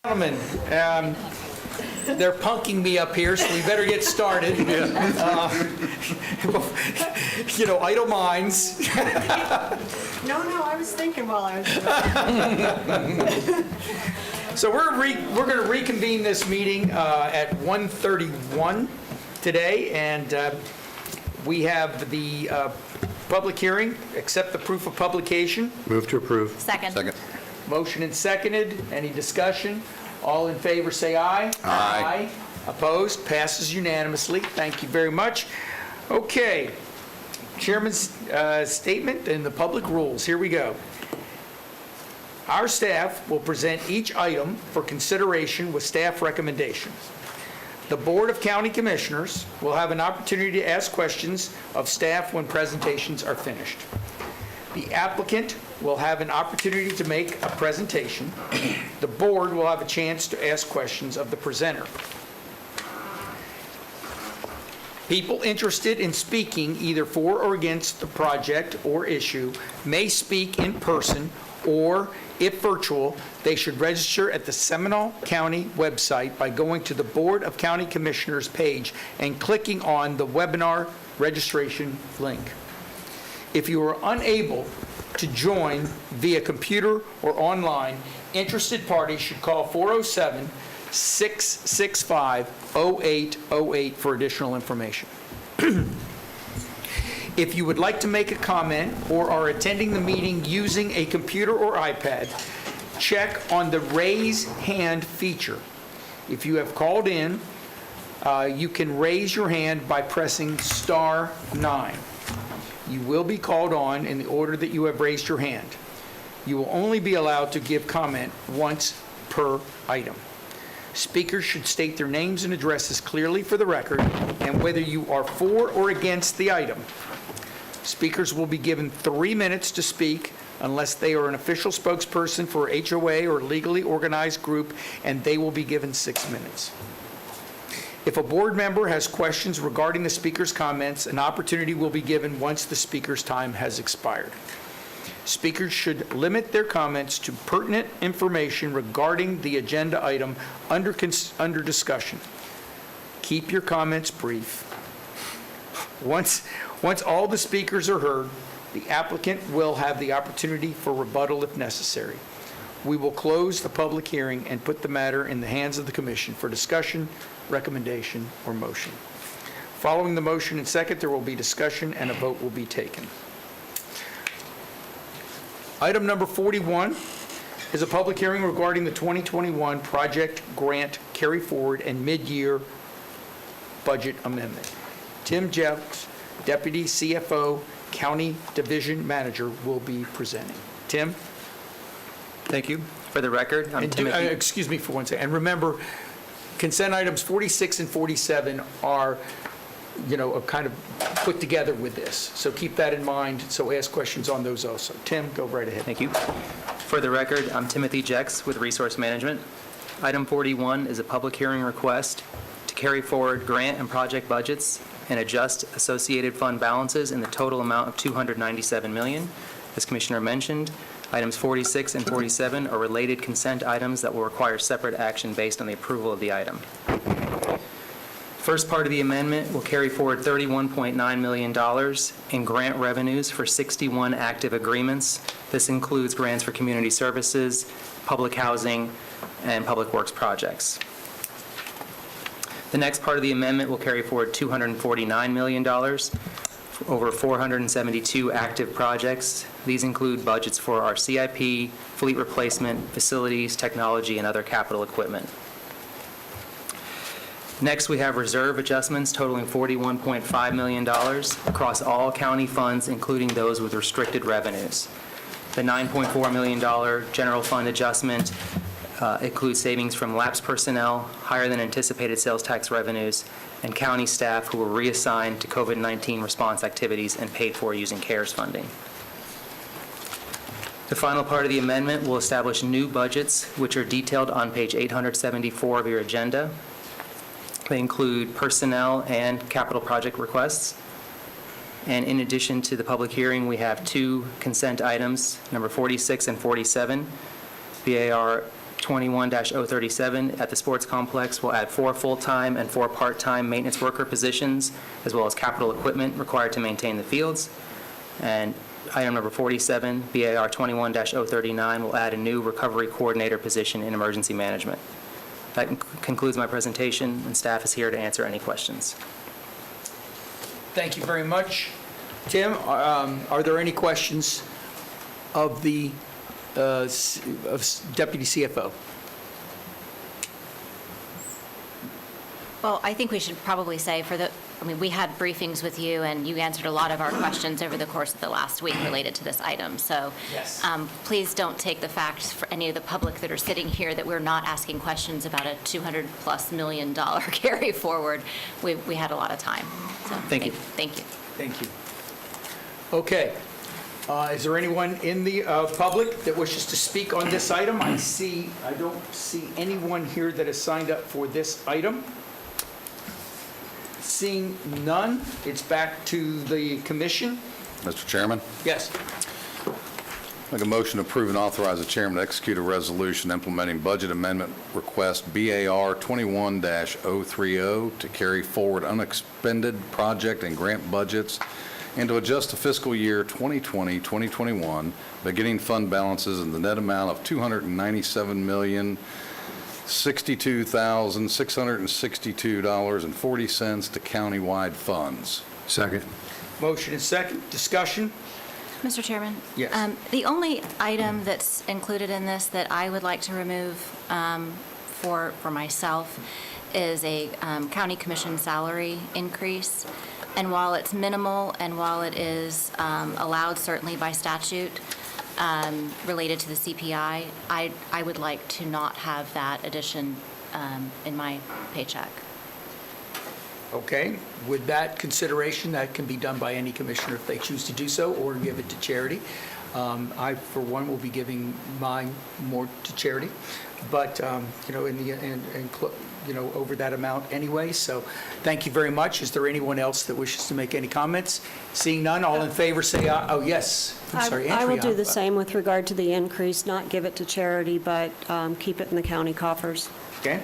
Gentlemen, they're punking me up here, so we better get started. Idle minds. No, I was thinking while I was. So we're going to reconvene this meeting at 1:31 today, and we have the public hearing, accept the proof of publication. Move to approve. Second. Motion and seconded. Any discussion? All in favor, say aye. Aye. Opposed? Passes unanimously. Thank you very much. Okay. Chairman's statement and the public rules. Here we go. Our staff will present each item for consideration with staff recommendations. The Board of County Commissioners will have an opportunity to ask questions of staff when presentations are finished. The applicant will have an opportunity to make a presentation. The board will have a chance to ask questions of the presenter. People interested in speaking either for or against the project or issue may speak in person, or if virtual, they should register at the Seminole County website by going to the Board of County Commissioners page and clicking on the webinar registration link. If you are unable to join via computer or online, interested parties should call 407-665-0808 for additional information. If you would like to make a comment or are attending the meeting using a computer or iPad, check on the raise hand feature. If you have called in, you can raise your hand by pressing *9. You will be called on in the order that you have raised your hand. You will only be allowed to give comment once per item. Speakers should state their names and addresses clearly for the record and whether you are for or against the item. Speakers will be given 3 minutes to speak unless they are an official spokesperson for HOA or legally organized group, and they will be given 6 minutes. If a board member has questions regarding the speaker's comments, an opportunity will be given once the speaker's time has expired. Speakers should limit their comments to pertinent information regarding the agenda item under discussion. Keep your comments brief. Once all the speakers are heard, the applicant will have the opportunity for rebuttal if necessary. We will close the public hearing and put the matter in the hands of the commission for discussion, recommendation, or motion. Following the motion and second, there will be discussion and a vote will be taken. Item number 41 is a public hearing regarding the 2021 project grant carry forward and mid-year budget amendment. Tim Jeffs, Deputy CFO, County Division Manager, will be presenting. Tim? Thank you. For the record, I'm Timothy. Excuse me for one second. And remember, consent items 46 and 47 are, kind of put together with this. So keep that in mind. So ask questions on those also. Tim, go right ahead. Thank you. For the record, I'm Timothy Jex with Resource Management. Item 41 is a public hearing request to carry forward grant and project budgets and adjust associated fund balances in the total amount of $297 million. As Commissioner mentioned, items 46 and 47 are related consent items that will require separate action based on the approval of the item. First part of the amendment will carry forward $31.9 million in grant revenues for 61 active agreements. This includes grants for community services, public housing, and public works projects. The next part of the amendment will carry forward $249 million over 472 active projects. These include budgets for our CIP, fleet replacement, facilities, technology, and other capital equipment. Next, we have reserve adjustments totaling $41.5 million across all county funds, including those with restricted revenues. The $9.4 million general fund adjustment includes savings from lapsed personnel, higher than anticipated sales tax revenues, and county staff who were reassigned to COVID-19 response activities and paid for using CARES funding. The final part of the amendment will establish new budgets, which are detailed on page 874 of your agenda. They include personnel and capital project requests. And in addition to the public hearing, we have two consent items, number 46 and 47. They are 21-037 at the sports complex will add 4 full-time and 4 part-time maintenance worker positions, as well as capital equipment required to maintain the fields. And item number 47, BAR 21-039, will add a new recovery coordinator position in emergency management. That concludes my presentation, and staff is here to answer any questions. Thank you very much. Tim, are there any questions of the Deputy CFO? Well, I think we should probably say we had briefings with you, and you answered a lot of our questions over the course of the last week related to this item. So Yes. Please don't take the fact for any of the public that are sitting here that we're not asking questions about a $200+ million carry forward. We had a lot of time. So Thank you. Thank you. Thank you. Okay. Is there anyone in the public that wishes to speak on this item? I don't see anyone here that has signed up for this item. Seeing none, it's back to the commission. Mr. Chairman, Yes. make a motion to approve and authorize the chairman to execute a resolution implementing budget amendment request BAR 21-030 to carry forward unexpended project and grant budgets and to adjust the fiscal year 2020-2021 beginning fund balances in the net amount of $297,062,662.40 to countywide funds. Second. Motion and second. Discussion? Mr. Chairman? Yes. The only item that's included in this that I would like to remove for myself is a county commission salary increase. And while it's minimal and while it is allowed certainly by statute related to the CPI, I would like to not have that addition in my paycheck. Okay. With that consideration, that can be done by any commissioner if they choose to do so, or give it to charity. I, for one, will be giving mine more to charity, but, over that amount anyway. So thank you very much. Is there anyone else that wishes to make any comments? Seeing none, all in favor say aye. Oh, yes. I'm sorry, I will Andrea. do the same with regard to the increase, not give it to charity, but keep it in the county coffers. Okay.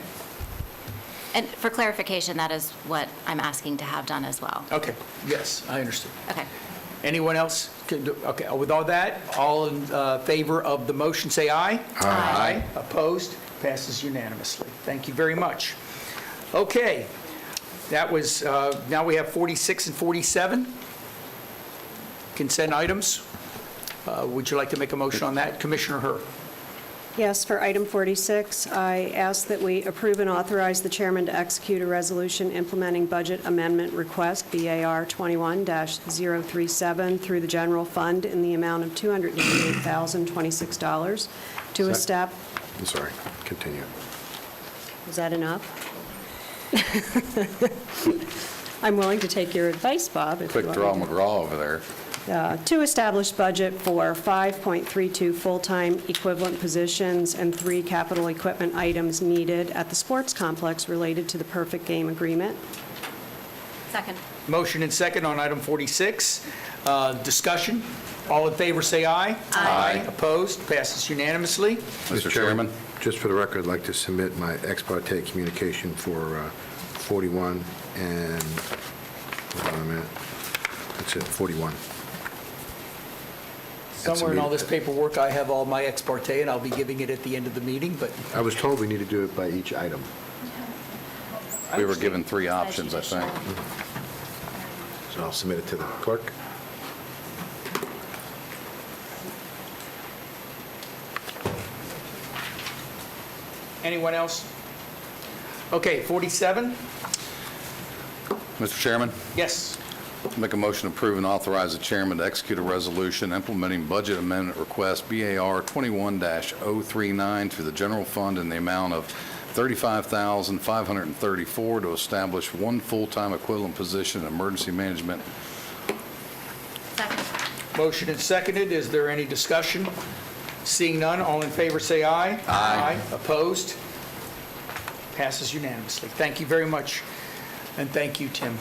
And for clarification, that is what I'm asking to have done as well. Okay. Yes, I understood. Okay. Anyone else? Okay, with all that, all in favor of the motion, say aye. Aye. Opposed? Passes unanimously. Thank you very much. Okay, that was, now we have 46 and 47 consent items. Would you like to make a motion on that? Commissioner Herr. Yes, for item 46, I ask that we approve and authorize the chairman to execute a resolution implementing budget amendment request, BAR 21-037, through the general fund in the amount of $288,026 to establish. I'm sorry, continue. Is that enough? I'm willing to take your advice, Bob. if you Quick want draw me to. McGraw over there. To establish budget for 5.32 full-time equivalent positions and 3 capital equipment items needed at the sports complex related to the Perfect Game Agreement. Second. Motion and second on item 46. Discussion? All in favor, say aye. Aye. Opposed? Passes unanimously. Mr. Chairman, Just for the record, I'd like to submit my ex parte communication for 41 and, hold on a minute, that's it, 41. Somewhere in all this paperwork, I have all my ex parte, and I'll be giving it at the end of the meeting, but I was told we need to do it by each item. we were given 3 options, I think. So I'll submit it to the clerk. anyone else? Okay, 47? Mr. Chairman, Yes. make a motion to approve and authorize the chairman to execute a resolution implementing budget amendment request BAR 21-039 through the general fund in the amount of $35,534 to establish 1 full-time equivalent position in emergency management. Second. Motion and seconded. Is there any discussion? Seeing none, all in favor say aye. Aye. Opposed? Passes unanimously. Thank you very much, and thank you, Tim.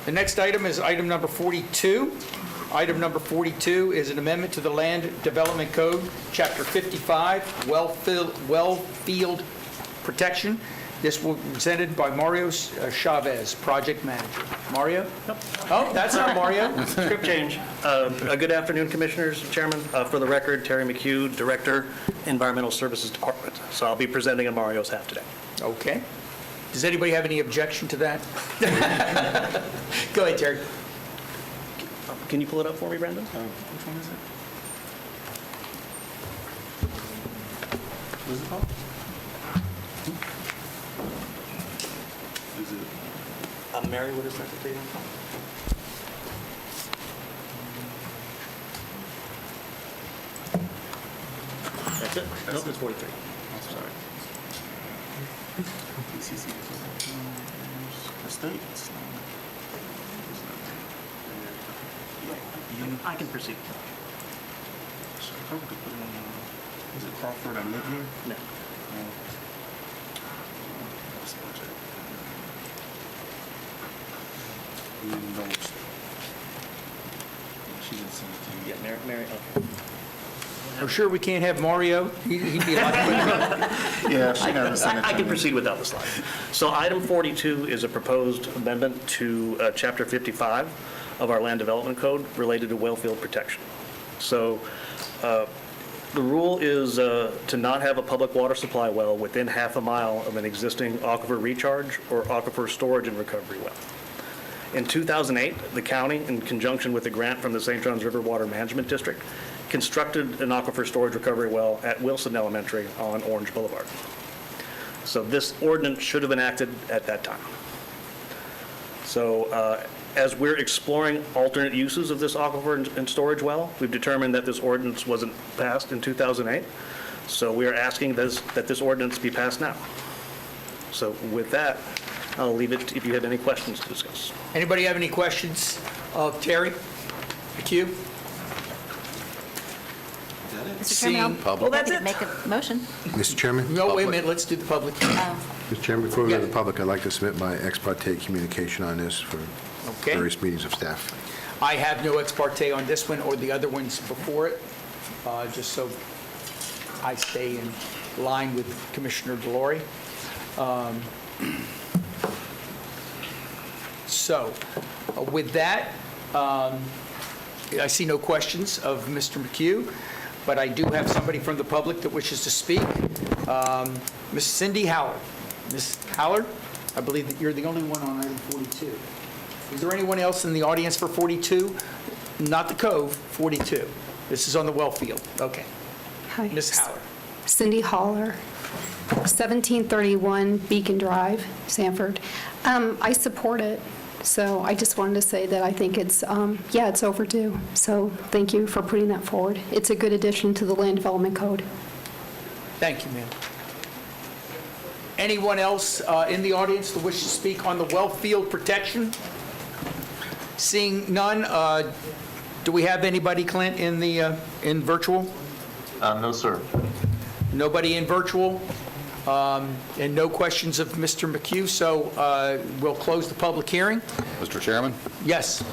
The next item is item number 42. Item number 42 is an amendment to the Land Development Code, Chapter 55, well field protection. This will be presented by Mario Chavez, Project Manager. Mario? Oh, that's not Mario. Script change. Good afternoon, Commissioners, Chairman. For the record, Terry McHugh, Director, Environmental Services Department. So I'll be presenting on Mario's half today. Okay. Does anybody have any objection to that? Go ahead, Terry. Can you pull it up for me, Brandon? Which one is it? What is it called? Is it? Mary, what is that the date? That's it? Nope, it's 43. I'm sorry. PCC. The state. I can proceed. Is it Crawford and Littler? No. She didn't send it to me. Yeah, Mary, okay. We're sure we can't have Mario? He'd be a lot quicker. Yeah, she never sent it to I me. can proceed without the slide. So item 42 is a proposed amendment to Chapter 55 of our Land Development Code related to well field protection. So the rule is to not have a public water supply well within half a mile of an existing aquifer recharge or aquifer storage and recovery well. In 2008, the county, in conjunction with a grant from the St. Johns River Water Management District, constructed an aquifer storage recovery well at Wilson Elementary on Orange Boulevard. So this ordinance should have been enacted at that time. So as we're exploring alternate uses of this aquifer and storage well, we've determined that this ordinance wasn't passed in 2008. So we are asking that this ordinance be passed now. So with that, I'll leave it if you have any questions to discuss. Anybody have any questions of Terry McHugh? Mr. Chairman, I'll- Public. I could make a motion. Mr. Chairman? No, wait a minute, let's do the public hearing. Mr. Chairman, before we go to the public, I'd like to submit my ex parte communication on this for Okay. various meetings of staff. I have no ex parte on this one or the other ones before it, just so I stay in line with Commissioner Delory. So, with that, I see no questions of Mr. McHugh, but I do have somebody from the public that wishes to speak. Ms. Cindy Howard. Ms. Howard, I believe that you're the only one on item 42. Is there anyone else in the audience for 42? Not the Cove, 42. This is on the well field. Okay. Hi. Ms. Howard. Cindy Haller, 1731 Beacon Drive, Sanford. I support it, so I just wanted to say that I think it's, it's overdue. So thank you for putting that forward. It's a good addition to the Land Development Code. Thank you, ma'am. Anyone else in the audience that wish to speak on the well field protection? Seeing none, do we have anybody, Clint, in virtual? No, sir. Nobody in virtual? And no questions of Mr. McHugh, so we'll close the public hearing. Mr. Chairman, Yes.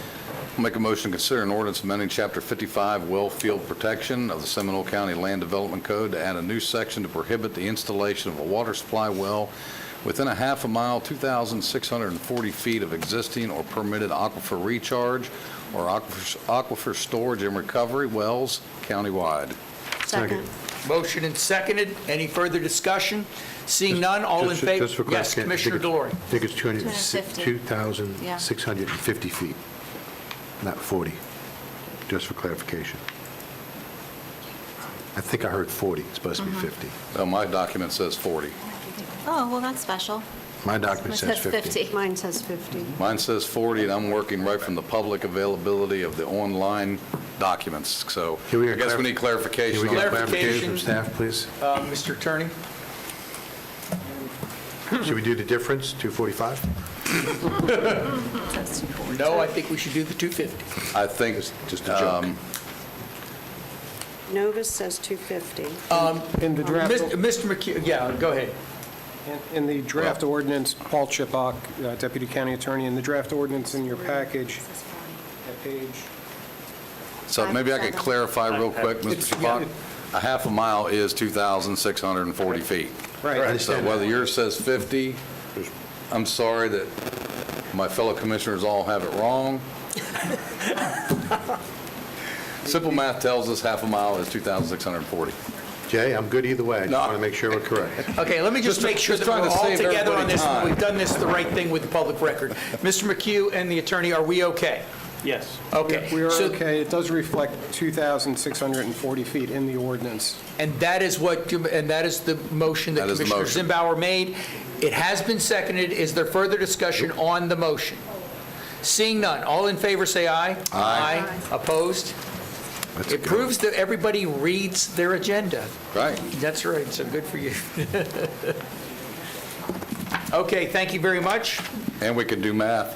I'll make a motion to consider an ordinance amending Chapter 55 well field protection of the Seminole County Land Development Code to add a new section to prohibit the installation of a water supply well within a half a mile, 2,640 feet of existing or permitted aquifer recharge or aquifer storage and recovery wells countywide. Second. Motion and seconded. Any further discussion? Seeing none, all in favor? Just for Yes, clarification, Commissioner Delory. I think it's 250. 2,650 feet, not 40, just for clarification. I think I heard 40, it's supposed to be 50. Oh, my document says 40. Oh, well, that's special. My document It says says 50. Mine says 50. Mine says 40, and I'm working right from the public availability of the online documents, so Can we I get guess we need clarification Can we on get that. clarification from staff, please? Mr. Attorney? Should we do the difference, 245? No, I think we should do the 250. I think, Just a joke. Novus says 250. In the draft, Mr. McHugh, yeah, go ahead. in the draft ordinance, Paul Chipok, Deputy County Attorney, in the draft ordinance in your package, at page So maybe I could clarify real quick, Mr. Chapak. A half a mile is 2,640 feet. Right. So whether yours says 50, I'm sorry that my fellow commissioners all have it wrong. Simple math tells us half a mile is 2,640. Jay, I'm good either way. I just No. want to make sure we're correct. Okay, let me just make sure just that we're trying to all save together on everybody this, and time. we've done this the right thing with the public record. Mr. McHugh and the attorney, are we okay? Yes. Okay. We are So- okay. It does reflect 2,640 feet in the ordinance. And that is the motion that That is the Commissioner motion. Zimbauer made. It has been seconded. Is there further discussion on the motion? Seeing none, all in favor say aye. Aye. Opposed? Let's It go. proves that everybody reads their agenda. Right. That's right, so good for you. Okay, thank you very much. And we can do math.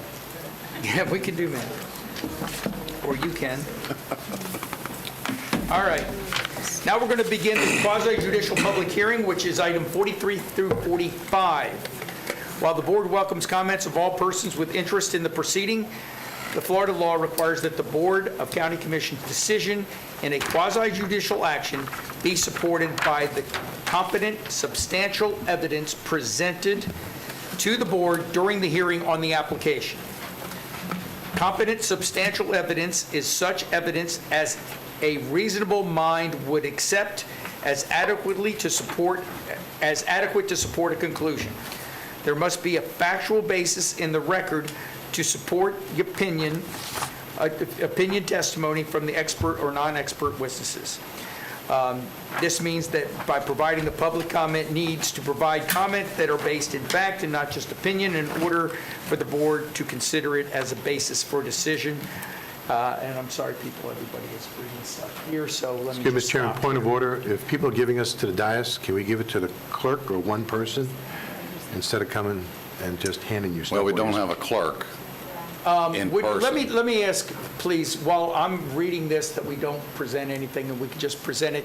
Yeah, we can do math. Or you can. All right. Now we're going to begin the quasi-judicial public hearing, which is item 43 through 45. While the board welcomes comments of all persons with interest in the proceeding, the Florida law requires that the Board of County Commission's decision in a quasi-judicial action be supported by the competent, substantial evidence presented to the board during the hearing on the application. Competent, substantial evidence is such evidence as a reasonable mind would accept as adequate to support a conclusion. There must be a factual basis in the record to support the opinion testimony from the expert or non-expert witnesses. This means that by providing the public comment needs to provide comment that are based in fact and not just opinion in order for the board to consider it as a basis for decision. And I'm sorry, people, everybody is reading stuff here, so let me Excuse me, just Mr. Chairman, stop point of here. order. If people are giving us to the dais, can we give it to the clerk or one person instead of coming and just handing you stuff? Well, we don't have a clerk in Let person. me ask, please, while I'm reading this, that we don't present anything, and we can just present it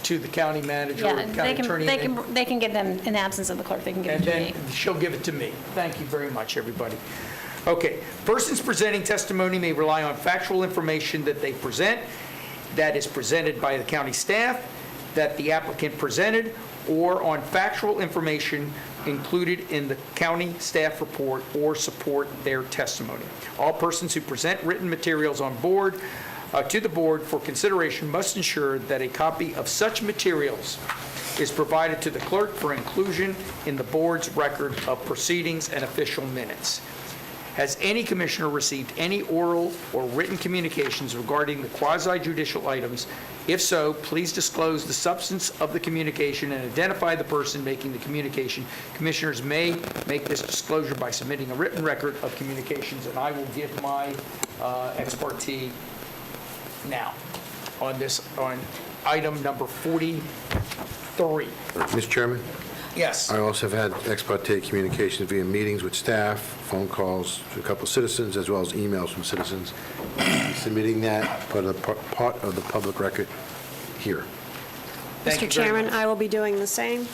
to the county manager or Yeah, county attorney. they can give them, in the absence of the clerk, they can give And it to then me. she'll give it to me. Thank you very much, everybody. Okay, persons presenting testimony may rely on factual information that they present, that is presented by the county staff, that the applicant presented, or on factual information included in the county staff report or support their testimony. All persons who present written materials on board, to the board for consideration must ensure that a copy of such materials is provided to the clerk for inclusion in the board's record of proceedings and official minutes. Has any commissioner received any oral or written communications regarding the quasi-judicial items? If so, please disclose the substance of the communication and identify the person making the communication. Commissioners may make this disclosure by submitting a written record of communications, and I will give my ex parte now on this, on item number 43. Mr. Chairman, Yes. I also have had ex parte communications via meetings with staff, phone calls to a couple of citizens, as well as emails from citizens, submitting that part of the public record here. Thank you Mr. very Chairman, much. I will be doing the same.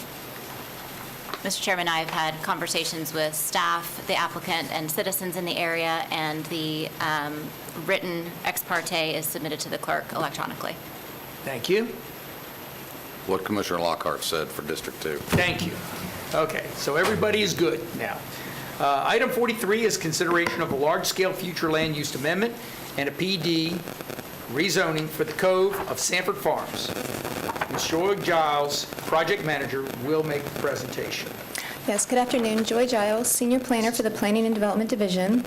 Mr. Chairman, I've had conversations with staff, the applicant, and citizens in the area, and the written ex parte is submitted to the clerk electronically. Thank you. What Commissioner Lockhart said for District 2. Thank you. Okay, so everybody is good now. Item 43 is consideration of a large-scale future land use amendment and a PD rezoning for the Cove of Sanford Farms. Ms. Joy Giles, project manager, will make the presentation. Yes, good afternoon. Joy Giles, Senior Planner for the Planning and Development Division.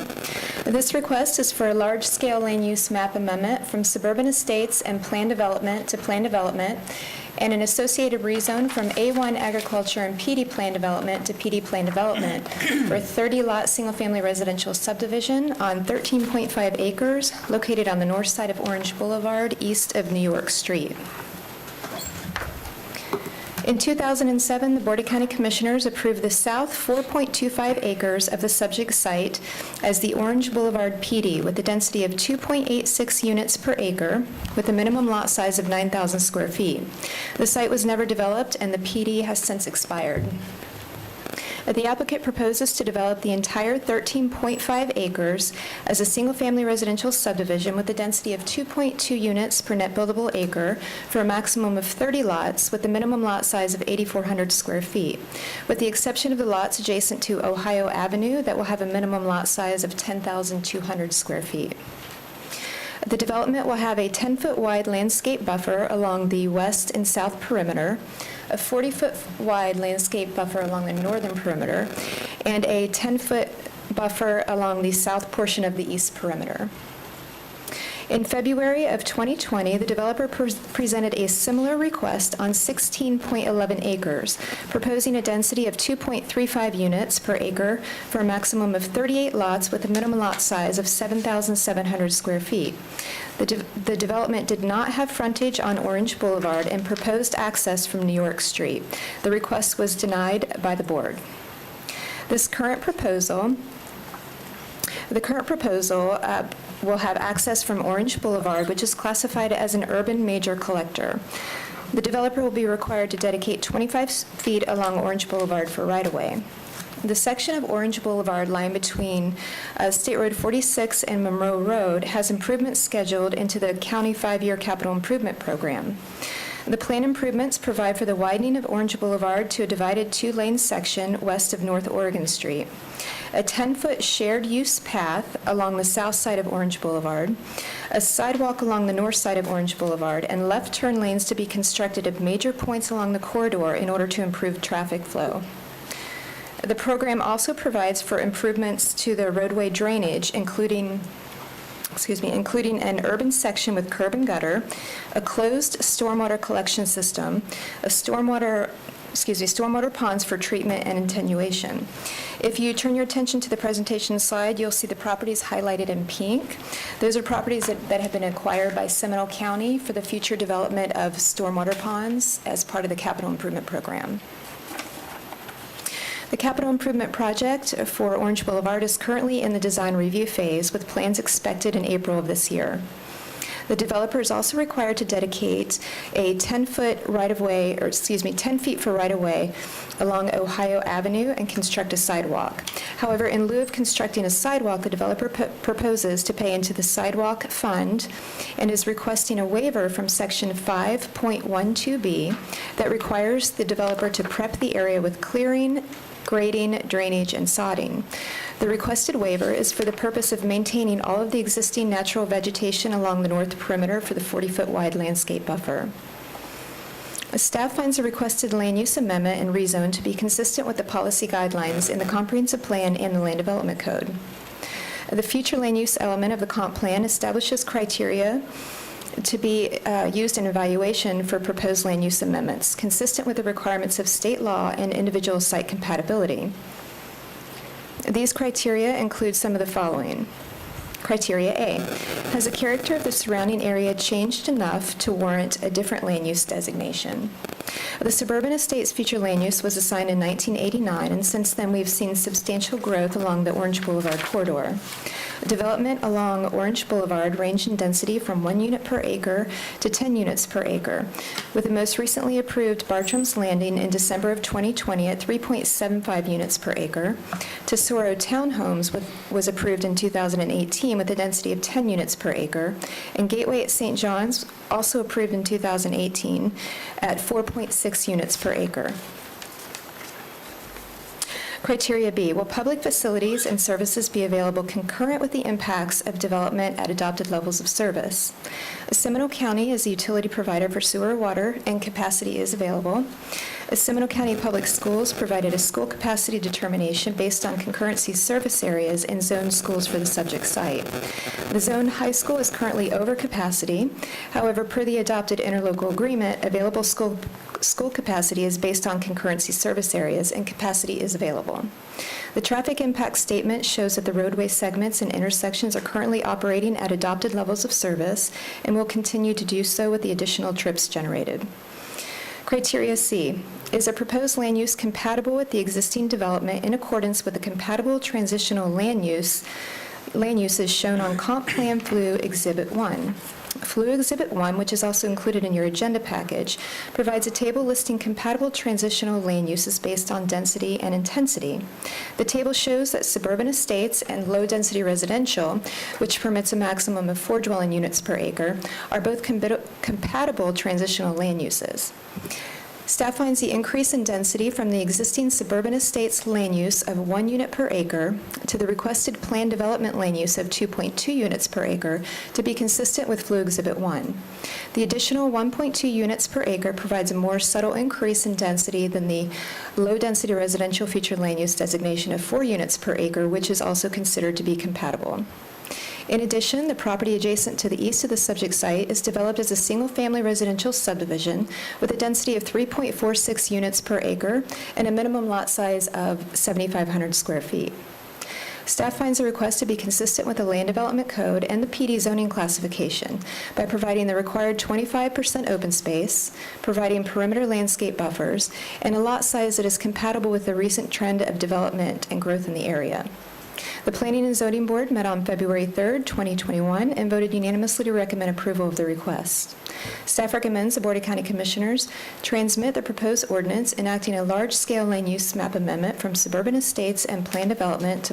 This request is for a large-scale land use map amendment from suburban estates and plan development to plan development, and an associated rezone from A1 agriculture and PD plan development to PD plan development for a 30-lot single-family residential subdivision on 13.5 acres located on the north side of Orange Boulevard, east of New York Street. In 2007, the Board of County Commissioners approved the south 4.25 acres of the subject site as the Orange Boulevard PD with a density of 2.86 units per acre with a minimum lot size of 9,000 square feet. The site was never developed and the PD has since expired. The applicant proposes to develop the entire 13.5 acres as a single-family residential subdivision with a density of 2.2 units per net buildable acre for a maximum of 30 lots with a minimum lot size of 8,400 square feet, with the exception of the lots adjacent to Ohio Avenue that will have a minimum lot size of 10,200 square feet. The development will have a 10-foot wide landscape buffer along the west and south perimeter, a 40-foot wide landscape buffer along the northern perimeter, and a 10-foot buffer along the south portion of the east perimeter. In February of 2020, the developer presented a similar request on 16.11 acres, proposing a density of 2.35 units per acre for a maximum of 38 lots with a minimum lot size of 7,700 square feet. The development did not have frontage on Orange Boulevard and proposed access from New York Street. The request was denied by the board. The current proposal will have access from Orange Boulevard, which is classified as an urban major collector. The developer will be required to dedicate 25 feet along Orange Boulevard for right-of-way. The section of Orange Boulevard lying between State Road 46 and Monroe Road has improvements scheduled into the county 5-year capital improvement program. The plan improvements provide for the widening of Orange Boulevard to a divided 2-lane section west of North Oregon Street, a 10-foot shared use path along the south side of Orange Boulevard, a sidewalk along the north side of Orange Boulevard, and left turn lanes to be constructed at major points along the corridor in order to improve traffic flow. The program also provides for improvements to the roadway drainage, including an urban section with curb and gutter, a closed stormwater collection system, stormwater ponds for treatment and attenuation. If you turn your attention to the presentation slide, you'll see the properties highlighted in pink. Those are properties that have been acquired by Seminole County for the future development of stormwater ponds as part of the capital improvement program. The capital improvement project for Orange Boulevard is currently in the design review phase, with plans expected in April of this year. The developer is also required to dedicate a 10-foot right-of-way, 10 feet for right-of-way along Ohio Avenue and construct a sidewalk. However, in lieu of constructing a sidewalk, the developer proposes to pay into the sidewalk fund and is requesting a waiver from Section 5.12B that requires the developer to prep the area with clearing, grading, drainage, and sodding. The requested waiver is for the purpose of maintaining all of the existing natural vegetation along the north perimeter for the 40-foot wide landscape buffer. Staff finds the requested land use amendment and rezone to be consistent with the policy guidelines in the comprehensive plan and the land development code. The future land use element of the comp plan establishes criteria to be used in evaluation for proposed land use amendments, consistent with the requirements of state law and individual site compatibility. These criteria include some of the following. Criteria A, has the character of the surrounding area changed enough to warrant a different land use designation? The Suburban Estates future land use was assigned in 1989, and since then we've seen substantial growth along the Orange Boulevard corridor. Development along Orange Boulevard ranged in density from 1 unit per acre to 10 units per acre, with the most recently approved Bartram's Landing in December of 2020 at 3.75 units per acre. Tesoro Townhomes was approved in 2018 with a density of 10 units per acre, and Gateway at St. John's, also approved in 2018, at 4.6 units per acre. Criteria B, will public facilities and services be available concurrent with the impacts of development at adopted levels of service? Seminole County is a utility provider for sewer, water, and capacity is available. Seminole County Public Schools provided a school capacity determination based on concurrency service areas and zoned schools for the subject site. The zoned high school is currently over capacity. However, per the adopted interlocal agreement, available school capacity is based on concurrency service areas and capacity is available. The traffic impact statement shows that the roadway segments and intersections are currently operating at adopted levels of service and will continue to do so with the additional trips generated. Criteria C, is a proposed land use compatible with the existing development in accordance with the compatible transitional land uses shown on Comp Plan Flu Exhibit 1? Flu Exhibit 1, which is also included in your agenda package, provides a table listing compatible transitional land uses based on density and intensity. The table shows that suburban estates and low-density residential, which permits a maximum of 4 dwelling units per acre, are both compatible transitional land uses. Staff finds the increase in density from the existing suburban estates land use of 1 unit per acre to the requested planned development land use of 2.2 units per acre to be consistent with Flu Exhibit 1. The additional 1.2 units per acre provides a more subtle increase in density than the low-density residential featured land use designation of 4 units per acre, which is also considered to be compatible. In addition, the property adjacent to the east of the subject site is developed as a single-family residential subdivision with a density of 3.46 units per acre and a minimum lot size of 7,500 square feet. Staff finds the request to be consistent with the Land Development Code and the PD zoning classification by providing the required 25% open space, providing perimeter landscape buffers, and a lot size that is compatible with the recent trend of development and growth in the area. The Planning and Zoning Board met on February 3rd, 2021, and voted unanimously to recommend approval of the request. Staff recommends the Board of County Commissioners transmit the proposed ordinance enacting a large-scale land use map amendment from suburban estates and plan development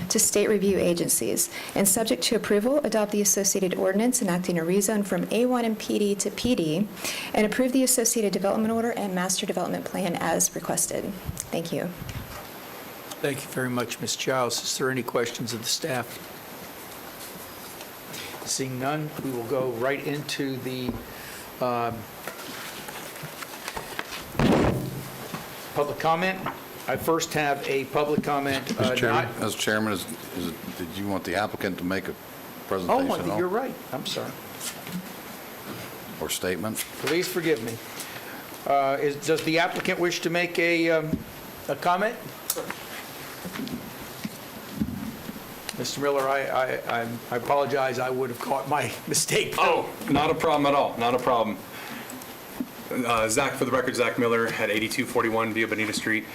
to state review agencies, and subject to approval, adopt the associated ordinance enacting a rezone from A1 and PD to PD, and approve the associated development order and master development plan as requested. Thank you. Thank you very much, Ms. Giles. Is there any questions of the staff? Seeing none, we will go right into the public comment. I first have a public comment. Mr. Chairman? As chairman, did you want the applicant to make a presentation at all? You're right. I'm sorry. Or statement? Please forgive me. Does the applicant wish to make a comment? Mr. Miller, I apologize. I would have caught my mistake. Oh, not a problem at all. Not a problem. Zach, for the record, Zach Miller at 8241 Via Bonita Street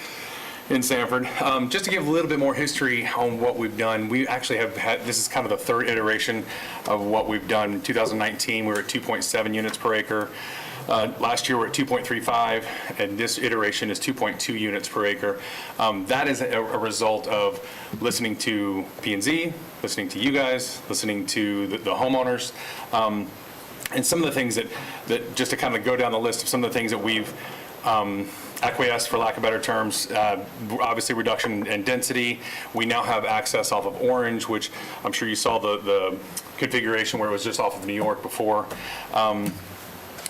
in Sanford. Just to give a little bit more history on what we've done, we actually have had, this is kind of the third iteration of what we've done. In 2019, we were at 2.7 units per acre. Last year, we're at 2.35, and this iteration is 2.2 units per acre. That is a result of listening to P&Z, listening to you guys, listening to the homeowners, and some of the things that just to kind of go down the list of some of the things that we've acquiesced, for lack of better terms, obviously reduction in density. We now have access off of Orange, which I'm sure you saw the configuration where it was just off of New York before.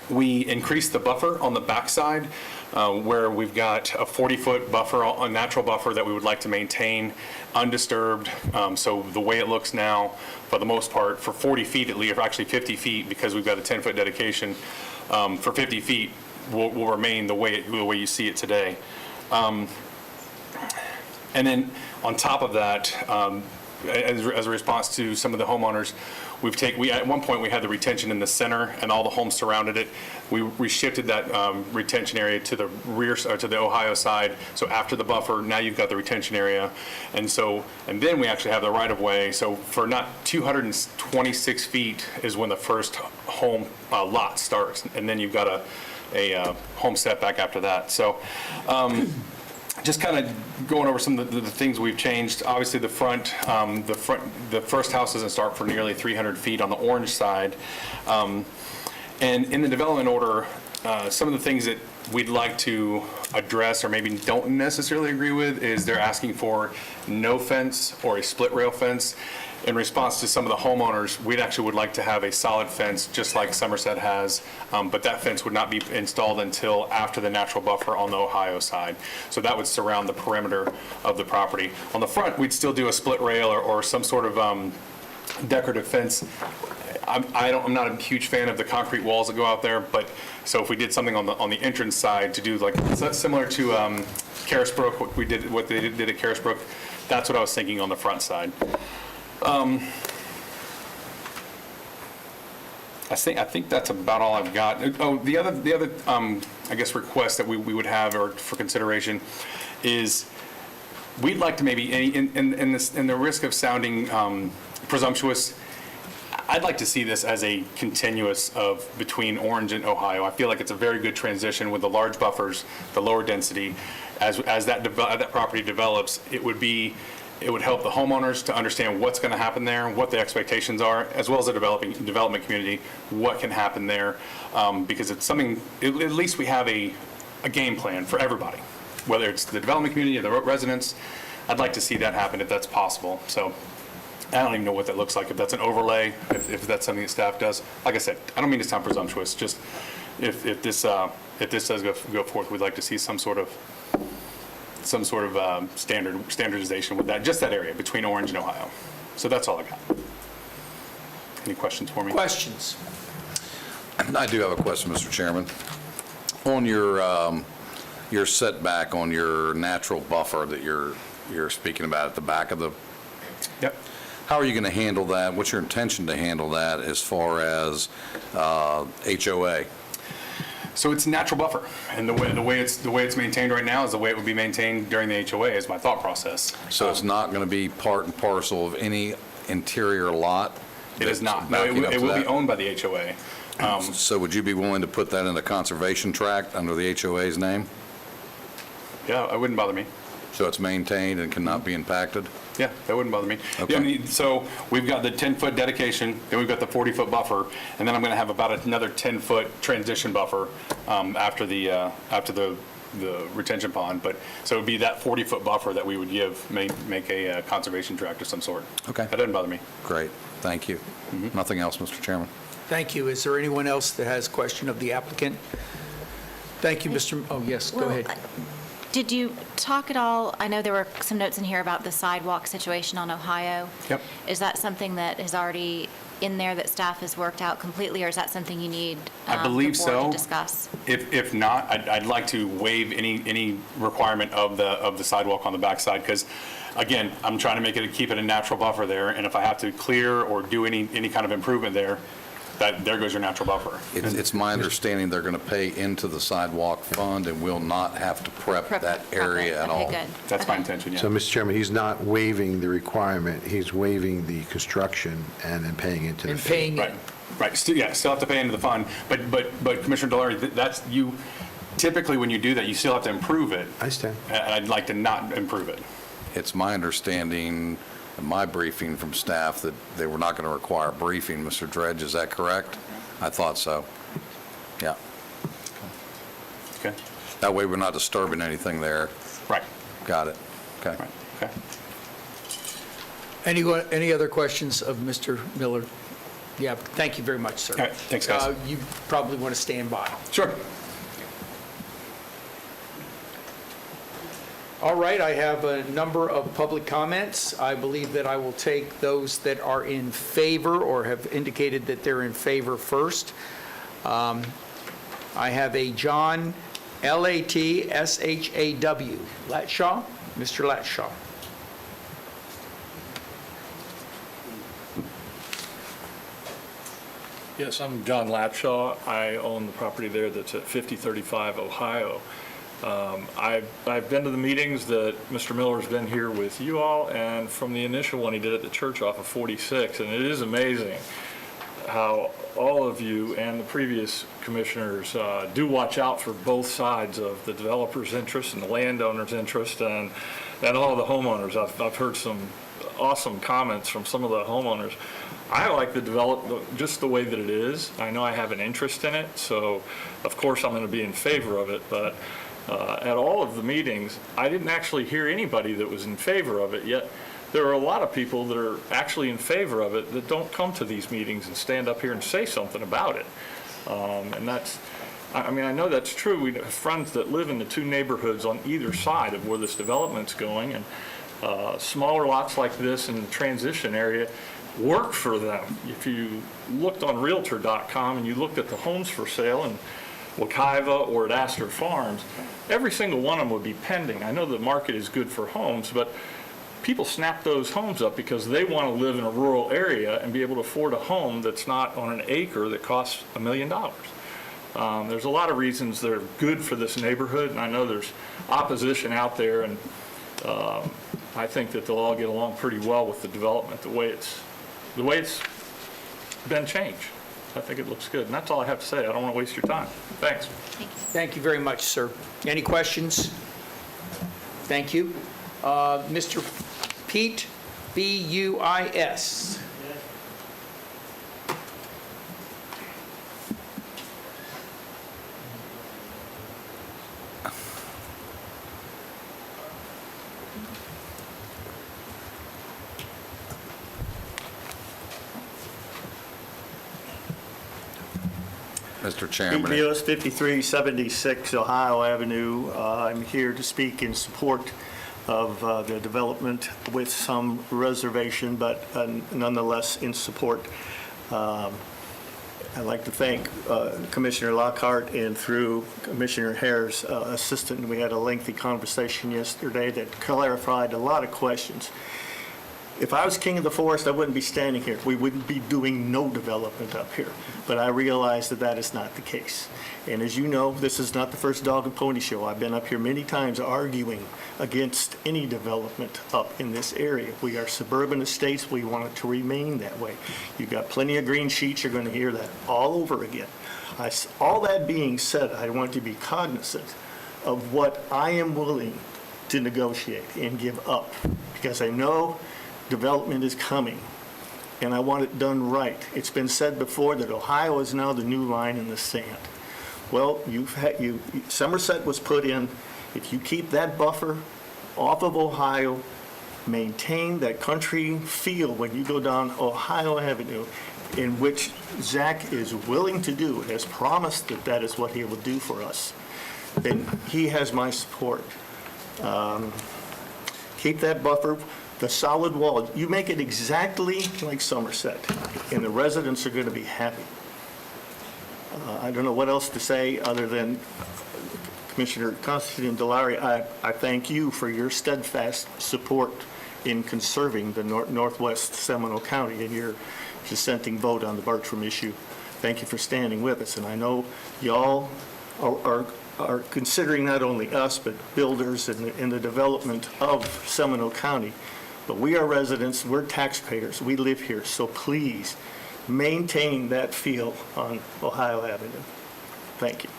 We increased the buffer on the backside, where we've got a 40-foot buffer, a natural buffer that we would like to maintain undisturbed. So the way it looks now, for the most part, for 40 feet at least, or actually 50 feet, because we've got a 10-foot dedication, for 50 feet will remain the way you see it today. And then on top of that, as a response to some of the homeowners, at one point we had the retention in the center and all the homes surrounded it. We shifted that retention area to the rear, or to the Ohio side. So after the buffer, now you've got the retention area, and then we actually have the right of way. So for not 226 feet is when the first home lot starts, and then you've got a home setback after that. So. Just kind of going over some of the things we've changed. Obviously, the first house doesn't start for nearly 300 feet on the Orange side. And in the development order, some of the things that we'd like to address or maybe don't necessarily agree with is they're asking for no fence or a split rail fence. In response to some of the homeowners, we actually would like to have a solid fence, just like Somerset has, but that fence would not be installed until after the natural buffer on the Ohio side. So that would surround the perimeter of the property. On the front, we'd still do a split rail or some sort of decorative fence. I'm not a huge fan of the concrete walls that go out there, but so if we did something on the entrance side to do like similar to Carisbrook, what they did at Carisbrook, that's what I was thinking on the front side. I think that's about all I've got. Oh, the other I guess request that we would have or for consideration is we'd like to maybe in the risk of sounding presumptuous, I'd like to see this as a continuous of between Orange and Ohio. I feel like it's a very good transition with the large buffers, the lower density. As that property develops, it would help the homeowners to understand what's going to happen there, what the expectations are, as well as the development community, what can happen there, because it's something, at least we have a game plan for everybody, whether it's the development community or the residents. I'd like to see that happen if that's possible. So I don't even know what that looks like, if that's an overlay, if that's something that staff does. Like I said, I don't mean to sound presumptuous, just if this does go forth, we'd like to see some sort of standardization with that, just that area between Orange and Ohio. So that's all I got. Any questions for me? Questions? I do have a question, Mr. Chairman. On your setback on your natural buffer that you're speaking about at the back of the, Yep. how are you going to handle that? What's your intention to handle that as far as HOA? So it's a natural buffer, and the way it's maintained right now is the way it would be maintained during the HOA, is my thought process. So it's not going to be part and parcel of any interior lot? It is not. No, backing up it to will be that? owned by the HOA. So would you be willing to put that in a conservation tract under the HOA's name? Yeah, it wouldn't bother me. So it's maintained and cannot be impacted? Yeah, that wouldn't bother me. Okay. Yeah, I mean, so we've got the 10-foot dedication, then we've got the 40-foot buffer, and then I'm going to have about another 10-foot transition buffer after the retention pond. But so it would be that 40-foot buffer that we would make a conservation tract of some sort. Okay. That doesn't bother me. Great, thank you. Nothing else, Mr. Chairman? Thank you. Is there anyone else that has a question of the applicant? Thank you, Mr. Oh, yes, go ahead. Did you talk at all, I know there were some notes in here about the sidewalk situation on Ohio. Yep. Is that something that is already in there that staff has worked out completely, or is that something you need I believe the board so. to discuss? If not, I'd like to waive any requirement of the sidewalk on the backside, because, again, I'm trying to keep it a natural buffer there, and if I have to clear or do any kind of improvement there, there goes your natural buffer. It's my understanding they're going to pay into the sidewalk fund and will not have to prep that area at all. Okay, good. That's my Okay. intention, yeah. So, Mr. Chairman, he's not waiving the requirement, he's waiving the construction and then paying into the And fee. paying, Right, still have to pay into the fund, but Commissioner Delory, that's, you, typically when you do that, you still have to improve it, I understand. and I'd like to not improve it. It's my understanding, in my briefing from staff, that they were not going to require a briefing. Mr. Dredge, is that correct? I thought so. Yeah. Okay? That way we're not disturbing anything there. Right, Got it. Okay. right, okay. any other questions of Mr. Miller? Yeah, thank you very much, sir. All right, thanks, guys. You probably want to stand by. Sure. All right, I have a number of public comments. I believe that I will take those that are in favor or have indicated that they're in favor first. I have a John Latshaw. Latshaw? Mr. Latshaw. Yes, I'm John Lapshaw. I own the property there that's at 5035 Ohio. I've been to the meetings that Mr. Miller's been here with you all, and from the initial one he did at the church off of 46, and it is amazing how all of you and the previous commissioners do watch out for both sides of the developer's interest and the landowner's interest and all the homeowners. I've heard some awesome comments from some of the homeowners. I like the development just the way that it is. I know I have an interest in it, so of course I'm going to be in favor of it, but at all of the meetings, I didn't actually hear anybody that was in favor of it, yet there are a lot of people that are actually in favor of it that don't come to these meetings and stand up here and say something about it. And that's, I mean, I know that's true. We have friends that live in the two neighborhoods on either side of where this development's going, and smaller lots like this in the transition area work for them. If you looked on Realtor.com and you looked at the homes for sale in Wekiva or at Astor Farms, every single one of them would be pending. I know the market is good for homes, but people snap those homes up because they want to live in a rural area and be able to afford a home that's not on an acre that costs $1 million. There's a lot of reasons that are good for this neighborhood, and I know there's opposition out there, and I think that they'll all get along pretty well with the development the way it's been changed. I think it looks good, and that's all I have to say. I don't want to waste your time. Thanks. Thank you very much, sir. Any questions? Thank you. Mr. Pete, B-U-I-S. Mr. Chairman. Pete Beos, 5376 Ohio Avenue. I'm here to speak in support of the development with some reservation, but nonetheless in support. I'd like to thank Commissioner Lockhart and through Commissioner Hare's assistant. We had a lengthy conversation yesterday that clarified a lot of questions. If I was king of the forest, I wouldn't be standing here. We wouldn't be doing no development up here. But I realize that that is not the case. And as you know, this is not the first dog and pony show. I've been up here many times arguing against any development up in this area. We are suburban estates. We want it to remain that way. You've got plenty of green sheets. You're going to hear that all over again. All that being said, I want to be cognizant of what I am willing to negotiate and give up, because I know development is coming, and I want it done right. It's been said before that Ohio is now the new line in the sand. Well, Somerset was put in. If you keep that buffer off of Ohio, maintain that country feel when you go down Ohio Avenue, in which Zach is willing to do, has promised that that is what he will do for us, then he has my support. Keep that buffer. The solid wall, you make it exactly like Somerset, and the residents are going to be happy. I don't know what else to say other than, Commissioner Constantine Delary, I thank you for your steadfast support in conserving the Northwest Seminole County and your dissenting vote on the Bartram issue. Thank you for standing with us, and I know y'all are considering not only us, but builders in the development of Seminole County. But we are residents, we're taxpayers, we live here, so please maintain that feel on Ohio Avenue. Thank you.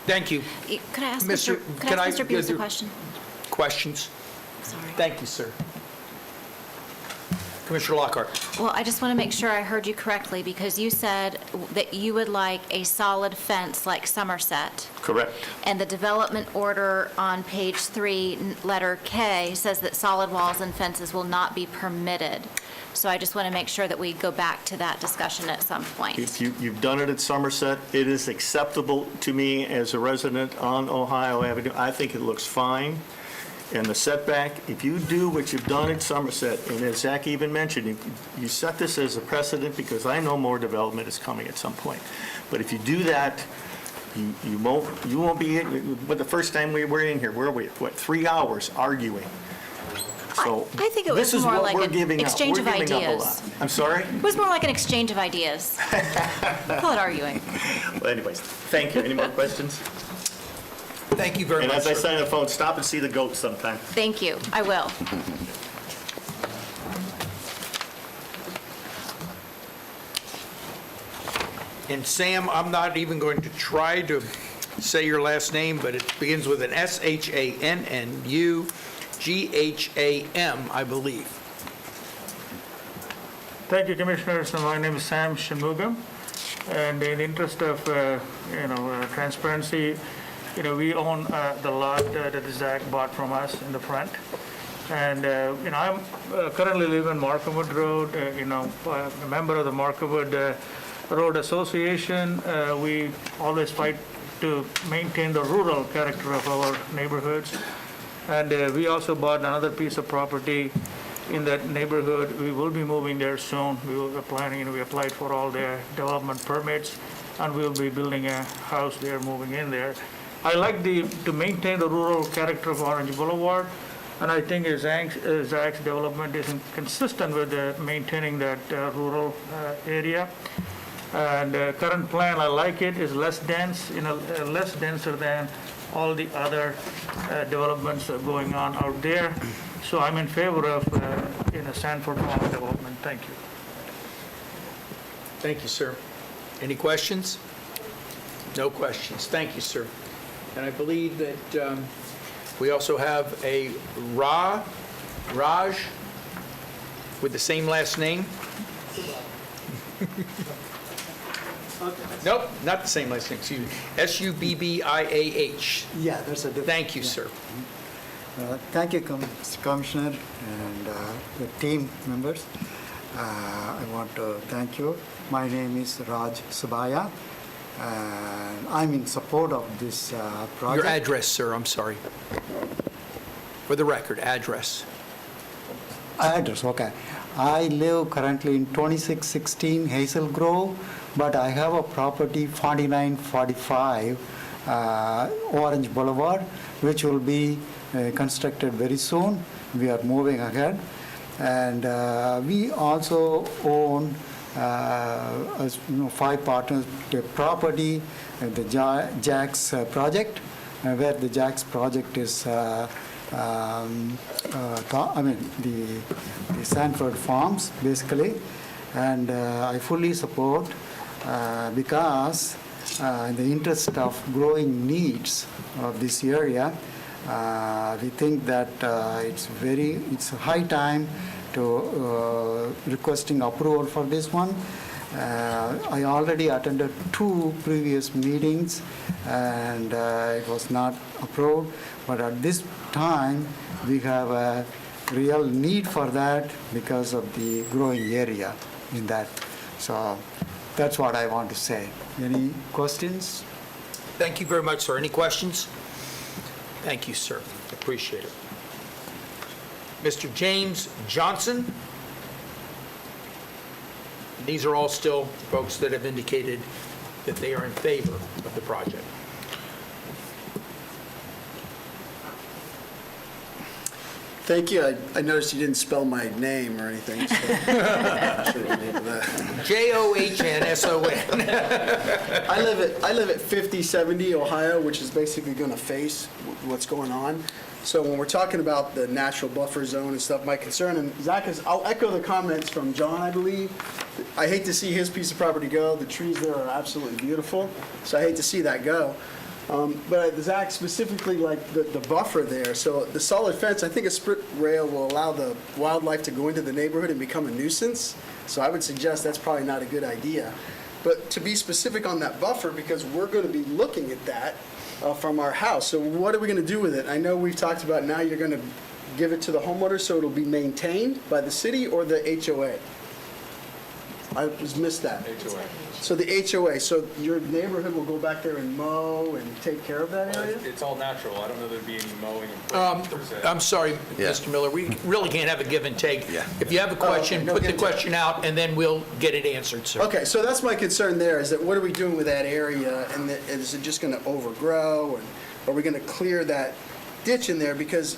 Thank you. Could I ask Mr. Mr. Beers a question? Questions? Sorry. Thank you, sir. Commissioner Lockhart. Well, I just want to make sure I heard you correctly, because you said that you would like a solid fence like Somerset. Correct. And the development order on page 3, letter K, says that solid walls and fences will not be permitted. So I just want to make sure that we go back to that discussion at some point. If you've done it at Somerset, it is acceptable to me as a resident on Ohio Avenue. I think it looks fine. And the setback, if you do what you've done at Somerset, and as Zach even mentioned, you set this as a precedent, because I know more development is coming at some point. But if you do that, you won't be in. But the first time we were in here, where were we? What, 3 hours arguing? So I think it was more like an exchange of ideas. We're giving up a lot. I'm sorry? It was more like an exchange of ideas. Call it arguing. Well, anyways, thank you. Any more questions? Thank you very And much. as I sir. sign the phone, stop and see the goats sometime. Thank you. I will. And Sam, I'm not even going to try to say your last name, but it begins with an S-H-A-N-N-U-G-H-A-M, I believe. Thank you, Commissioners. My name is Sam Shanmugam, and in the interest of transparency, we own the lot that Zach bought from us in the front, and I'm currently live in Markwood Road. A member of the Markwood Road Association. We always fight to maintain the rural character of our neighborhoods, and we also bought another piece of property in that neighborhood. We will be moving there soon. We applied for all their development permits, and we'll be building a house there, moving in there. I like to maintain the rural character of Orange Boulevard, and I think Zach's development is consistent with maintaining that rural area. And current plan, I like it, is less dense, less denser than all the other developments going on out there. So I'm in favor of Sanford Farm development. Thank you. Thank you, sir. Any questions? No questions. Thank you, sir. And I believe that we also have a Raj with the same last name. Nope, not the same last name, excuse me. Subbiah. Yeah, that's a different. Thank you, sir. Thank you, Commissioner and the team members. I want to thank you. My name is Raj Subbiah, and I'm in support of this project. Your address, sir, I'm sorry. For the record, address. Address, okay. I live currently in 2616 Hazel Grove, but I have a property 4945 Orange Boulevard, which will be constructed very soon. We are moving ahead. And we also own, as 5 partners, the property, the JAX project, where the JAX project is, the Sanford Farms, basically. And I fully support because in the interest of growing needs of this area, we think that it's high time to requesting approval for this one. I already attended 2 previous meetings and it was not approved, but at this time we have a real need for that because of the growing area in that. So that's what I want to say. Any questions? Thank you very much, sir. Any questions? Thank you, sir. Appreciate it. Mr. James Johnson. These are all still folks that have indicated that they are in favor of the project. Thank you. I noticed you didn't spell my name or anything. So Johnsson. I live at 5070 Ohio, which is basically going to face what's going on. So when we're talking about the natural buffer zone and stuff, my concern, and Zach I'll echo the comments from John, I believe. I hate to see his piece of property go. The trees there are absolutely beautiful, so I hate to see that go. But Zach, specifically like the buffer there, so the solid fence, I think a split rail will allow the wildlife to go into the neighborhood and become a nuisance. So I would suggest that's probably not a good idea. But to be specific on that buffer, because we're going to be looking at that from our house. So what are we going to do with it? I know we've talked about now you're going to give it to the homeowner so it'll be maintained by the city or the HOA. I just missed that. HOA. So the HOA, so your neighborhood will go back there and mow and take care of that area? It's all natural. I don't know there'd be any mowing per se. I'm sorry, Yeah. Mr. Miller, we really can't have a give and take. Yeah. If you have a question, okay. No put the give and take. question out, and then we'll get it answered, sir. Okay, so that's my concern there, is that what are we doing with that area? And is it just going to overgrow? And are we going to clear that ditch in there? Because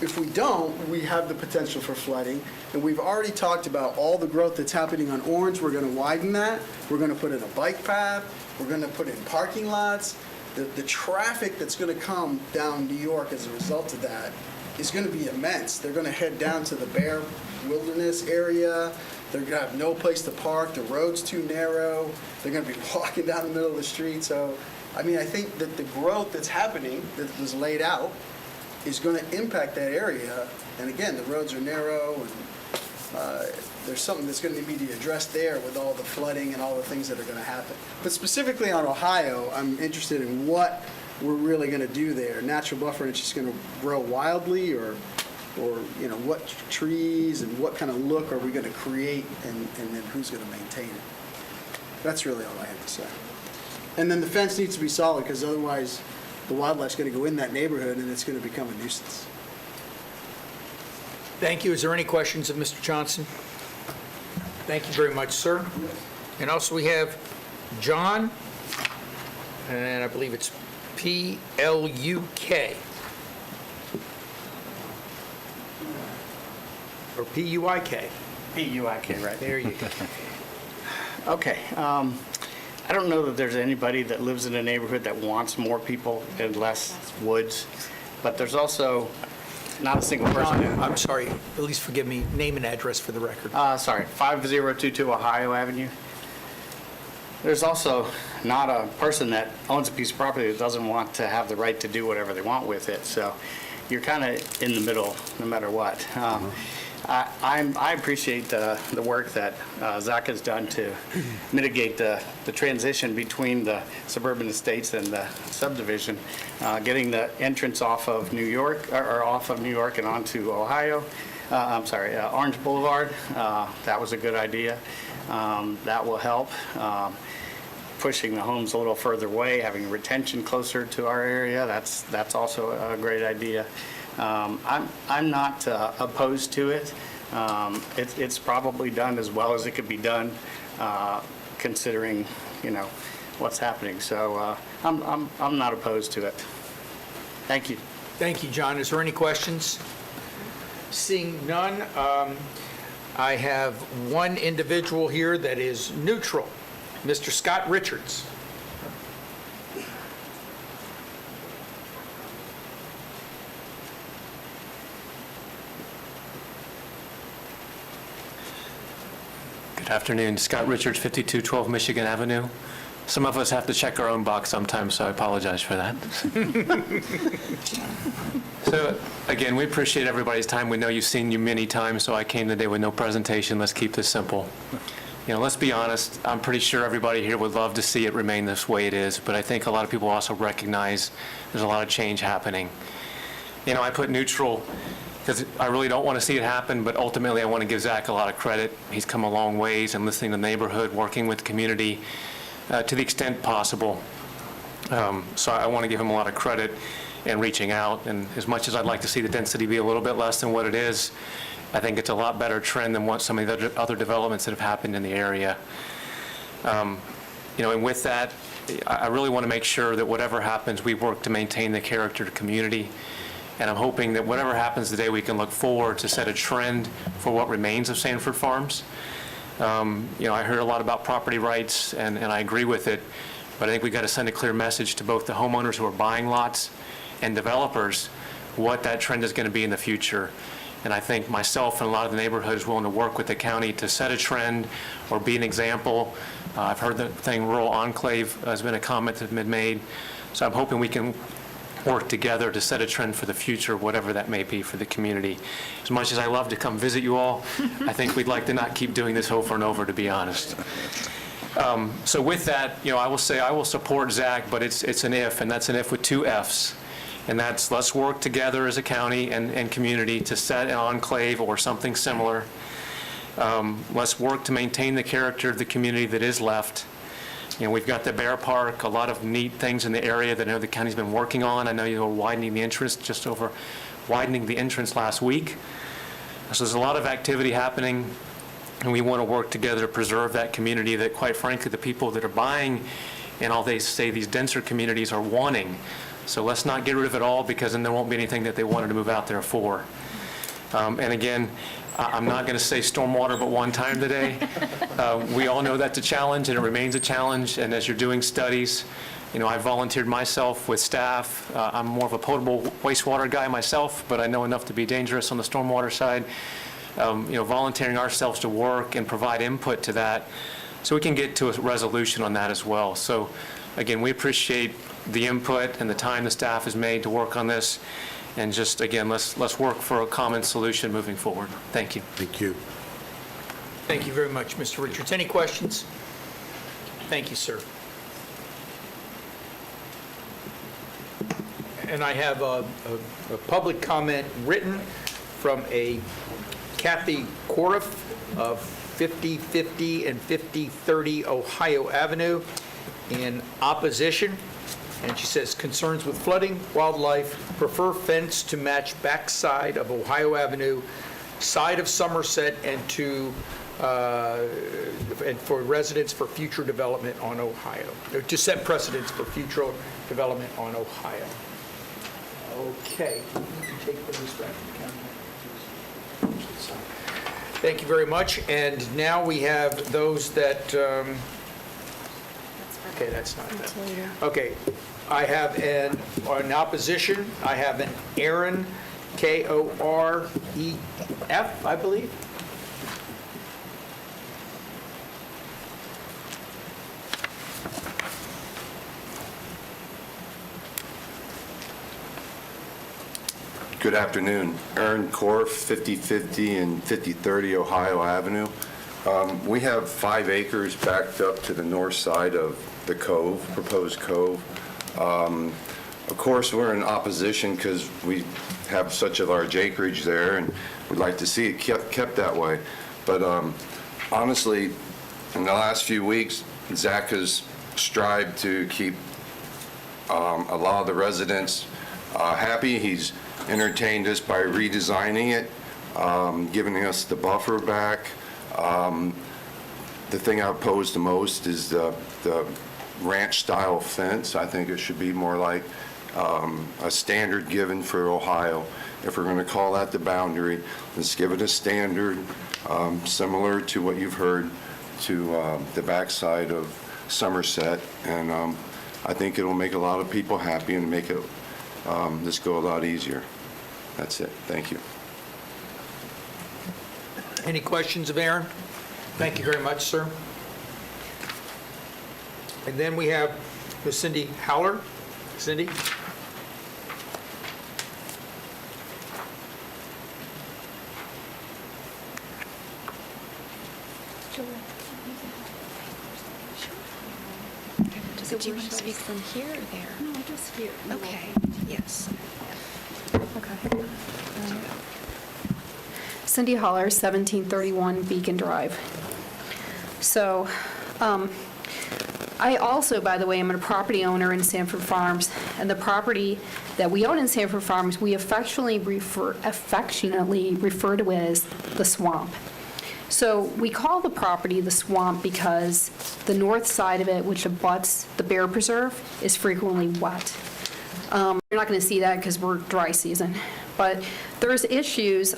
if we don't, we have the potential for flooding. And we've already talked about all the growth that's happening on Orange. We're going to widen that. We're going to put in a bike path. We're going to put in parking lots. The traffic that's going to come down New York as a result of that is going to be immense. They're going to head down to the Bear Wilderness area. They're going to have no place to park. The road's too narrow. They're going to be walking down the middle of the street. So, I mean, I think that the growth that's happening, that was laid out, is going to impact that area. And again, the roads are narrow, and there's something that's going to need to be addressed there with all the flooding and all the things that are going to happen. But specifically on Ohio, I'm interested in what we're really going to do there. Natural buffer, and it's just going to grow wildly, or what trees and what kind of look are we going to create, and then who's going to maintain it. That's really all I have to say. And then the fence needs to be solid, because otherwise the wildlife's going to go in that neighborhood and it's going to become a nuisance. Thank you. Is there any questions of Mr. Johnson? Thank you very much, sir. And also we have John, and I believe it's P-L-U-K. Or P-U-I-K. P-U-I-K, right. There you go. Okay. I don't know that there's anybody that lives in a neighborhood that wants more people and less woods, but there's also not a single person. John, I'm sorry, at least forgive me, name and address for the record. Sorry, 5022 Ohio Avenue. there's also not a person that owns a piece of property that doesn't want to have the right to do whatever they want with it. So you're kind of in the middle, no matter what. I appreciate the work that Zach has done to mitigate the transition between the suburban estates and the subdivision, getting the entrance off of New York, or off of New York and onto Ohio. Orange Boulevard. That was a good idea. That will help. Pushing the homes a little further away, having retention closer to our area, that's also a great idea. I'm not opposed to it. It's probably done as well as it could be done, considering, what's happening. So I'm not opposed to it. Thank you. Thank you, John. Is there any questions? Seeing none, I have one individual here that is neutral, Mr. Scott Richards. Good afternoon. Scott Richards, 5212 Michigan Avenue. Some of us have to check our own box sometimes, so I apologize for that. So, again, we appreciate everybody's time. We know you've seen you many times, so I came today with no presentation. Let's keep this simple. Let's be honest, I'm pretty sure everybody here would love to see it remain this way it is, but I think a lot of people also recognize there's a lot of change happening. I put neutral because I really don't want to see it happen, but ultimately I want to give Zach a lot of credit. He's come a long ways and listening to the neighborhood, working with the community to the extent possible. So I want to give him a lot of credit in reaching out, and as much as I'd like to see the density be a little bit less than what it is, I think it's a lot better trend than what some of the other developments that have happened in the area. And with that, I really want to make sure that whatever happens, we work to maintain the character of the community. And I'm hoping that whatever happens today, we can look forward to set a trend for what remains of Sanford Farms. I heard a lot about property rights, and I agree with it, but I think we've got to send a clear message to both the homeowners who are buying lots and developers what that trend is going to be in the future. And I think myself and a lot of the neighborhood is willing to work with the county to set a trend or be an example. I've heard the thing rural enclave has been a comment that's been made. So I'm hoping we can work together to set a trend for the future, whatever that may be for the community. As much as I love to come visit you all, I think we'd like to not keep doing this over and over, to be honest. So with that, I will say I will support Zach, but it's an if, and that's an if with two Fs. And that's, let's work together as a county and community to set an enclave or something similar. Let's work to maintain the character of the community that is left. We've got the Bear Park, a lot of neat things in the area that I know the county's been working on. I know you're widening the entrance, just over widening the entrance last week. So there's a lot of activity happening, and we want to work together to preserve that community that, quite frankly, the people that are buying in all they say these denser communities are wanting. So let's not get rid of it all, because then there won't be anything that they wanted to move out there for. And again, I'm not going to say stormwater but one time today. We all know that's a challenge, and it remains a challenge. And as you're doing studies, I volunteered myself with staff. I'm more of a potable wastewater guy myself, but I know enough to be dangerous on the stormwater side. Volunteering ourselves to work and provide input to that so we can get to a resolution on that as well. So again, we appreciate the input and the time the staff has made to work on this. And just, again, let's work for a common solution moving forward. Thank you. Thank you. Thank you very much, Mr. Richards. Any questions? Thank you, sir. And I have a public comment written from a Kathy Coriff of 5050 and 5030 Ohio Avenue in opposition. And she says, concerns with flooding, wildlife, prefer fence to match backside of Ohio Avenue, side of Somerset, and for residents for future development on Ohio. To set precedents for future development on Ohio. Okay. Take those back to the county. Thank you very much. And now we have those that, okay, that's not that. Okay. I have in opposition, I have an Aaron, K-O-R-E-F, I believe. Good afternoon. Aaron Korf, 5050 and 5030 Ohio Avenue. We have 5 acres backed up to the north side of the cove, proposed cove. Of course, we're in opposition because we have such a large acreage there, and we'd like to see it kept that way. But honestly, in the last few weeks, Zach has strived to keep a lot of the residents happy. He's entertained us by redesigning it, giving us the buffer back. The thing I oppose the most is the ranch-style fence. I think it should be more like a standard given for Ohio. If we're going to call that the boundary, let's give it a standard similar to what you've heard to the backside of Somerset. And I think it'll make a lot of people happy and make it this go a lot easier. That's it. Thank you. Any questions of Aaron? Thank you very much, sir. And then we have Ms. Cindy Howler. Cindy? So do you want to speak from here or there? No, just here. Okay, yes. Okay. Cindy Holler, 1731 Beacon Drive. So, I also, by the way, am a property owner in Sanford Farms, and the property that we own in Sanford Farms, we affectionately refer to as the swamp. So we call the property the swamp because the north side of it, which abuts the bear preserve, is frequently wet. You're not going to see that because we're dry season, but there's issues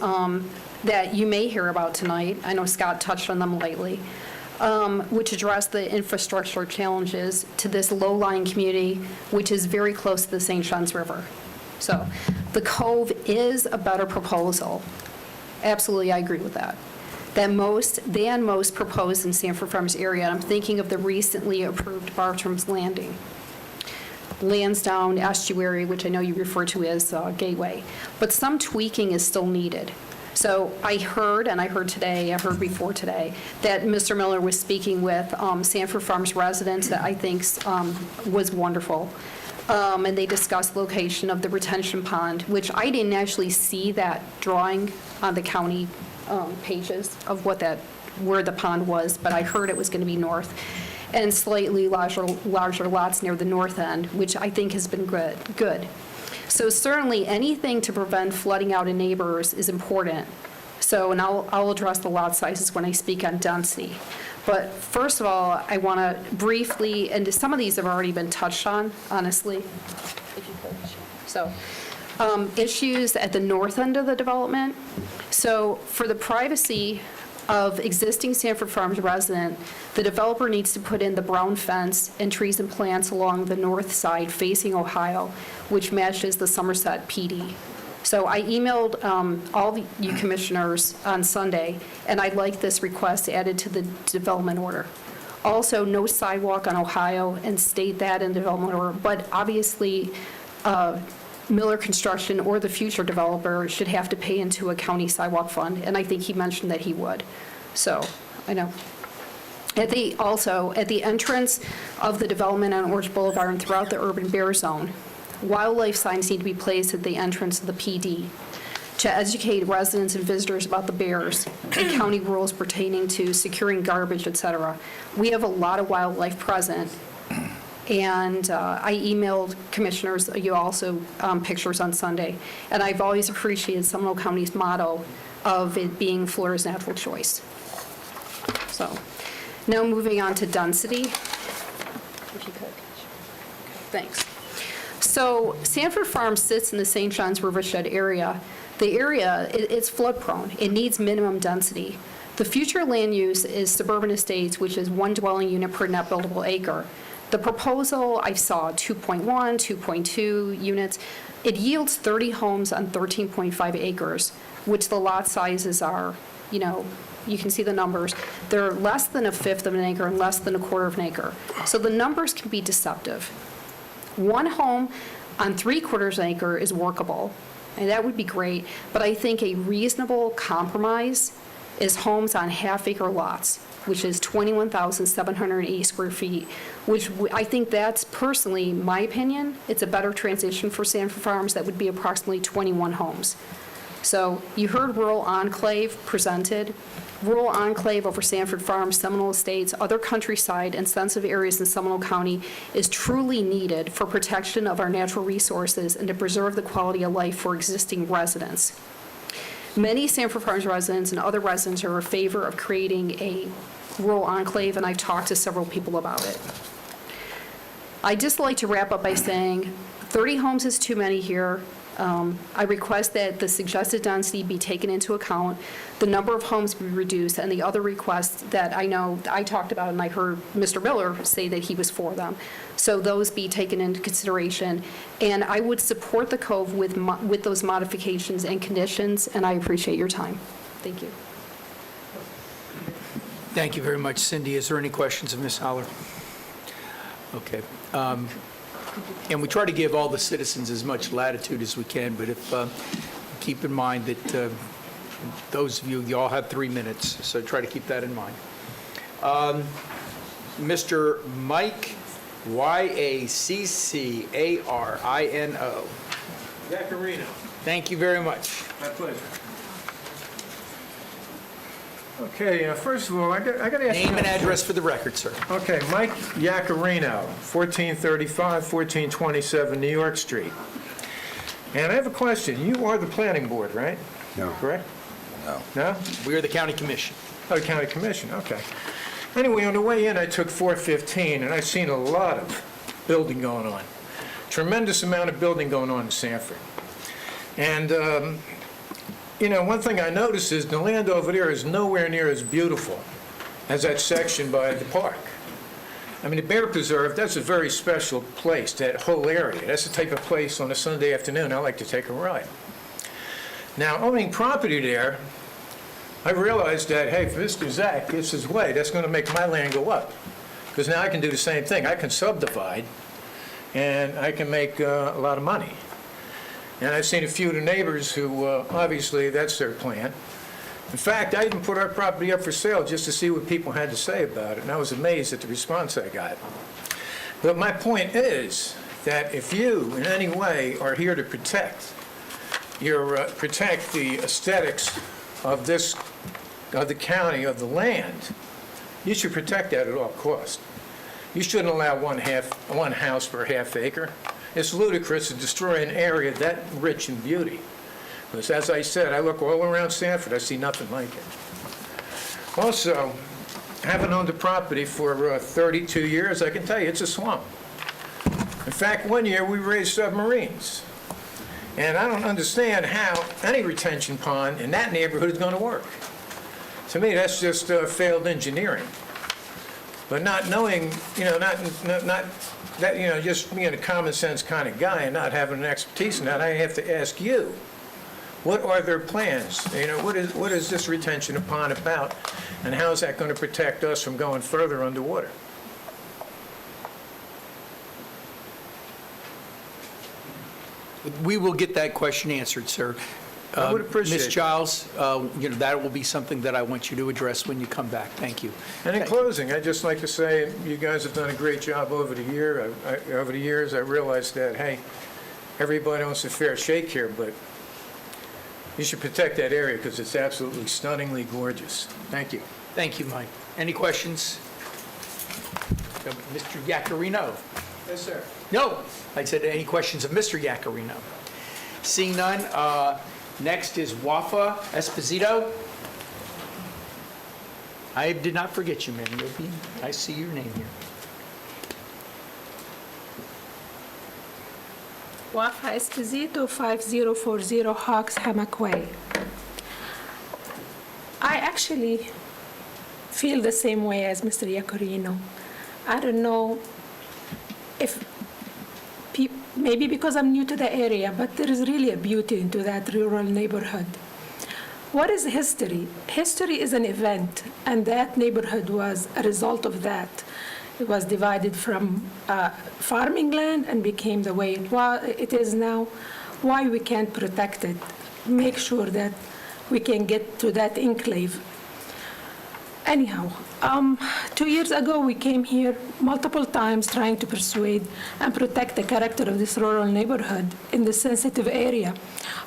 that you may hear about tonight. I know Scott touched on them lately, which address the infrastructure challenges to this low-lying community, which is very close to the St. Johns River. So the Cove is a better proposal. Absolutely, I agree with that. Than most proposed in Sanford Farms area. I'm thinking of the recently approved Bartram's Landing, Lansdowne Estuary, which I know you refer to as Gateway. But some tweaking is still needed. So I heard before today, that Mr. Miller was speaking with Sanford Farms residents that I think was wonderful. And they discussed location of the retention pond, which I didn't actually see that drawing on the county pages of where the pond was, but I heard it was going to be north, and slightly larger lots near the north end, which I think has been good. So certainly anything to prevent flooding out of neighbors is important. So, and I'll address the lot sizes when I speak on density. But first of all, I want to briefly, and some of these have already been touched on, honestly, if you could. So, issues at the north end of the development. So for the privacy of existing Sanford Farms resident, the developer needs to put in the brown fence and trees and plants along the north side facing Ohio, which matches the Somerset PD. So I emailed all you commissioners on Sunday, and I'd like this request added to the development order. Also, no sidewalk on Ohio, and state that in the development order, but obviously, Miller Construction or the future developer should have to pay into a county sidewalk fund, and I think he mentioned that he would. So, I know. At the entrance of the development on Orange Boulevard and throughout the urban bear zone, wildlife signs need to be placed at the entrance of the PD to educate residents and visitors about the bears and county rules pertaining to securing garbage, et cetera. We have a lot of wildlife present. And I emailed commissioners, you also, pictures on Sunday. And I've always appreciated Seminole County's motto of it being Florida's natural choice. So now moving on to density. If you could. Thanks. So Sanford Farms sits in the St. Johns Rivershed area. The area, it's flood prone. It needs minimum density. The future land use is suburban estates, which is 1 dwelling unit per net buildable acre. The proposal, I saw 2.1, 2.2 units. It yields 30 homes on 13.5 acres, which the lot sizes are, you can see the numbers. They're less than a fifth of an acre and less than a quarter of an acre. So the numbers can be deceptive. 1 home on 3/4 acre is workable. and that would be great, but I think a reasonable compromise is homes on half-acre lots, which is 21,780 square feet, which I think that's personally, my opinion, it's a better transition for Sanford Farms. That would be approximately 21 homes. So you heard Rural Enclave presented. Rural Enclave over Sanford Farms, Seminole Estates, other countryside and sensitive areas in Seminole County is truly needed for protection of our natural resources and to preserve the quality of life for existing residents. Many Sanford Farms residents and other residents are in favor of creating a rural enclave, and I've talked to several people about it. I'd just like to wrap up by saying 30 homes is too many here. I request that the suggested density be taken into account, the number of homes be reduced, and the other requests that I know I talked about, and I heard Mr. Miller say that he was for them. So those be taken into consideration. And I would support the Cove with those modifications and conditions, and I appreciate your time. Thank you. Thank you very much, Cindy. Is there any questions of Ms. Holler? Okay. And we try to give all the citizens as much latitude as we can, but if, keep in mind that those of you, you all have 3 minutes, so try to keep that in mind. Mr. Mike, Y-A-C-C-A-R-I-N-O. Yacarino. Thank you very much. My pleasure. Okay, first of all, I got to ask you... Name and address for the record, sir. Okay, Mike Yacarino, 1435, 1427 New York Street. And I have a question. You are the planning board, right? No. Correct? No. No? We are the county commission. Oh, the county commission, okay. Anyway, on the way in, I took 415, and I've seen a lot of building going on. Tremendous amount of building going on in Sanford. And, you know, one thing I noticed is the land over there is nowhere near as beautiful as that section by the park. I mean, the Bear Preserve, that's a very special place, that whole area. That's the type of place on a Sunday afternoon I like to take a ride. Now, owning property there, I realized that, hey, if Mr. Zach gets his way, that's going to make my land go up. Because now I can do the same thing. I can subdivide, and I can make a lot of money. And I've seen a few of the neighbors who, obviously, that's their plan. In fact, I even put our property up for sale just to see what people had to say about it, and I was amazed at the response I got. But my point is that if you, in any way, are here to protect the aesthetics of this, of the county, of the land, you should protect that at all costs. You shouldn't allow one house per half acre. It's ludicrous to destroy an area that rich in beauty. Because as I said, I look all around Sanford, I see nothing like it. Also, having owned the property for 32 years, I can tell you it's a swamp. In fact, one year we raised submarines. And I don't understand how any retention pond in that neighborhood is going to work. To me, that's just failed engineering. But not knowing, you know, not that, you know, just being a common sense kind of guy and not having an expertise in that, I have to ask you, what are their plans? You know, what is this retention pond about, and how is that going to protect us from going further underwater? We will get that question answered, sir. I would appreciate Ms. it. Giles, you know, that will be something that I want you to address when you come back. Thank you. And in closing, I'd just like to say, you guys have done a great job over the years. I realized that, hey, everybody wants a fair shake here, but you should protect that area because it's absolutely stunningly gorgeous. Thank you. Thank you, Mike. Any questions? Mr. Yacarino? Yes, sir. No. I said, any questions of Mr. Yacarino? Seeing none, next is Wafa Esposito. I did not forget you, man. I see your name here. Wafa Esposito, 5040 Hawks Hammock Way. I actually feel the same way as Mr. Yacarino. I don't know if maybe because I'm new to the area, but there is really a beauty into that rural neighborhood. What is history? History is an event, and that neighborhood was a result of that. It was divided from farming land and became the way it is now. why we can't protect it, make sure that we can get to that enclave. Anyhow, 2 years ago, we came here multiple times trying to persuade and protect the character of this rural neighborhood in the sensitive area,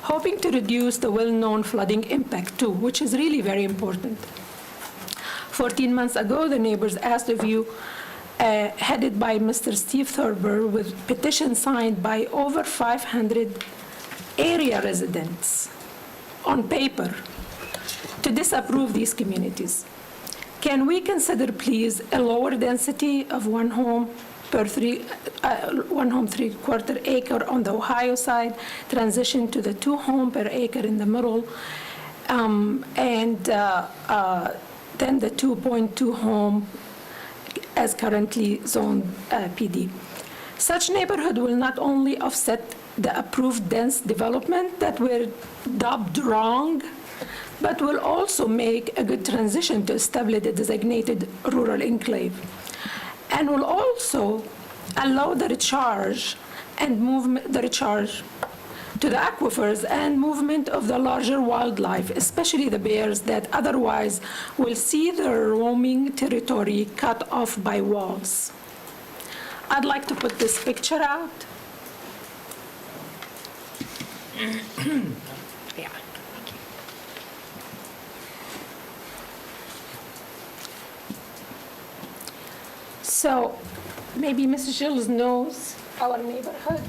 hoping to reduce the well-known flooding impact too, which is really very important. 14 months ago, the neighbors asked of you, headed by Mr. Steve Thurber, with petition signed by over 500 area residents on paper to disapprove these communities. Can we consider, please, a lower density of one home per 3/4 acre on the Ohio side, transition to the 2 home per acre in the middle, and then the 2.2 home as currently zoned PD. Such neighborhood will not only offset the approved dense development that were dubbed wrong, but will also make a good transition to establish a designated rural enclave, and will also allow the recharge and movement, the recharge to the aquifers and movement of the larger wildlife, especially the bears that otherwise will see their roaming territory cut off by walls. I'd like to put this picture out. Yeah. So maybe Mrs. Gilles knows our neighborhood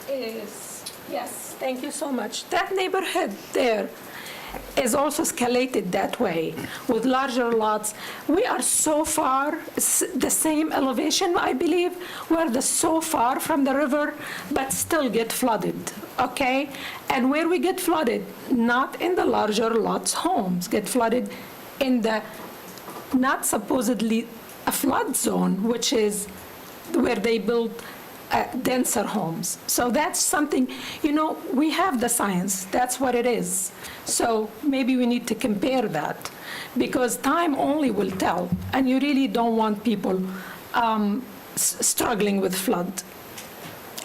is, yes, thank you so much. That neighborhood there is also escalated that way with larger lots. We are so far, the same elevation, I believe, we're so far from the river, but still get flooded, okay? And where we get flooded, not in the larger lots homes, get flooded in the not supposedly a flood zone, which is where they build denser homes. So that's something, we have the science, that's what it is. So maybe we need to compare that, because time only will tell, and you really don't want people struggling with flood.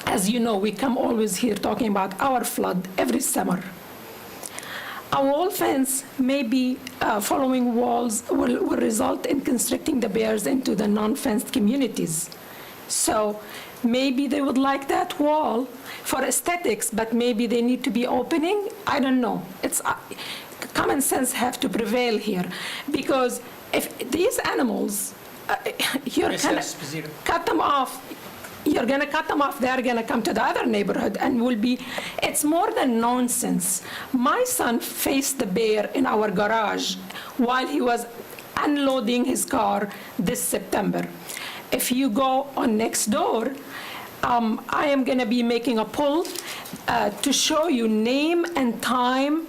As you know, we come always here talking about our flood every summer. A wall fence, maybe following walls, will result in constricting the bears into the non-fenced communities. So maybe they would like that wall for aesthetics, but maybe they need to be opening. I don't know. It's common sense have to prevail here, because if these animals, you're going to cut them off. You're going to cut them off, they're going to come to the other neighborhood and it's more than nonsense. My son faced the bear in our garage while he was unloading his car this September. If you go on next door, I am going to be making a poll to show you name and time,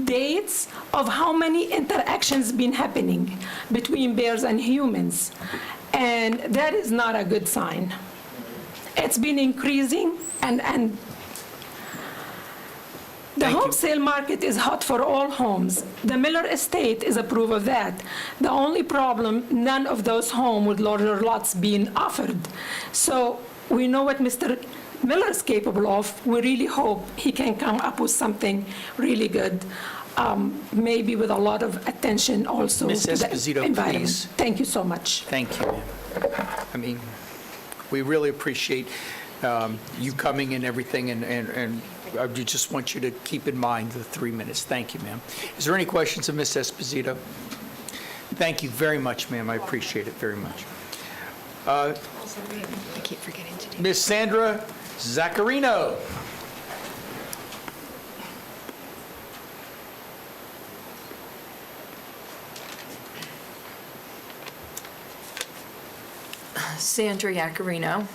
dates of how many interactions been happening between bears and humans. And that is not a good sign. It's been increasing, and the wholesale market is hot for all homes. The Miller estate is a proof of that. The only problem, none of those homes with larger lots being offered. So we know what Mr. Miller is capable of. We really hope he can come up with something really good, maybe with a lot of attention also Ms. to the Esposito, environment. please. Thank you so much. Thank you. I mean, we really appreciate you coming and everything, and I just want you to keep in mind the 3 minutes. Thank you, ma'am. Is there any questions of Ms. Esposito? Thank you very much, ma'am. I appreciate it very much. I keep forgetting to do. Ms. Sandra Zaccarino. Sandra Iaccarino,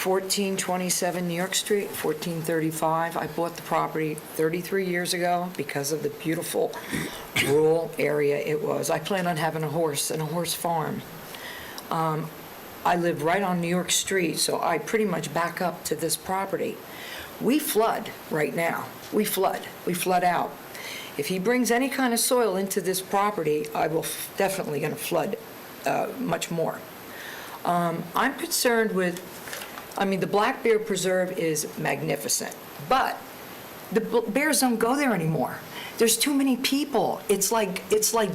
1427 New York Street, 1435. I bought the property 33 years ago because of the beautiful rural area it was. I plan on having a horse and a horse farm. I live right on New York Street, so I pretty much back up to this property. We flood right now. We flood out. If he brings any kind of soil into this property, I will definitely going to flood much more. I'm concerned with, the Black Bear Preserve is magnificent. But the bears don't go there anymore. There's too many people. It's like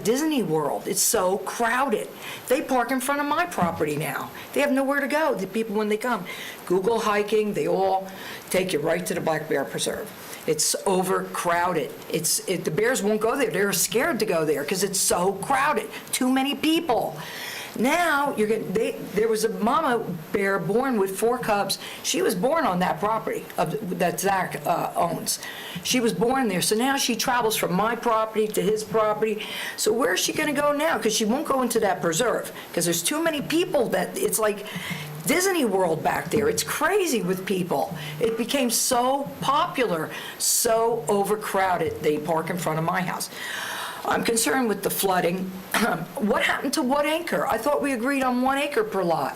Disney World. It's so crowded. They park in front of my property now. They have nowhere to go, the people, when they come. Google hiking, they all take you right to the Black Bear Preserve. It's overcrowded. The bears won't go there. They're scared to go there because it's so crowded. Too many people. Now, there was a mama bear born with 4 cubs. She was born on that property that Zach owns. She was born there. So now she travels from my property to his property. So where's she going to go now? Because she won't go into that preserve because there's too many people that it's like Disney World back there. It's crazy with people. It became so popular, so overcrowded. They park in front of my house. I'm concerned with the flooding. What happened to 1 acre? I thought we agreed on 1 acre per lot.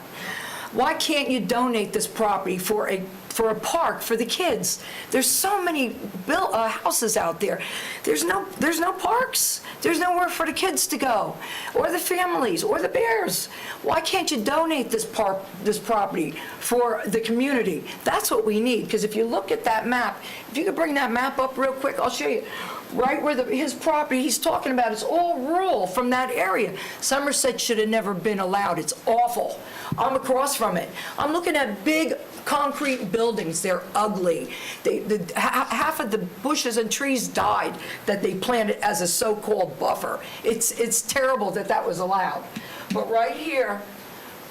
Why can't you donate this property for a park for the kids? There's so many houses out there. There's no parks. There's nowhere for the kids to go, or the families, or the bears. Why can't you donate this property for the community? That's what we need, because if you look at that map, if you could bring that map up real quick, I'll show you. Right where his property he's talking about, it's all rural from that area. Somerset should have never been allowed. It's awful. I'm across from it. I'm looking at big concrete buildings. They're ugly. Half of the bushes and trees died that they planted as a so-called buffer. It's terrible that was allowed. But right here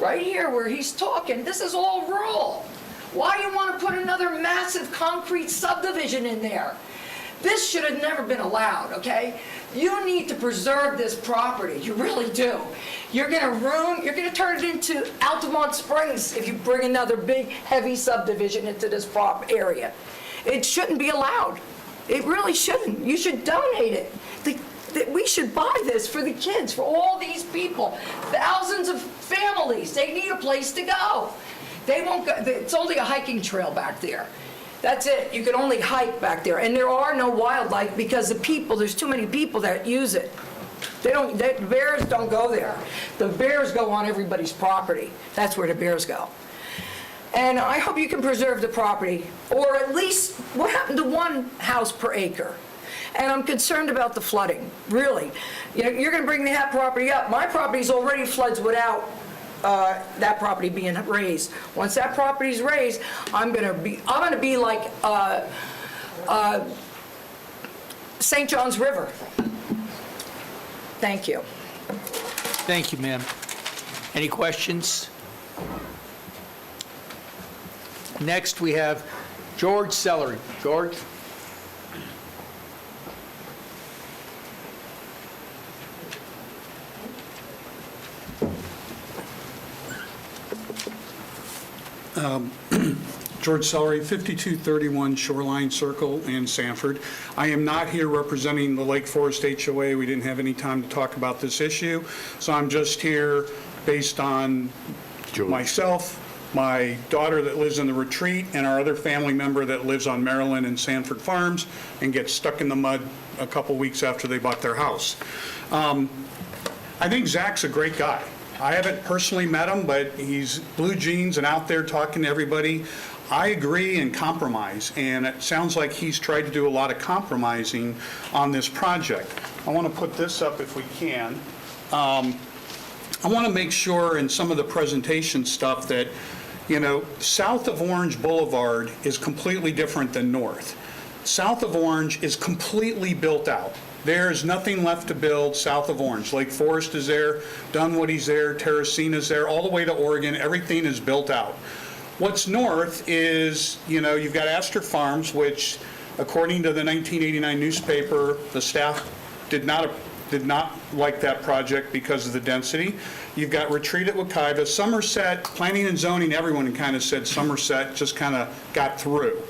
where he's talking, this is all rural. Why do you want to put another massive concrete subdivision in there? This should have never been allowed, okay? You need to preserve this property. You really do. You're going to turn it into Altamont Springs if you bring another big, heavy subdivision into this area. It shouldn't be allowed. It really shouldn't. You should donate it. We should buy this for the kids, for all these people. Thousands of families. They need a place to go. They won't go. It's only a hiking trail back there. That's it. You can only hike back there. And there are no wildlife because there's too many people that use it. The bears don't go there. The bears go on everybody's property. That's where the bears go. And I hope you can preserve the property, or at least what happened to 1 house per acre. And I'm concerned about the flooding, really. You're going to bring that property up. My property's already floods without that property being raised. Once that property's raised, I'm gonna be like St. John's River. Thank you. Thank you, ma'am. Any questions? Next, we have George Sellery. George? George Sellery, 5231 Shoreline Circle in Sanford. I am not here representing the Lake Forest HOA. We didn't have any time to talk about this issue, so I'm just here based on myself, my daughter that lives in the retreat, and our other family member that lives on Maryland and Sanford Farms and gets stuck in the mud a couple weeks after they bought their house. I think Zach's a great guy. I haven't personally met him, but he's blue jeans and out there talking to everybody. I agree and compromise, and it sounds like he's tried to do a lot of compromising on this project. I want to put this up if we can. I want to make sure in some of the presentation stuff that, south of Orange Boulevard is completely different than north. South of Orange is completely built out. There's nothing left to build south of Orange. Lake Forest is there, Dunwoody's there, Terracina's there, all the way to Oregon. Everything is built out. What's north is, you've got Astor Farms, which, according to the 1989 newspaper, the staff did not like that project because of the density. You've got Retreat at Wekiva, Somerset, planning and zoning, everyone kind of said Somerset just kind of got through.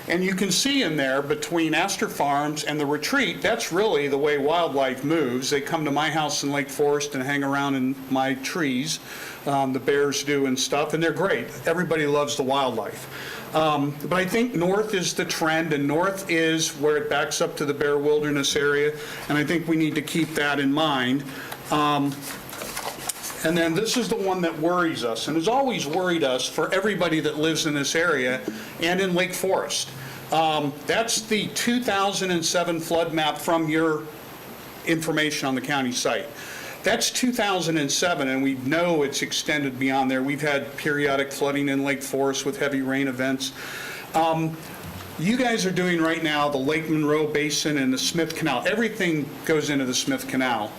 And you can see in there between Astor Farms and the Retreat, that's really the way wildlife moves. They come to my house in Lake Forest and hang around in my trees. The bears do and stuff, and they're great. Everybody loves the wildlife. But I think north is the trend, and north is where it backs up to the Bear Wilderness area, and I think we need to keep that in mind. And then this is the one that worries us, and has always worried us for everybody that lives in this area and in Lake Forest. That's the 2007 flood map from your information on the county site. That's 2007, and we know it's extended beyond there. We've had periodic flooding in Lake Forest with heavy rain events. You guys are doing right now the Lake Monroe Basin and the Smith Canal. Everything goes into the Smith Canal.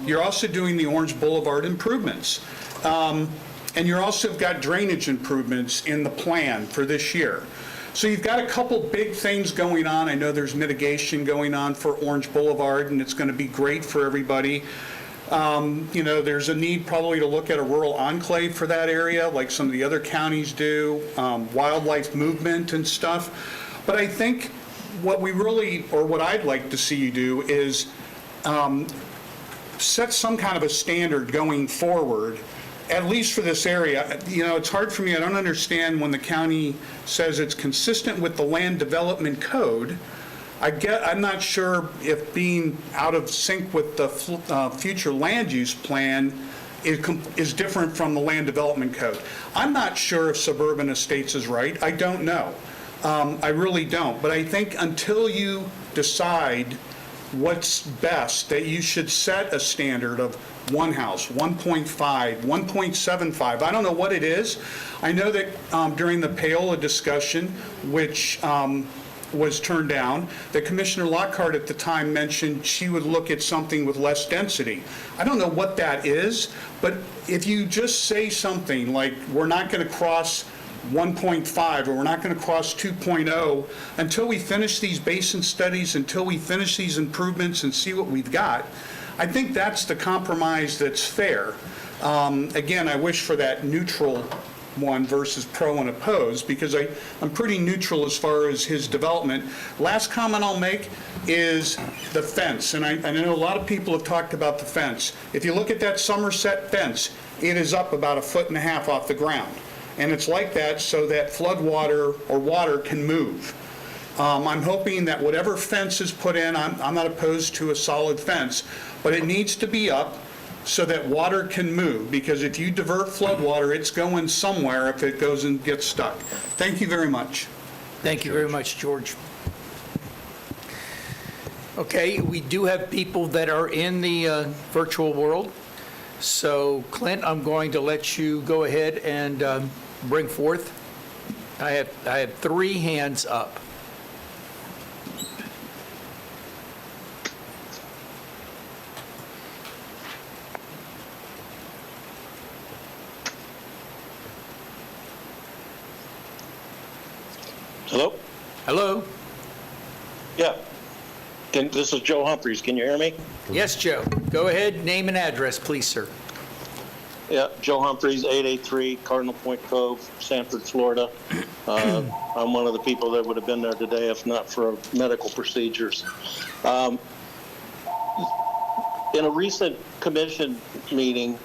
You're also doing the Orange Boulevard improvements. And you're also got drainage improvements in the plan for this year. So you've got a couple big things going on. I know there's mitigation going on for Orange Boulevard, and it's going to be great for everybody. There's a need probably to look at a rural enclave for that area, like some of the other counties do, wildlife movement and stuff. But I think what I'd like to see you do is set some kind of a standard going forward, at least for this area. It's hard for me. I don't understand when the county says it's consistent with the land development code. I'm not sure if being out of sync with the future land use plan is different from the land development code. I'm not sure if Suburban Estates is right. I don't know. I really don't. But I think until you decide what's best, that you should set a standard of one house, 1.5, 1.75. I don't know what it is. I know that during the Paola discussion, which was turned down, that Commissioner Lockhart at the time mentioned she would look at something with less density. I don't know what that is, but if you just say something like, we're not going to cross 1.5 or we're not going to cross 2.0 until we finish these basin studies, until we finish these improvements and see what we've got, I think that's the compromise that's fair. Again, I wish for that neutral one versus pro and oppose, because I'm pretty neutral as far as his development. Last comment I'll make is the fence, and I know a lot of people have talked about the fence. If you look at that Somerset fence, it is up about 1.5 feet off the ground, and it's like that so that flood water or water can move. I'm hoping that whatever fence is put in, I'm not opposed to a solid fence, but it needs to be up so that water can move, because if you divert flood water, it's going somewhere if it goes and gets stuck. Thank you very much. Thank you very much, George. Okay, we do have people that are in the virtual world. So, Clint, I'm going to let you go ahead and bring forth. I have 3 hands up. Hello? Hello? Yeah. This is Joe Humphreys. Can you hear me? Yes, Joe. Go ahead. Name and address, please, sir. Yeah, Joe Humphreys, 883 Cardinal Point Cove, Sanford, Florida. I'm one of the people that would have been there today if not for medical procedures. In a recent commission meeting,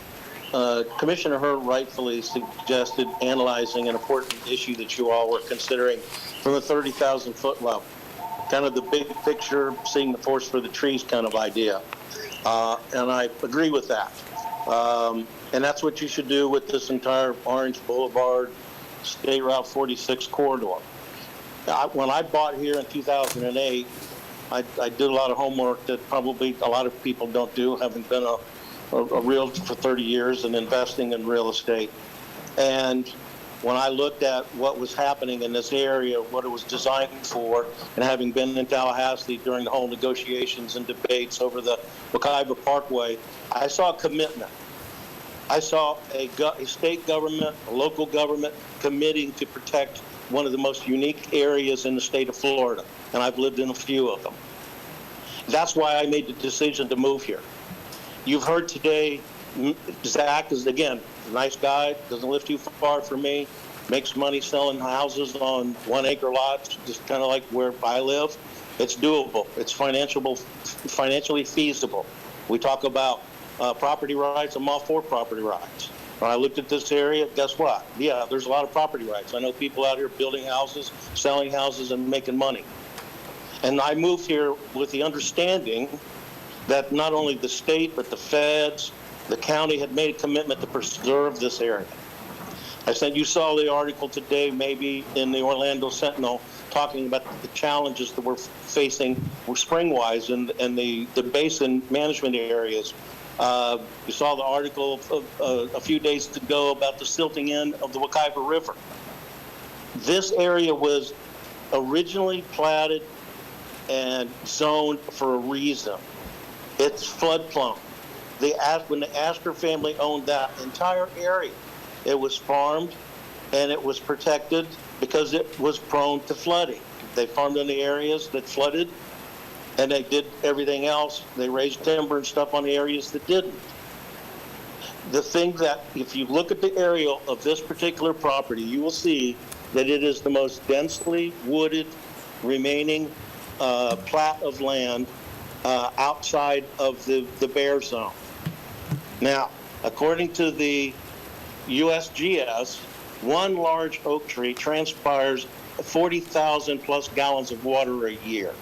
Commissioner Hurt rightfully suggested analyzing an important issue that you all were considering from a 30,000-foot level, kind of the big picture, seeing the forest for the trees kind of idea. And I agree with that. And that's what you should do with this entire Orange Boulevard, State Route 46 corridor. When I bought here in 2008, I did a lot of homework that probably a lot of people don't do, having been a realtor for 30 years and investing in real estate. And when I looked at what was happening in this area, what it was designed for, and having been in Tallahassee during the whole negotiations and debates over the Wekiva Parkway, I saw a commitment. I saw a state government, a local government committing to protect one of the most unique areas in the state of Florida, and I've lived in a few of them. That's why I made the decision to move here. You've heard today, Zach is, again, a nice guy, doesn't live too far from me, makes money selling houses on 1-acre lots, just kind of like where I live. It's doable. It's financially feasible. We talk about property rights. I'm all for property rights. When I looked at this area, guess what? Yeah, there's a lot of property rights. I know people out here building houses, selling houses, and making money. And I moved here with the understanding that not only the state, but the feds the county had made a commitment to preserve this area. I said you saw the article today, maybe in the Orlando Sentinel, talking about the challenges that we're facing spring-wise in the basin management areas. You saw the article a few days ago about the silting in of the Wekiva River. This area was originally platted and zoned for a reason. It's flood-prone. When the Astor family owned that entire area, it was farmed and it was protected because it was prone to flooding. They farmed in the areas that flooded, and they did everything else. They raised timber and stuff on the areas that didn't. The thing that, if you look at the aerial of this particular property, you will see that it is the most densely wooded remaining plat of land outside of the bear zone. Now, according to the USGS, one large oak tree transpires 40,000 plus gallons of water a year.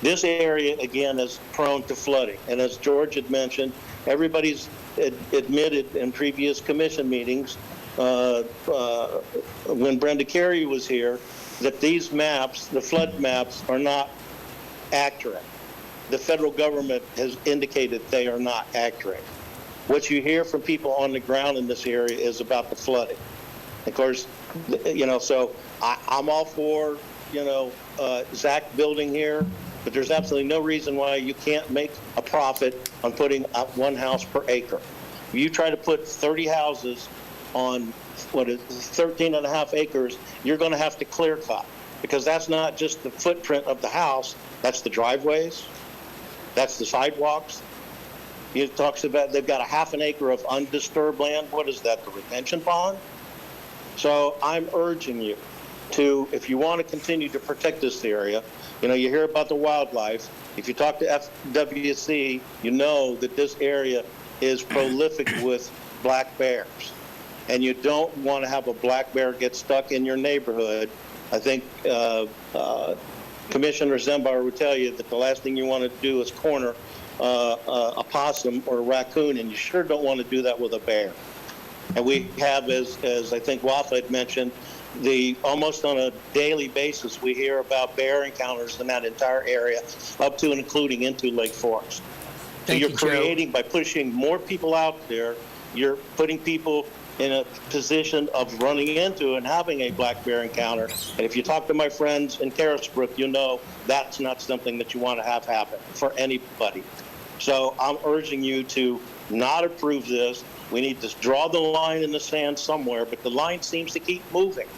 This area, again, is prone to flooding. And as George had mentioned, everybody's admitted in previous commission meetings when Brenda Carey was here, that these maps, the flood maps, are not accurate. The federal government has indicated they are not accurate. What you hear from people on the ground in this area is about the flooding. Of course, so I'm all for, Zach building here, but there's absolutely no reason why you can't make a profit on putting up one house per acre. If you try to put 30 houses on 13 and a half acres, you're going to have to clear cut, because that's not just the footprint of the house, that's the driveways, that's the sidewalks. It talks about they've got a half an acre of undisturbed land. What is that, the retention pond? So I'm urging you to, if you want to continue to protect this area, you hear about the wildlife. If you talk to FWC, you know that this area is prolific with black bears. And you don't want to have a black bear get stuck in your neighborhood. I think Commissioner Zembar would tell you that the last thing you want to do is corner a possum or a raccoon, and you sure don't want to do that with a bear. And we have, as I think Wafa had mentioned, almost on a daily basis, we hear about bear encounters in that entire area, up to and including into Lake Forest. So you're creating, by pushing more people out there, you're putting people in a position of running into and having a black bear encounter. And if you talk to my friends in Carisbrook, you know that's not something that you want to have happen for anybody. So I'm urging you to not approve this. We need to draw the line in the sand somewhere, but the line seems to keep moving.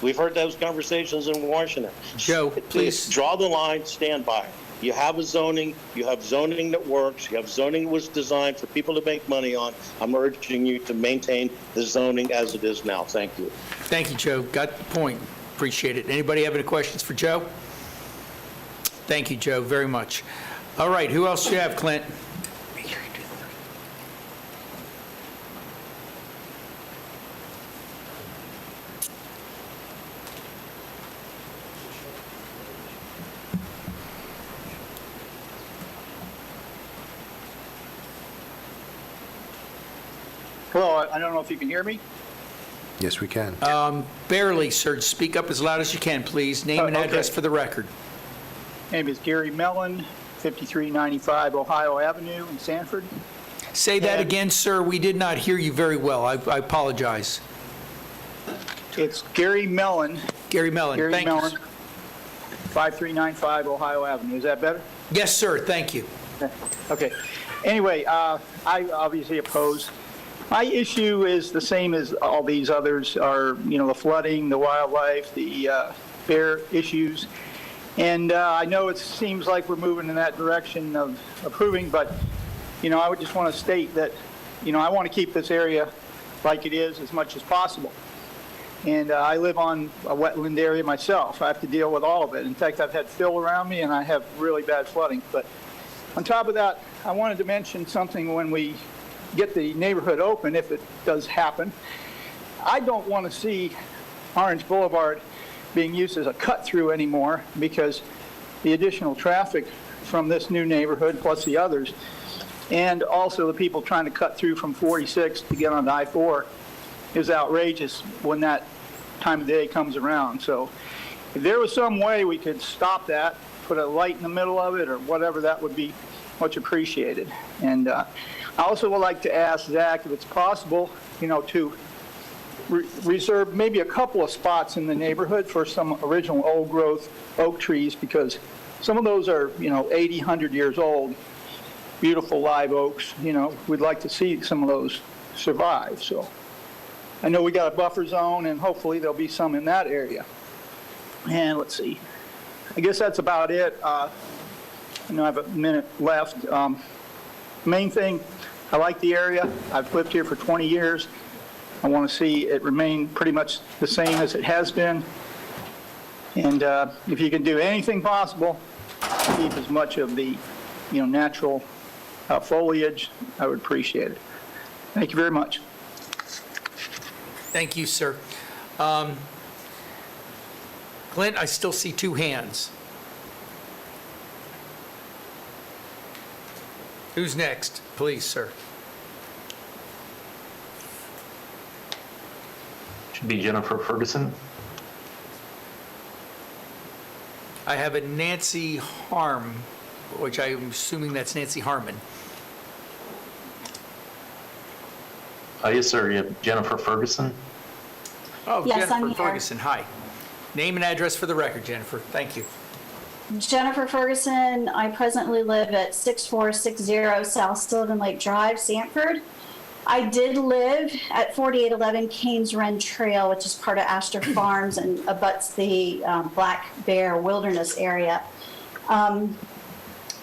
We've heard those conversations in Washington. Joe, please. Draw the line, stand by it. You have zoning that works, you have zoning that was designed for people to make money on. I'm urging you to maintain the zoning as it is now. Thank you. Thank you, Joe. Got the point. Appreciate it. Anybody have any questions for Joe? Thank you, Joe, very much. All right, who else do you have, Clint? Hello, I don't know if you can hear me. Yes, we can. Barely, sir. Speak up as loud as you can, please. Name and address for the record. Name is Gary Mellon, 5395 Ohio Avenue in Sanford. Say that again, sir. We did not hear you very well. I apologize. It's Gary Mellon. Gary Mellon, Gary thank Mellon, you. 5395 Ohio Avenue. Is that better? Yes, sir. Thank you. Okay. Anyway, I obviously oppose. My issue is the same as all these others are, the flooding, the wildlife, the bear issues. And I know it seems like we're moving in that direction of approving, but, I would just want to state that, I want to keep this area like it is as much as possible. And I live on a wetland area myself. I have to deal with all of it. In fact, I've had fill around me and I have really bad flooding. But on top of that, I wanted to mention something when we get the neighborhood open, if it does happen. I don't want to see Orange Boulevard being used as a cut-through anymore, because the additional traffic from this new neighborhood plus the others And also the people trying to cut through from 46 to get on I-4 is outrageous when that time of day comes around. So if there was some way we could stop that, put a light in the middle of it or whatever, that would be much appreciated. And I also would like to ask Zach if it's possible, to reserve maybe a couple of spots in the neighborhood for some original old growth oak trees, because some of those are, 80, 100 years old, beautiful live oaks. We'd like to see some of those survive. So I know we got a buffer zone, and hopefully there'll be some in that area. And let's see, I guess that's about it. I know I have a minute left. Main thing, I like the area. I've lived here for 20 years. I want to see it remain pretty much the same as it has been. And if you can do anything possible to keep as much of the, natural foliage, I would appreciate it. Thank you very much. Thank you, sir. Clint, I still see two hands. Who's next? Please, sir. Should be Jennifer Ferguson. I have a Nancy Harm, which I'm assuming that's Nancy Harmon. Yes, sir. You have Jennifer Ferguson. Oh, Yes, Jennifer I'm here. Ferguson, hi. Name and address for the record, Jennifer. Thank you. Jennifer Ferguson. I presently live at 6460 South Sylvan Lake Drive, Sanford. I did live at 4811 Canes Run Trail, which is part of Astor Farms and abuts the Black Bear Wilderness area. I'm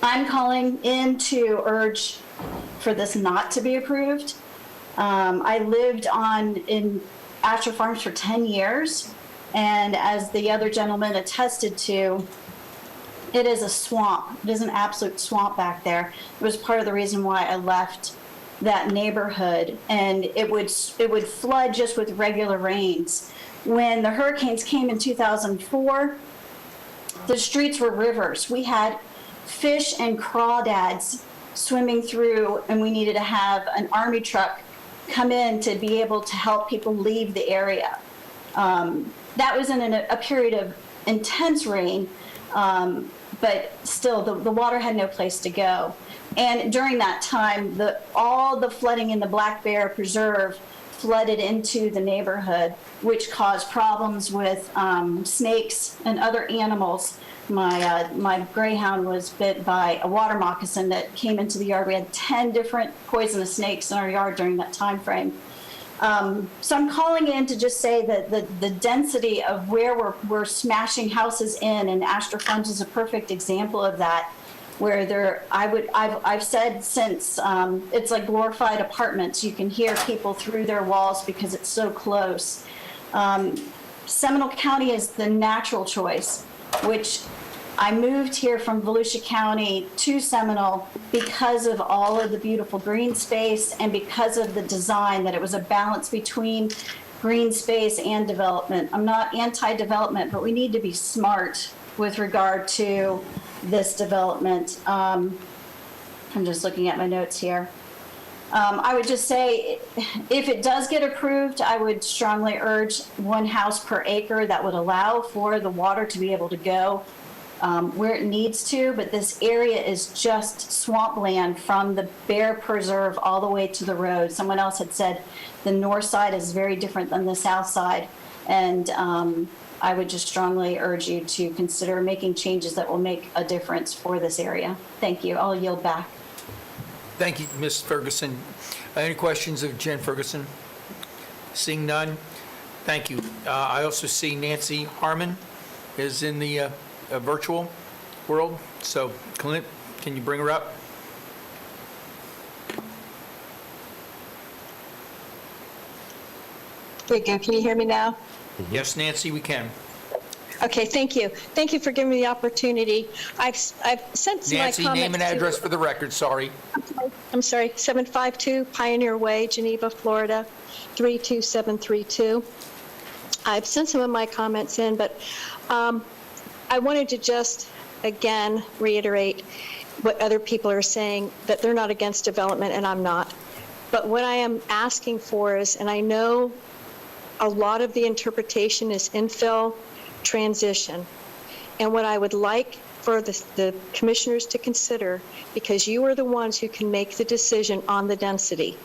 calling in to urge for this not to be approved. I lived in Astor Farms for 10 years, and as the other gentleman attested to, it is a swamp. It is an absolute swamp back there. It was part of the reason why I left that neighborhood, and it would flood just with regular rains. When the hurricanes came in 2004, the streets were rivers. We had fish and crawdads swimming through, and we needed to have an army truck come in to be able to help people leave the area. That was in a period of intense rain, but still the water had no place to go. And during that time, all the flooding in the Black Bear Preserve flooded into the neighborhood, which caused problems with snakes and other animals. My greyhound was bit by a water moccasin that came into the yard. We had 10 different poisonous snakes in our yard during that time frame. So I'm calling in to just say that the density of where we're smashing houses in, and Astor Farms is a perfect example of that, where I've said since it's like glorified apartments. You can hear people through their walls because it's so close. Seminole County is the natural choice, which I moved here from Volusia County to Seminole because of all of the beautiful green space and because of the design, that it was a balance between green space and development. I'm not anti-development, but we need to be smart with regard to this development. I'm just looking at my notes here. I would just say, if it does get approved, I would strongly urge 1 house per acre. That would allow for the water to be able to go where it needs to, but this area is just swampland from the Bear Preserve all the way to the road. Someone else had said the north side is very different than the south side, and I would just strongly urge you to consider making changes that will make a difference for this area. Thank you. I'll yield back. Thank you, Ms. Ferguson. Any questions of Jen Ferguson? Seeing none, thank you. I also see Nancy Harmon is in the virtual world. So, Clint, can you bring her up? There you go. Can you hear me now? Yes, Nancy, we can. Okay, thank you. Thank you for giving me the opportunity. I've sent some Nancy, my comments name and address for the record, sorry. I'm sorry, 752 Pioneer Way, Geneva, Florida, 32732. I've sent some of my comments in, but I wanted to just, again, reiterate, what other people are saying, that they're not against development, and I'm not. But what I am asking for is, and I know a lot of the interpretation is infill, transition. And what I would like for the commissioners to consider, because you are the ones who can make the decision on the density,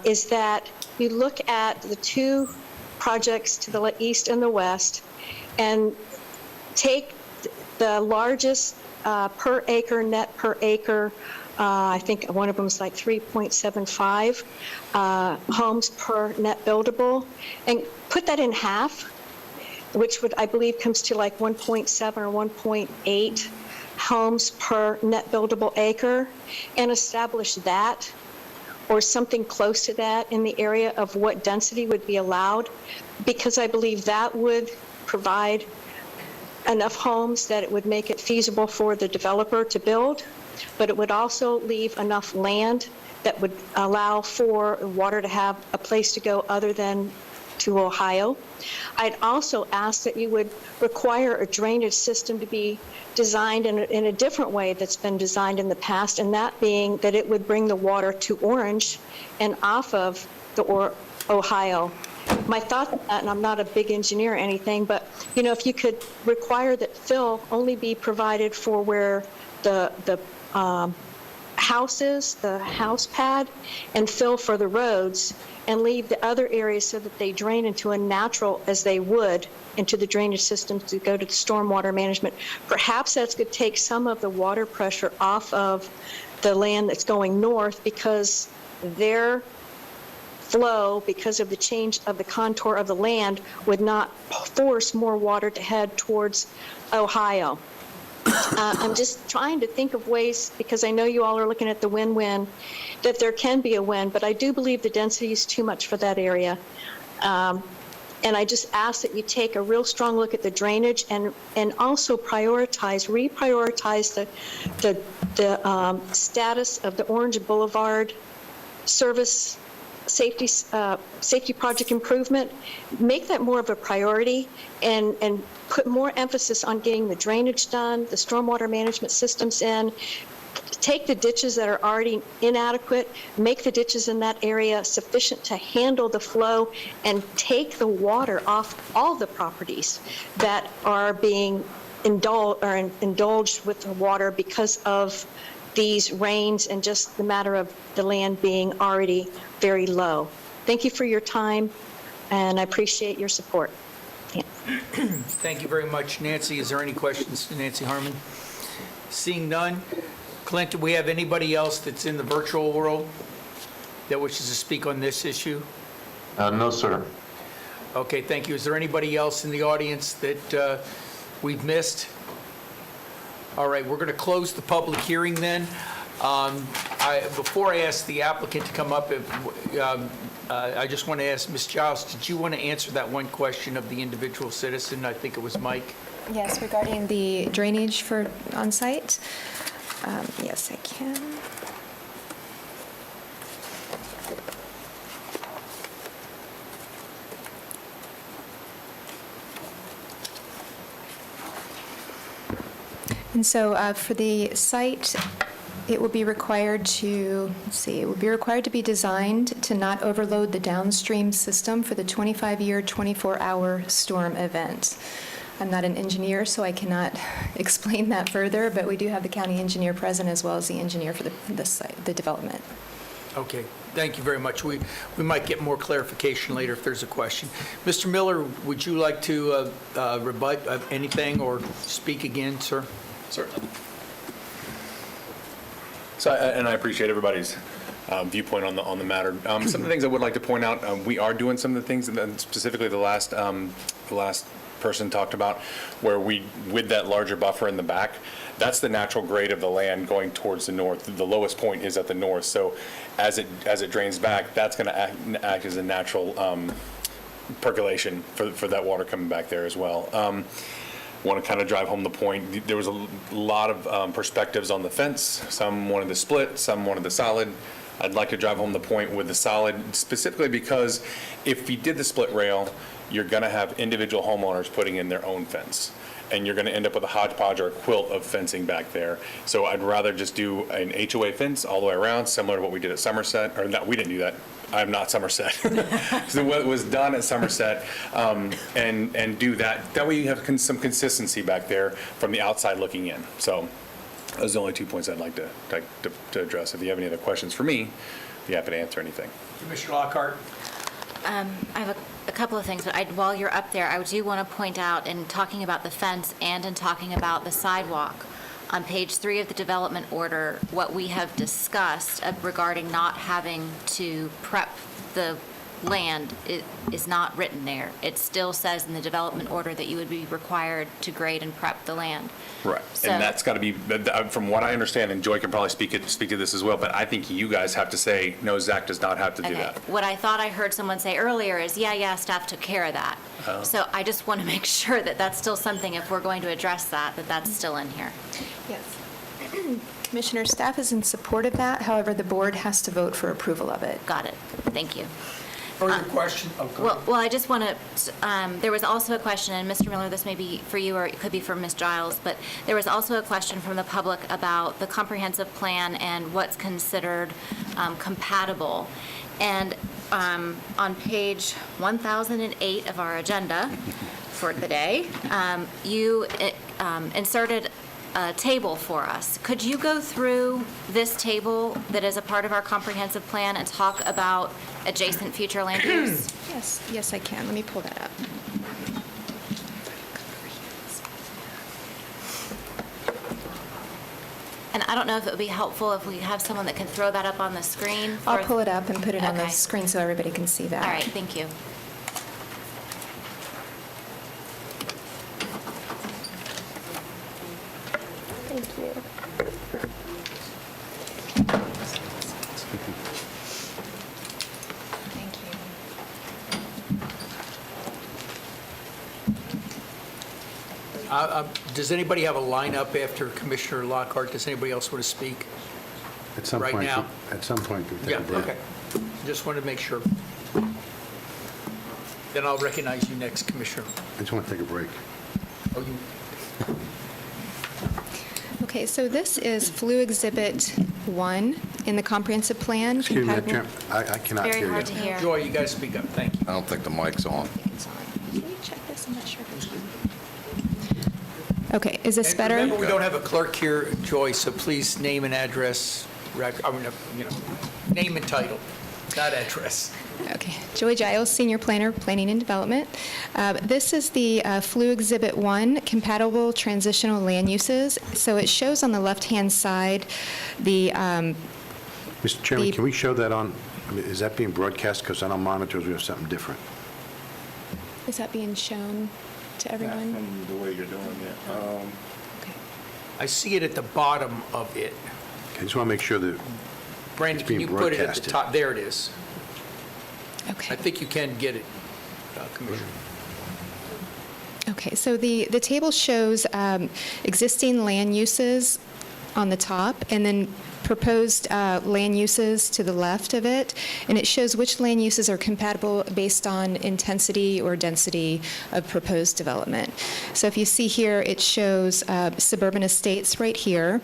is that you look at the two projects to the east and the west and take the largest per acre, net per acre, I think one of them is like 3.75 homes per net buildable, and put that in half, which would, I believe, comes to like 1.7 or 1.8 homes per net buildable acre, and establish that or something close to that in the area of what density would be allowed, because I believe that would provide enough homes that it would make it feasible for the developer to build, but it would also leave enough land that would allow for water to have a place to go other than to Ohio. I'd also ask that you would require a drainage system to be designed in a different way that's been designed in the past, and that being that it would bring the water to Orange and off of the Ohio. My thought on that, and I'm not a big engineer or anything, but if you could require that fill only be provided for where the house is, the house pad, and fill for the roads, and leave the other areas so that they drain into a natural, as they would, into the drainage systems to go to the stormwater management. Perhaps that's going to take some of the water pressure off of the land that's going north, because their flow, because of the change of the contour of the land, would not force more water to head towards Ohio. I'm just trying to think of ways, because I know you all are looking at the win-win, that there can be a win, but I do believe the density is too much for that area. And I just ask that you take a real strong look at the drainage, and also reprioritize the status of the Orange Boulevard service safety project improvement. Make that more of a priority, and put more emphasis on getting the drainage done, the stormwater management systems in. Take the ditches that are already inadequate, make the ditches in that area sufficient to handle the flow, and take the water off all the properties that are being indulged with the water because of these rains, and just the matter of the land being already very low. Thank you for your time, and I appreciate your support. Yeah. Thank you very much, Nancy. Is there any questions to Nancy Harmon? Seeing none. Clint, do we have anybody else that's in the virtual world that wishes to speak on this issue? No, sir. Okay, thank you. Is there anybody else in the audience that we've missed? All right, we're going to close the public hearing then. Before I ask the applicant to come up, I just want to ask Ms. Giles, did you want to answer that one question of the individual citizen? I think it was Mike. Yes, regarding the drainage for on-site. Yes, I can. And so for the site, it will be required to, it would be required to be designed to not overload the downstream system for the 25-year, 24-hour storm event. I'm not an engineer, so I cannot explain that further, but we do have the county engineer present as well as the engineer for the site, the development. Okay, thank you very much. We might get more clarification later if there's a question. Mr. Miller, would you like to rebut anything or speak again, sir? Certainly. So, and I appreciate everybody's viewpoint on the matter. Some of the things I would like to point out, we are doing some of the things, and specifically the last person talked about, where with that larger buffer in the back, that's the natural grade of the land going towards the north. The lowest point is at the north. So as it drains back, that's going to act as a natural percolation for that water coming back there as well. Want to kind of drive home the point. There was a lot of perspectives on the fence. Some wanted the split, some wanted the solid. I'd like to drive home the point with the solid, specifically because if you did the split rail, you're going to have individual homeowners putting in their own fence. and you're going to end up with a hodgepodge or a quilt of fencing back there. So I'd rather just do an HOA fence all the way around, similar to what we did at Somerset, or no, we didn't do that. I'm not Somerset. So what was done at Somerset, and do that. That way you have some consistency back there from the outside looking in. So those are the only 2 points I'd like to address. If you have any other questions for me, I'd be happy to answer anything. Commissioner Lockhart? I have a couple of things, but while you're up there, I do want to point out, in talking about the fence and in talking about the sidewalk, on page 3 of the development order, what we have discussed regarding not having to prep the land is not written there. It still says in the development order that you would be required to grade and prep the land. Right, So- and that's got to be, from what I understand, and Joy can probably speak to this as well, but I think you guys have to say, no, Zach does not have to do Okay. that. What I thought I heard someone say earlier is, yeah, staff took care of that. Oh. So I just want to make sure that that's still something, if we're going to address that, that's still in here. Yes. Commissioner, staff is in support of that. However, the board has to vote for approval of it. Got it. Thank you. Further question? Oh, go ahead. Well, I just want to, there was also a question, and Mr. Miller, this may be for you or it could be for Ms. Giles, but there was also a question from the public about the comprehensive plan and what's considered compatible. And on page 1008 of our agenda for the day, you inserted a table for us. Could you go through this table that is a part of our comprehensive plan and talk about adjacent future land use? Yes, I can. Let me pull that up. And I don't know if it would be helpful if we have someone that can throw that up on the screen. I'll pull it up and put it on the Okay. screen so everybody can see that. All right, thank you. Thank you. Thank you. Does anybody have a lineup after Commissioner Lockhart? Does anybody else want to speak? At some Right point, now? At some point, we take Yeah, a break. okay. Just wanted to make sure. Then I'll recognize you next, Commissioner. I just want to take a break. Oh, you, Okay, so this is Flu Exhibit 1 in the comprehensive plan. Excuse me, compatible- Chairman, I cannot hear you. Very hard to hear. Joy, you got to speak up. Thank you. I don't think the mic's on. Can you check this? I'm not sure if it's on. Okay, is this And better? remember, we don't have a clerk here, Joy, so please name and address, name and title, not address. Okay. Joy Giles, Senior Planner, Planning and Development. This is the Flu Exhibit 1, Compatible Transitional Land Uses. So it shows on the left-hand side the, Mr. Chairman, The- can we show that on, is that being broadcast? Because on our monitors, we have something different. is that being shown to everyone? From the way you're doing it. I see it at the bottom of it. I just want to make sure that Brandon, It's can being you put it at the broadcasted. top? There it is. Okay. I think you can get it, Commissioner. Okay, so the table shows existing land uses on the top, and then proposed land uses to the left of it, and it shows which land uses are compatible based on intensity or density of proposed development. So if you see here, it shows suburban estates right here,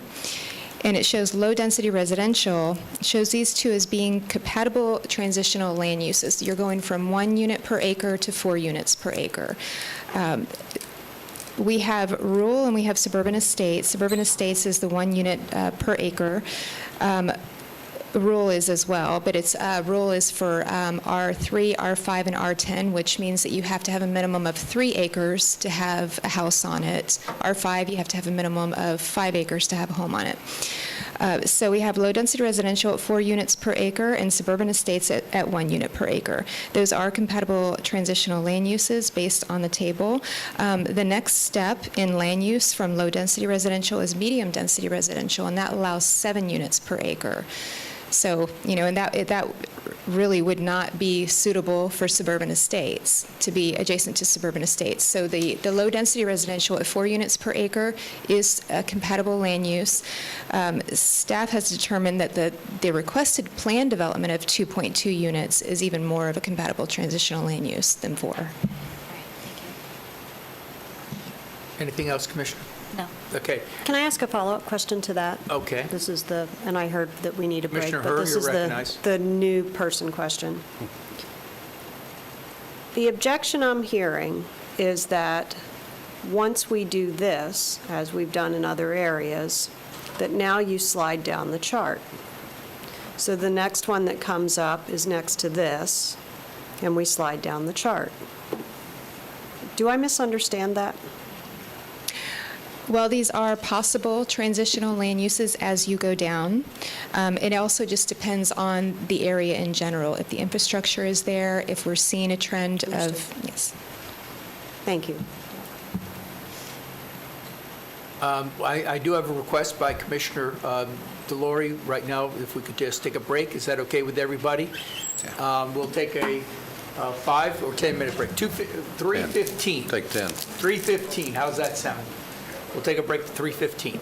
and it shows low-density residential. It shows these two as being compatible transitional land uses. You're going from 1 unit per acre to 4 units per acre. We have rural and we have suburban estates. Suburban estates is the 1 unit per acre. Rural is as well, but it's rural is for R3, R5, and R10, which means that you have to have a minimum of 3 acres to have a house on it. R5, you have to have a minimum of 5 acres to have a home on it. So we have low-density residential at 4 units per acre and suburban estates at 1 unit per acre. Those are compatible transitional land uses based on the table. The next step in land use from low-density residential is medium-density residential, and that allows 7 units per acre. So, and that really would not be suitable for suburban estates, to be adjacent to suburban estates. So the low-density residential at 4 units per acre is a compatible land use. Staff has determined that the requested plan development of 2.2 units is even more of a compatible transitional land use than 4. Anything else, Commissioner? No. Okay. Can I ask a follow-up question to that? Okay. This is and I heard that we need a break, Commissioner but Herr, this you're is recognized. the new person question. The objection I'm hearing is that once we do this, as we've done in other areas, that now you slide down the chart. So the next one that comes up is next to this, and we slide down the chart. Do I misunderstand that? Well, these are possible transitional land uses as you go down. It also just depends on the area in general. If the infrastructure is there, if we're seeing a trend of, yes. Thank you. I do have a request by Commissioner Delory right now, if we could just take a break. Is that okay with everybody? We'll take a 5 or 10-minute break. 3:15. Take 10. 3:15, how's that sound? We'll take a break to 3:15.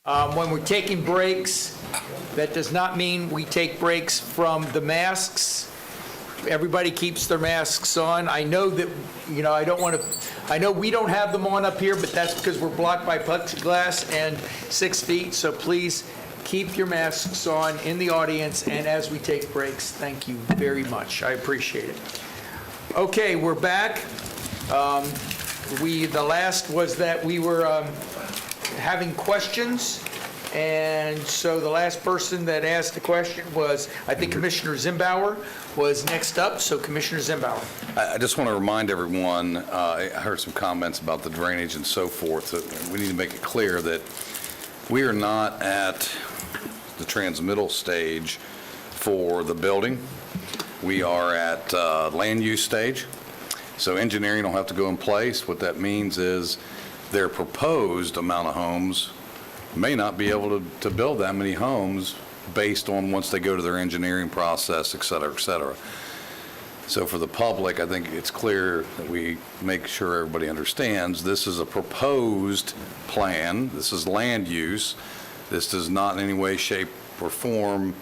When we're taking breaks, that does not mean we take breaks from the masks. Everybody keeps their masks on. I know that, I know we don't have them on up here, but that's because we're blocked by plexiglass and 6 feet, so please keep your masks on in the audience and as we take breaks. Thank you very much. I appreciate it. Okay, we're back. The last was that we were having questions, and so the last person that asked the question was, I think Commissioner Zimbauer was next up, so Commissioner Zimbauer. I just want to remind everyone, I heard some comments about the drainage and so forth, that we need to make it clear that we are not at the transmittal stage for the building. We are at land use stage, so engineering will have to go in place. What that means is their proposed amount of homes may not be able to build that many homes based on once they go to their engineering process, et cetera, et cetera. So for the public, I think it's clear that we make sure everybody understands this is a proposed plan. This is land use. This does not in any way, shape, or form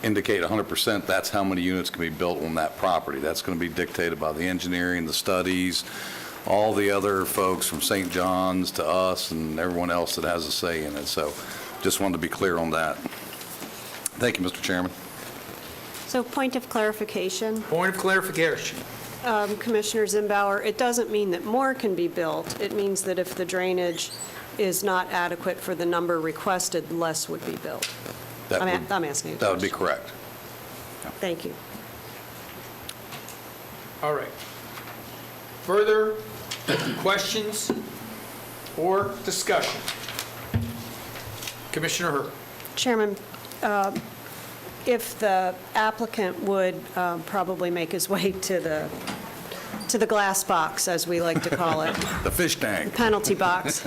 indicate 100% that's how many units can be built on that property. That's going to be dictated by the engineering, the studies, all the other folks from St. John's to us and everyone else that has a say in it. So just wanted to be clear on that. Thank you, Mr. Chairman. So point of clarification. Point of clarification. Commissioner Zimbauer, it doesn't mean that more can be built. It means that if the drainage is not adequate for the number requested, less would be built. I'm asking you. That would be correct. Thank you. All right. Further questions or discussion? Commissioner Herb. Chairman, if the applicant would probably make his way to the glass box, as we like to call it. The fish tank. The penalty box.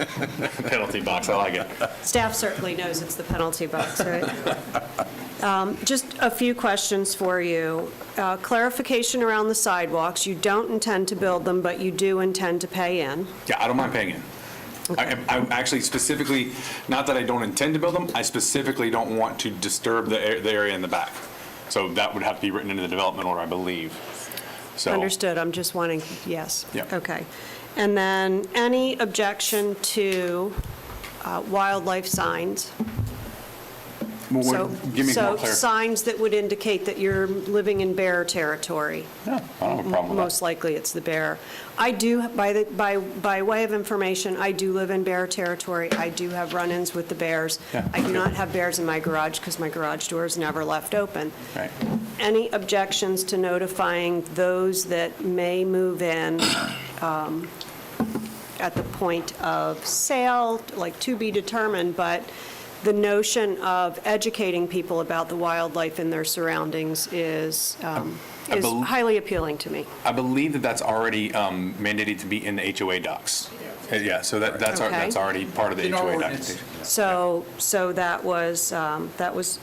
Penalty box, I like it. Staff certainly knows it's the penalty box, right? Just a few questions for you. Clarification around the sidewalks. You don't intend to build them, but you do intend to pay in. Yeah, I don't mind paying in. I actually specifically, not that I don't intend to build them, I specifically don't want to disturb the area in the back. So that would have to be written into the development order, I believe. So. Understood. I'm just wanting, yes. Yeah. Okay. And then any objection to wildlife signs? Well, give me more clarity. So signs that would indicate that you're living in bear territory. No, I don't have a problem with that. Most likely it's the bear. I do, by way of information, I do live in bear territory. I do have run-ins with the bears. Yeah, I do not have bears in my garage because my garage door is never left open. Right. Any objections to notifying those that may move in at the point of sale, like to be determined, but the notion of educating people about the wildlife in their surroundings is highly appealing to me. I believe that that's already mandated to be in the HOA docs. Yeah, so that's already part of the HOA documentation. So that was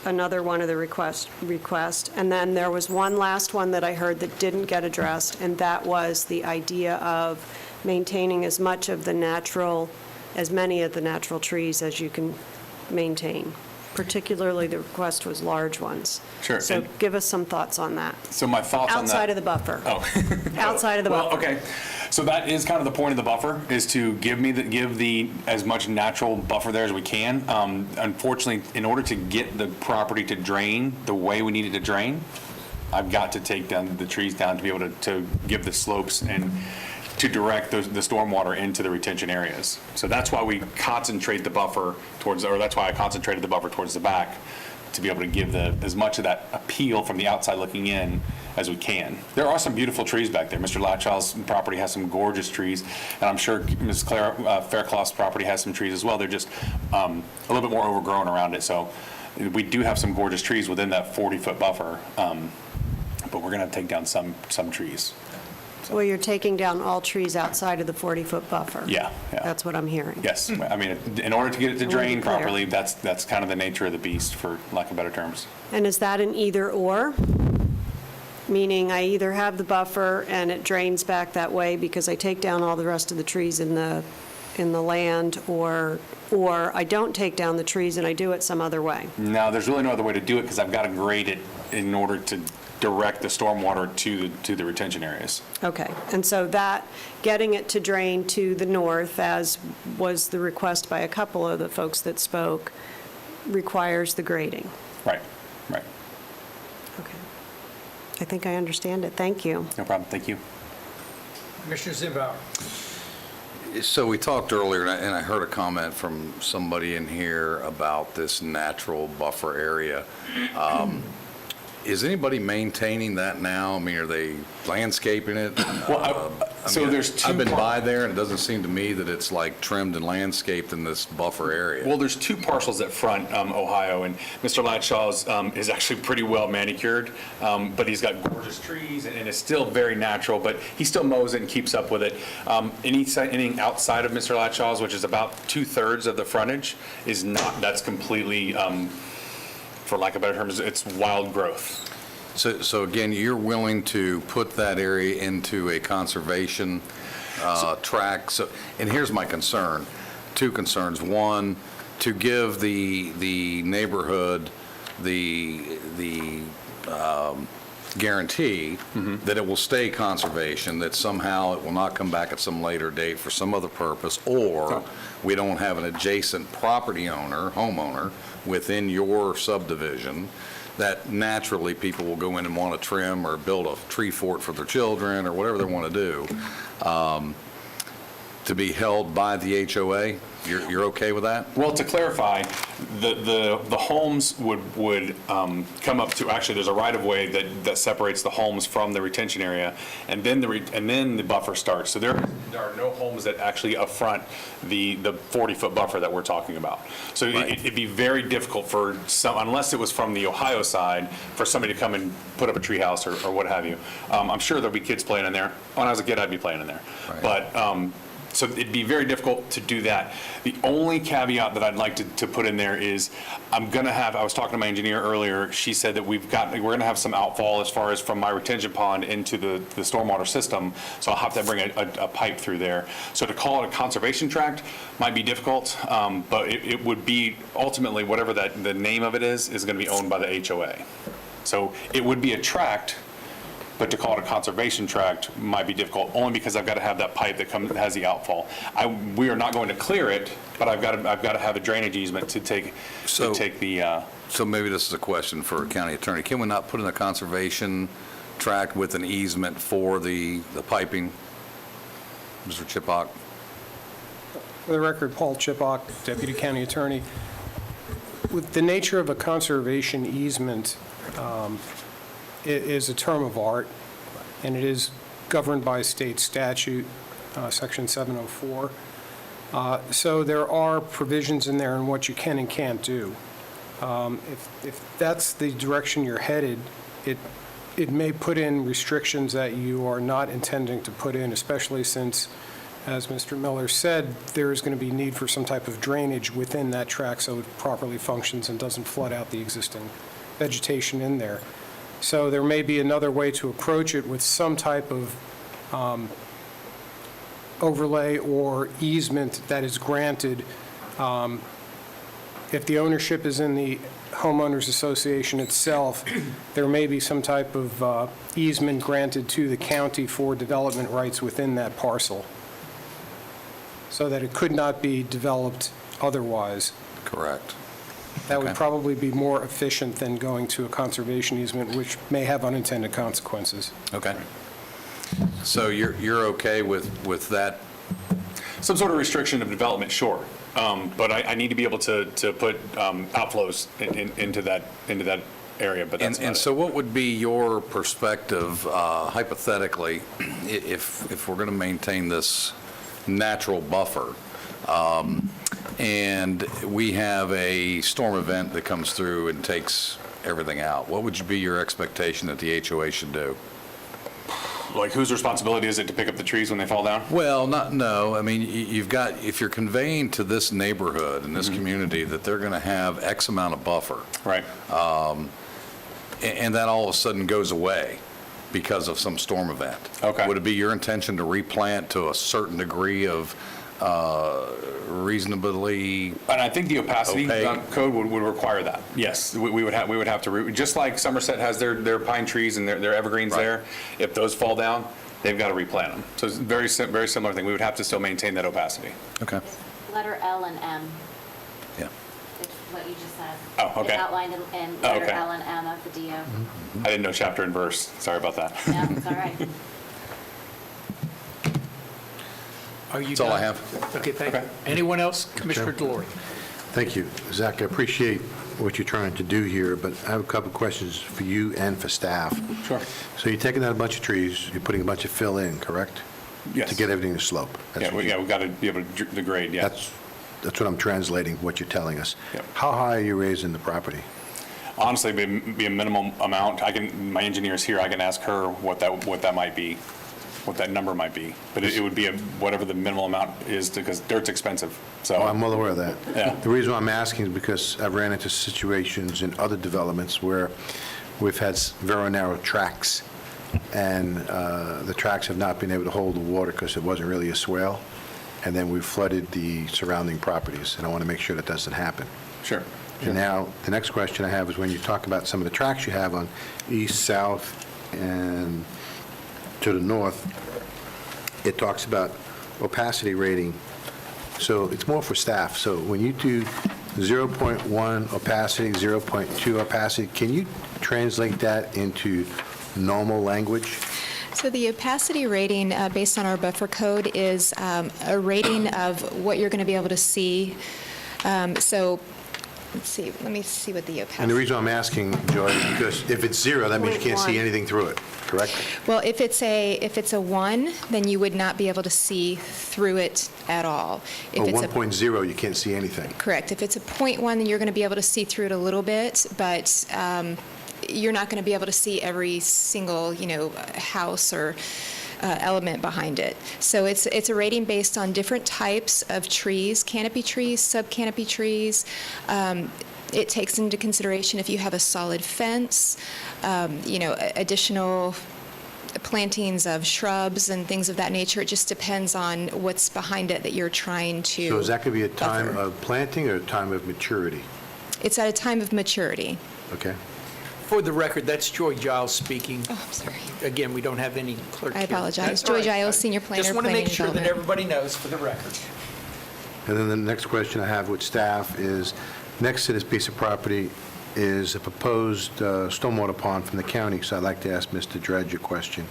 another one of the request. And then there was one last one that I heard that didn't get addressed, and that was the idea of maintaining as many of the natural trees as you can maintain. Particularly, the request was large ones. Sure. So give us some thoughts on that. So my thoughts on that. Outside of the buffer. Oh. Outside of the buffer. Well, okay. So that is kind of the point of the buffer, is to give the as much natural buffer there as we can. Unfortunately, in order to get the property to drain the way we need it to drain, I've got to take down the trees down to be able to give the slopes and to direct the stormwater into the retention areas. So that's why we concentrate the buffer that's why I concentrated the buffer towards the back, to be able to give as much of that appeal from the outside looking in as we can. There are some beautiful trees back there. Mr. Latchall's property has some gorgeous trees, and I'm sure Ms. Claire Faircloth's property has some trees as well. They're just a little bit more overgrown around it. So we do have some gorgeous trees within that 40-foot buffer, but we're going to take down some trees. Well, you're taking down all trees outside of the 40-foot buffer. Yeah. That's what I'm hearing. Yes. I mean, in order to get it to drain properly, that's kind of the nature of the beast, for lack of better terms. And is that an either-or? Meaning I either have the buffer and it drains back that way because I take down all the rest of the trees in the in the land, or I don't take down the trees and I do it some other way? No, there's really no other way to do it because I've got to grade it in order to direct the stormwater to the retention areas. Okay, and so that, getting it to drain to the north, as was the request by a couple of the folks that spoke, requires the grading. Right, right. Okay. I think I understand it. Thank you. No problem. Thank you. Commissioner Zimbauer. So we talked earlier, and I heard a comment from somebody in here about this natural buffer area. Is anybody maintaining that now? I mean, are they landscaping it? Well, so there's two I've been par- by there, and it doesn't seem to me that it's like trimmed and landscaped in this buffer area. Well, there's two parcels that front Ohio, and Mr. Latshaw's is actually pretty well manicured, but he's got gorgeous trees, and it's still very natural, but he still mows it and keeps up with it. Anything outside of Mr. Latshaw's, which is about 2/3 of the frontage, is not, that's completely, for lack of better terms, it's wild growth. So again, you're willing to put that area into a conservation tract? So, and here's my concern, two concerns. One, to give the neighborhood the guarantee that it will stay conservation, that somehow it will not come back at some later date for some other purpose, or we don't have an adjacent property owner, homeowner, within your subdivision that naturally people will go in and want to trim or build a tree fort for their children or whatever they want to do, to be held by the HOA. You're okay with that? Well, to clarify, the homes would come up to, actually, there's a right-of-way that separates the homes from the retention area, and then the buffer starts. So there are no homes that actually affront the 40-foot buffer that we're talking about. So it'd be very difficult for some, unless it was from the Ohio side, for somebody to come and put up a tree house or what have you. I'm sure there'll be kids playing in there. When I was a kid, I'd be playing in there. Right. But so it'd be very difficult to do that. The only caveat that I'd like to put in there is I was talking to my engineer earlier, she said that we're gonna have some outfall as far as from my retention pond into the stormwater system, so I'll have to bring a pipe through there. So to call it a conservation tract might be difficult, but it would be, ultimately, whatever the name of it is gonna be owned by the HOA. So it would be a tract, but to call it a conservation tract might be difficult, only because I've got to have that pipe that has the outfall. We are not going to clear it, but I've got to have a drainage easement to take the. So maybe this is a question for county attorney. Can we not put in a conservation tract with an easement for the piping? Mr. Chipak? For the record, Paul Chipak, Deputy County Attorney. With the nature of a conservation easement, it is a term of art, and it is governed by state statute, Section 704. So there are provisions in there on what you can and can't do. If that's the direction you're headed, it may put in restrictions that you are not intending to put in, especially since, as Mr. Miller said, there is going to be need for some type of drainage within that tract so it properly functions and doesn't flood out the existing vegetation in there. So there may be another way to approach it with some type of overlay or easement that is granted. If the ownership is in the homeowners association itself, there may be some type of easement granted to the county for development rights within that parcel, so that it could not be developed otherwise. Correct. That would probably be more efficient than going to a conservation easement, which may have unintended consequences. Okay. So you're okay with that? Some sort of restriction of development, sure. But I need to be able to put outflows into that area, but that's And so what would be your perspective, hypothetically, if we're going to maintain this natural buffer, and we have a storm event that comes through and takes everything out? What would be your expectation that the HOA should do? Like, whose responsibility is it to pick up the trees when they fall down? Well, no. I mean, you've got, if you're conveying to this neighborhood and this community that they're going to have X amount of buffer. Right. And that all of a sudden goes away because of some storm event. Okay. Would it be your intention to replant to a certain degree of reasonably? And I think the opacity Opaque. code would require that. Yes, we would have to, just like Somerset has their pine trees and their evergreens there, if those fall down, they've got to replant them. So it's very similar thing. We would have to still maintain that opacity. Okay. Letter L and M. Yeah. It's what you just said. Oh, okay. It's outlined in Oh, letter okay. L and M of the DO. I didn't know chapter and verse. Sorry about that. No, it's all right. Are you That's all I done? have. Okay, thank you. Anyone else? Commissioner Delory. Thank you. Zach, I appreciate what you're trying to do here, but I have a couple questions for you and for staff. Sure. So you're taking out a bunch of trees, you're putting a bunch of fill in, correct? Yes. To get everything to slope. That's what We've got to be able to degrade, yeah. That's what I'm translating, what you're telling us. Yep. How high are you raising the property? Honestly, be a minimum amount. My engineer's here, I can ask her what that might be, what that number might be. But it would be whatever the minimal amount is, because dirt's expensive, so. Oh, I'm well aware of that. Yeah. The reason why I'm asking is because I've ran into situations in other developments where we've had very narrow tracks, and the tracks have not been able to hold the water because it wasn't really a swale, and then we've flooded the surrounding properties, and I want to make sure that doesn't happen. Sure. And now, the next question I have is when you talk about some of the tracks you have on east, south, and to the north, it talks about opacity rating. So it's more for staff. So when you do 0.1 opacity, 0.2 opacity, can you translate that into normal language? So the opacity rating, based on our buffer code, is a rating of what you're going to be able to see. So, let's see, let me see what the opacity... And the reason I'm asking, Joy, is because if it's 0, that means you can't see 0.1. anything through it, correct? Well, if it's a 1, then you would not be able to see through it at all. If Or it's 1.0, you can't see anything. Correct. If it's a 0.1, then you're going to be able to see through it a little bit, but you're not going to be able to see every single, house or element behind it. So it's a rating based on different types of trees, canopy trees, sub-canopy trees. It takes into consideration if you have a solid fence, additional plantings of shrubs and things of that nature. It just depends on what's behind it that you're trying to So is that going to be a time buffer. of planting or a time of maturity? It's at a time of maturity. Okay. For the record, that's Joy Giles speaking. Oh, I'm sorry. Again, we don't have any clerk I here. apologize. That's Joy all right. Giles, Senior Planner, Just want to make Planning sure that Development. everybody knows for the record. And then the next question I have with staff is, next to this piece of property is a proposed stormwater pond from the county, so I'd like to ask Mr. Dredge a question.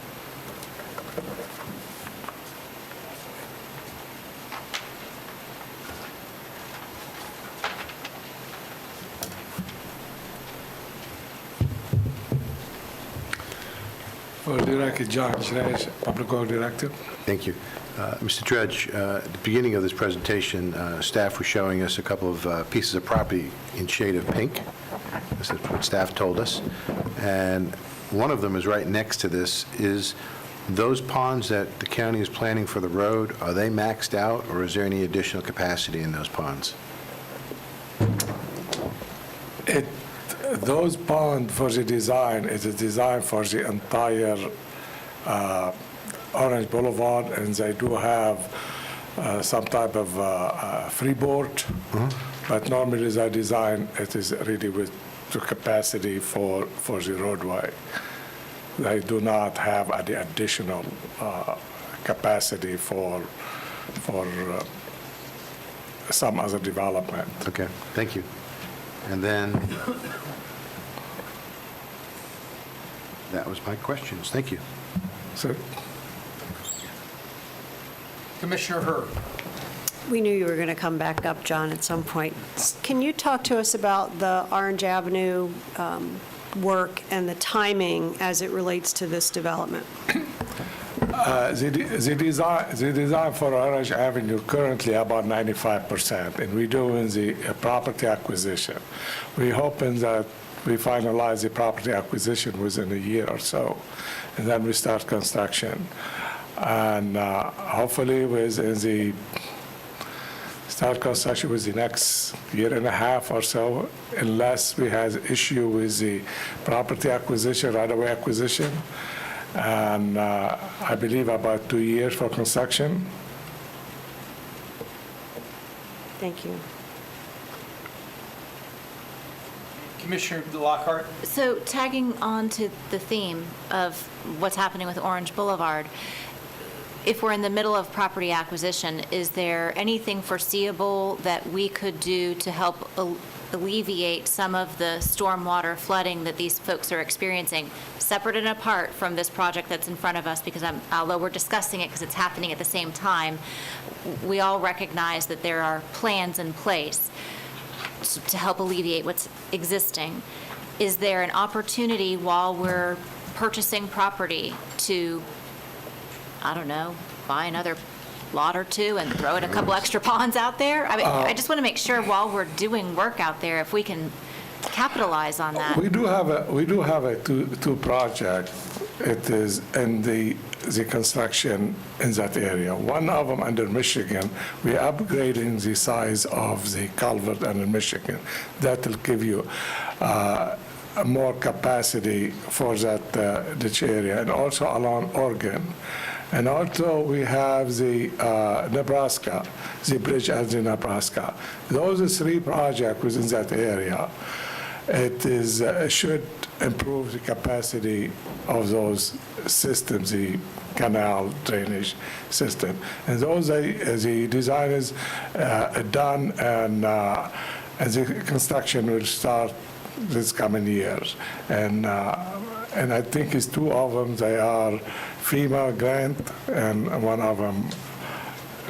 For Director John Schreis, Public Works Director. Thank you. Mr. Dredge, at the beginning of this presentation, staff was showing us a couple of pieces of property in shade of pink. This is what staff told us. And one of them is right next to this. Is those ponds that the county is planning for the road, are they maxed out, or is there any additional capacity in those ponds? Those ponds for the design is a design for the entire Orange Boulevard, and they do have some type of freeboard, but normally the design, it is really with the capacity for the roadway. They do not have any additional capacity for some other development. Okay, thank you. And then, that was my questions. Thank you. So, Commissioner Hurd. We knew you were going to come back up, John, at some point. Can you talk to us about the Orange Avenue work and the timing as it relates to this development? The design for Orange Avenue currently about 95%, and we're doing the property acquisition. We're hoping that we finalize the property acquisition within a year or so, and then we start construction. And hopefully within the start construction with the next year and a half or so, unless we have issue with the property acquisition, right-of-way acquisition. And I believe about 2 years for construction. Thank you. Commissioner Lockhart? So tagging on to the theme of what's happening with Orange Boulevard, if we're in the middle of property acquisition, is there anything foreseeable that we could do to help alleviate some of the stormwater flooding that these folks are experiencing, separate and apart from this project that's in front of us? Because although we're discussing it because it's happening at the same time, we all recognize that there are plans in place to help alleviate what's existing. Is there an opportunity while we're purchasing property to, I don't know, buy another lot or two and throw in a couple extra ponds out there? I mean, I just want to make sure while we're doing work out there, if we can capitalize on that. We do have a two project. It is in the construction in that area. One of them under Michigan, we're upgrading the size of the culvert under Michigan. That will give you more capacity for that ditch area, and also along Oregon. And also we have the Nebraska, the bridge at the Nebraska. Those are three projects within that area. It is should improve the capacity of those systems, the canal drainage system. And those the design is done, and the construction will start this coming years. And I think it's two of them. They are FEMA grant, and one of them,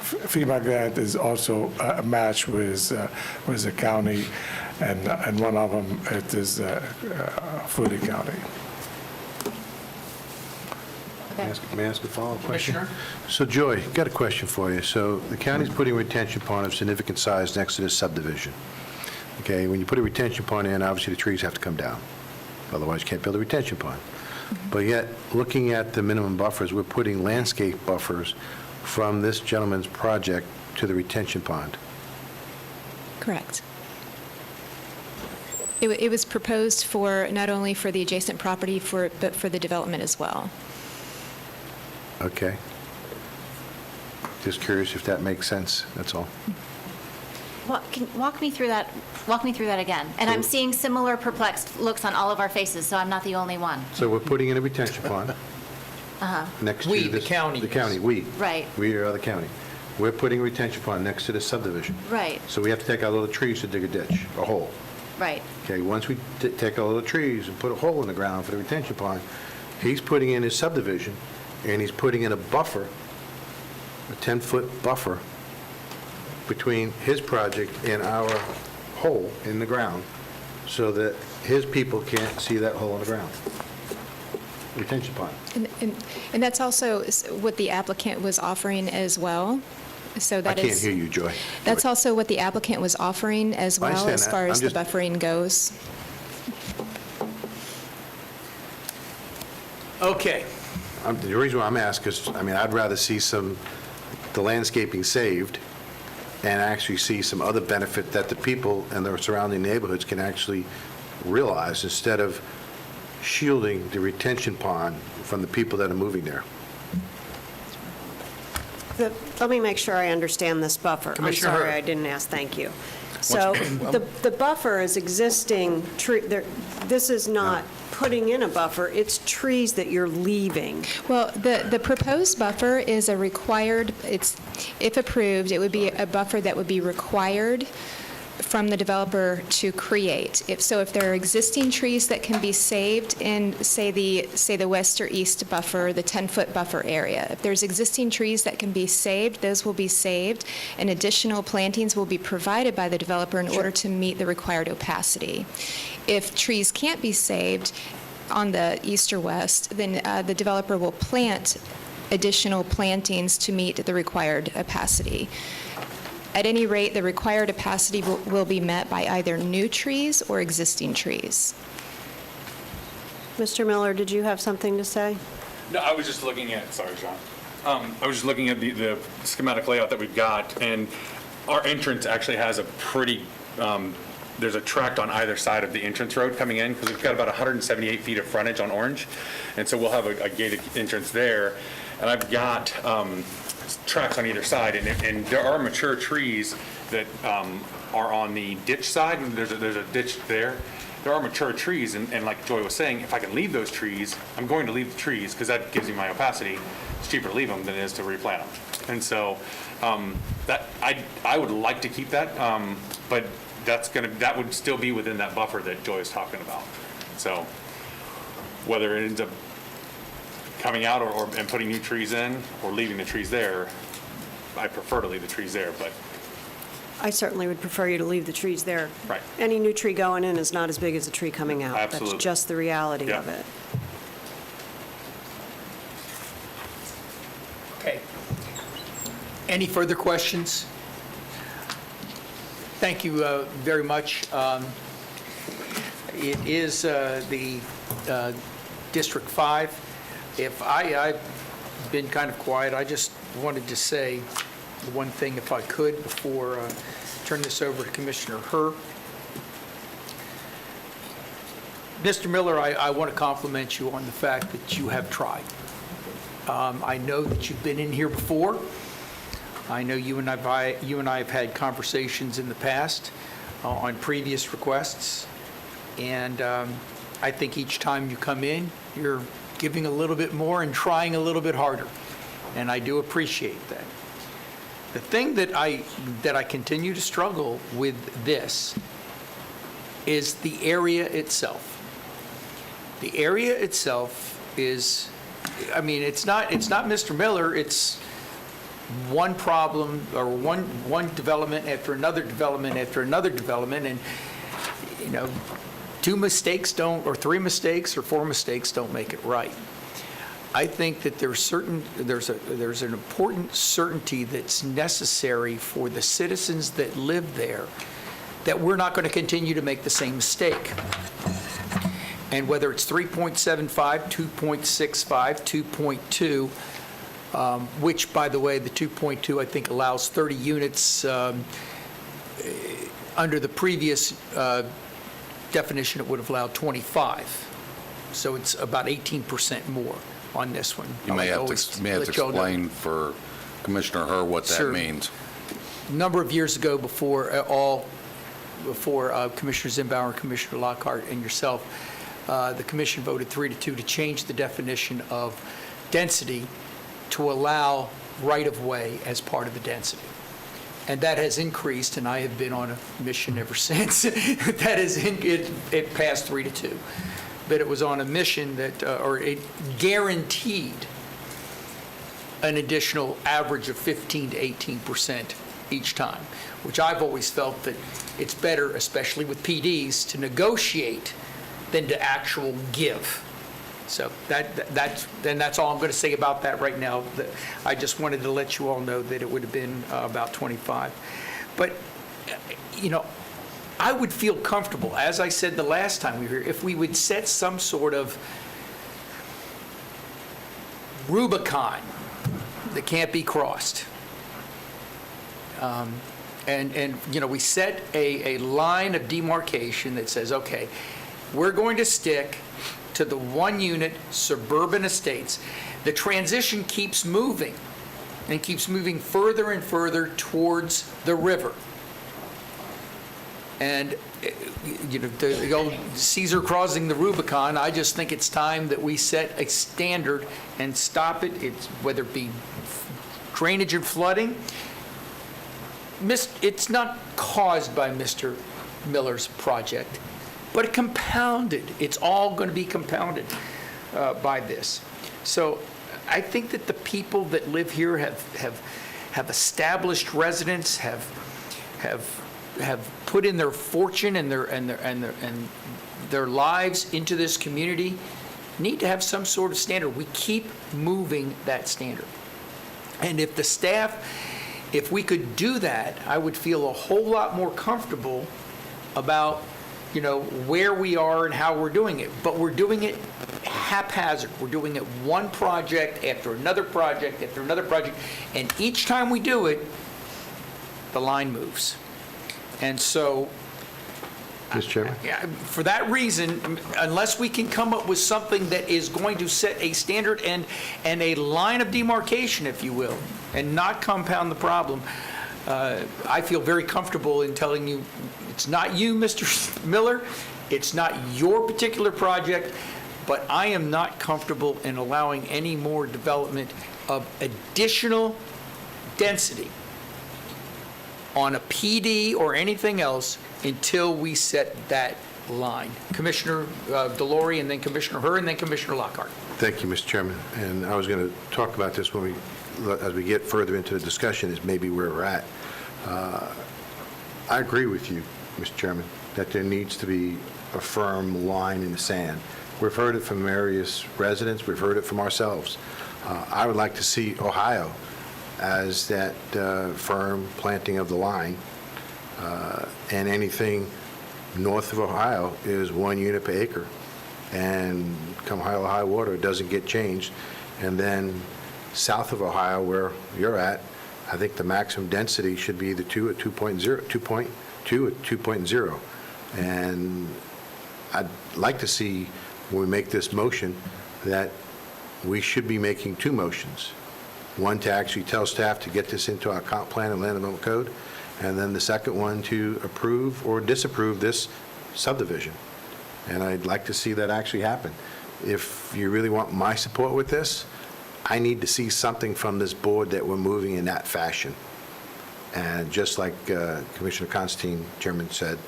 FEMA grant is also a match with the county, and one of them, it is Foley County. May I ask a follow-up question? Commissioner? So Joy, got a question for you. So the county's putting a retention pond of significant size next to this subdivision. Okay, when you put a retention pond in, obviously the trees have to come down. Otherwise, you can't build a retention pond. But yet, looking at the minimum buffers, we're putting landscape buffers from this gentleman's project to the retention pond. Correct. It was proposed for, not only for the adjacent property, but for the development as well. Okay. Just curious if that makes sense, that's all. Walk me through that again. And I'm seeing similar perplexed looks on all of our faces, so I'm not the only one. So we're putting in a retention pond next to We, this... the county. The county, we. Right. We are the county. We're putting a retention pond next to this subdivision. Right, So we have to take out all the trees to dig a ditch, a hole. right. Okay, once we take all the trees and put a hole in the ground for the retention pond, he's putting in his subdivision, and he's putting in a buffer, a 10-foot buffer between his project and our hole in the ground, so that his people can't see that hole in the ground. Retention pond. And that's also what the applicant was offering as well. So I that can't is. hear you, Joy. That's also what the applicant was offering as I well, understand as that. far I'm as the just- buffering goes. Okay. The reason why I'm asking is, I mean, I'd rather see the landscaping saved and actually see some other benefit that the people and the surrounding neighborhoods can actually realize, instead of shielding the retention pond from the people that are moving there. Let me make sure I understand this buffer. Commissioner I'm sorry, Hurd. I didn't ask, thank you. So the buffer is existing, this is not putting in a buffer, it's trees that you're leaving. Well, the proposed buffer is a required, if approved, it would be a buffer that would be required from the developer to create. If there are existing trees that can be saved in, say the west or east buffer, the 10-foot buffer area, if there's existing trees that can be saved, those will be saved, and additional plantings will be provided by the developer in order to meet the required opacity. If trees can't be saved on the east or west, then the developer will plant additional plantings to meet the required opacity. At any rate, the required opacity will be met by either new trees or existing trees. Mr. Miller, did you have something to say? No, I was just looking at, sorry, John. I was just looking at the schematic layout that we've got, and our entrance actually has a pretty, there's a tract on either side of the entrance road coming in, because we've got about 178 feet of frontage on Orange, and so we'll have a gated entrance there. And I've got tracks on either side, and there are mature trees that are on the ditch side. There's a ditch there. There are mature trees, and like Joy was saying, if I can leave those trees, I'm going to leave the trees because that gives me my opacity. It's cheaper to leave them than it is to replant them. And so that I would like to keep that, but that would still be within that buffer that Joy is talking about. So whether it ends up coming out and putting new trees in or leaving the trees there, I prefer to leave the trees there, but. I certainly would prefer you to leave the trees there. Right. Any new tree going in is not as big as a tree coming out. Absolutely. That's just the reality Yeah. of it. Okay. Any further questions? Thank you very much. It is the District 5. If I've been kind of quiet, I just wanted to say one thing, if I could, before I turn this over to Commissioner Herr. Mr. Miller, I want to compliment you on the fact that you have tried. I know that you've been in here before. I know you and I have had conversations in the past on previous requests, and I think each time you come in, you're giving a little bit more and trying a little bit harder, and I do appreciate that. The thing that I continue to struggle with this is the area itself. The area itself is, I mean, it's not Mr. Miller, it's one problem or one development after another development after another development, and you know, 2 mistakes don't, or 3 mistakes or 4 mistakes don't make it right. I think that there's an important certainty that's necessary for the citizens that live there, that we're not going to continue to make the same mistake. And whether it's 3.75, 2.65, 2.2, which, by the way, the 2.2, I think, allows 30 units. Under the previous definition, it would have allowed 25. So it's about 18% more on this one. You may have to explain for Commissioner Herr what that Sure. means. A number of years ago, before Commissioner Zimbauer, Commissioner Lockhart, and yourself, the commission voted 3-2 to change the definition of density to allow right-of-way as part of the density. And that has increased, and I have been on a mission ever since. It passed 3-2. But it was on a mission that, or it guaranteed an additional average of 15 to 18% each time, which I've always felt that it's better, especially with PDs, to negotiate than to actual give. So that's all I'm going to say about that right now. I just wanted to let you all know that it would have been about 25. But, you know, I would feel comfortable, as I said the last time we were here, if we would set some sort of Rubicon that can't be crossed. And you know, we set a line of demarcation that says, okay, we're going to stick to the 1-unit suburban estates. The transition keeps moving and keeps moving further and further towards the river. And, you know, the old Caesar crossing the Rubicon, I just think it's time that we set a standard and stop it. It's whether it be drainage and flooding. It's not caused by Mr. Miller's project, but it compounded. It's all going to be compounded by this. So I think that the people that live here have established residence, have put in their fortune and their lives into this community, need to have some sort of standard. We keep moving that standard. And if the staff, if we could do that, I would feel a whole lot more comfortable about, you know, where we are and how we're doing it. But we're doing it haphazard. We're doing it one project after another project after another project. And each time we do it, the line moves. And so Mr. Chairman? Yeah, for that reason, unless we can come up with something that is going to set a standard and a line of demarcation, if you will, and not compound the problem, I feel very comfortable in telling you, it's not you, Mr. Miller, it's not your particular project, but I am not comfortable in allowing any more development of additional density on a PD or anything else until we set that line. Commissioner Delory, and then Commissioner Herr, and then Commissioner Lockhart. Thank you, Mr. Chairman. And I was going to talk about this as we get further into the discussion, is maybe where we're at. I agree with you, Mr. Chairman, that there needs to be a firm line in the sand. We've heard it from various residents. We've heard it from ourselves. I would like to see Ohio as that firm planting of the line, and anything north of Ohio is 1 unit per acre, and come high or high water, it doesn't get changed. And then south of Ohio, where you're at, I think the maximum density should be the 2 at 2.0, 2.2 at 2.0. And I'd like to see, when we make this motion, that we should be making two motions. One to actually tell staff to get this into our comp plan and land development code, and then the second one to approve or disapprove this subdivision. And I'd like to see that actually happen. If you really want my support with this, I need to see something from this board that we're moving in that fashion. And just like Commissioner Constantine, Chairman, said,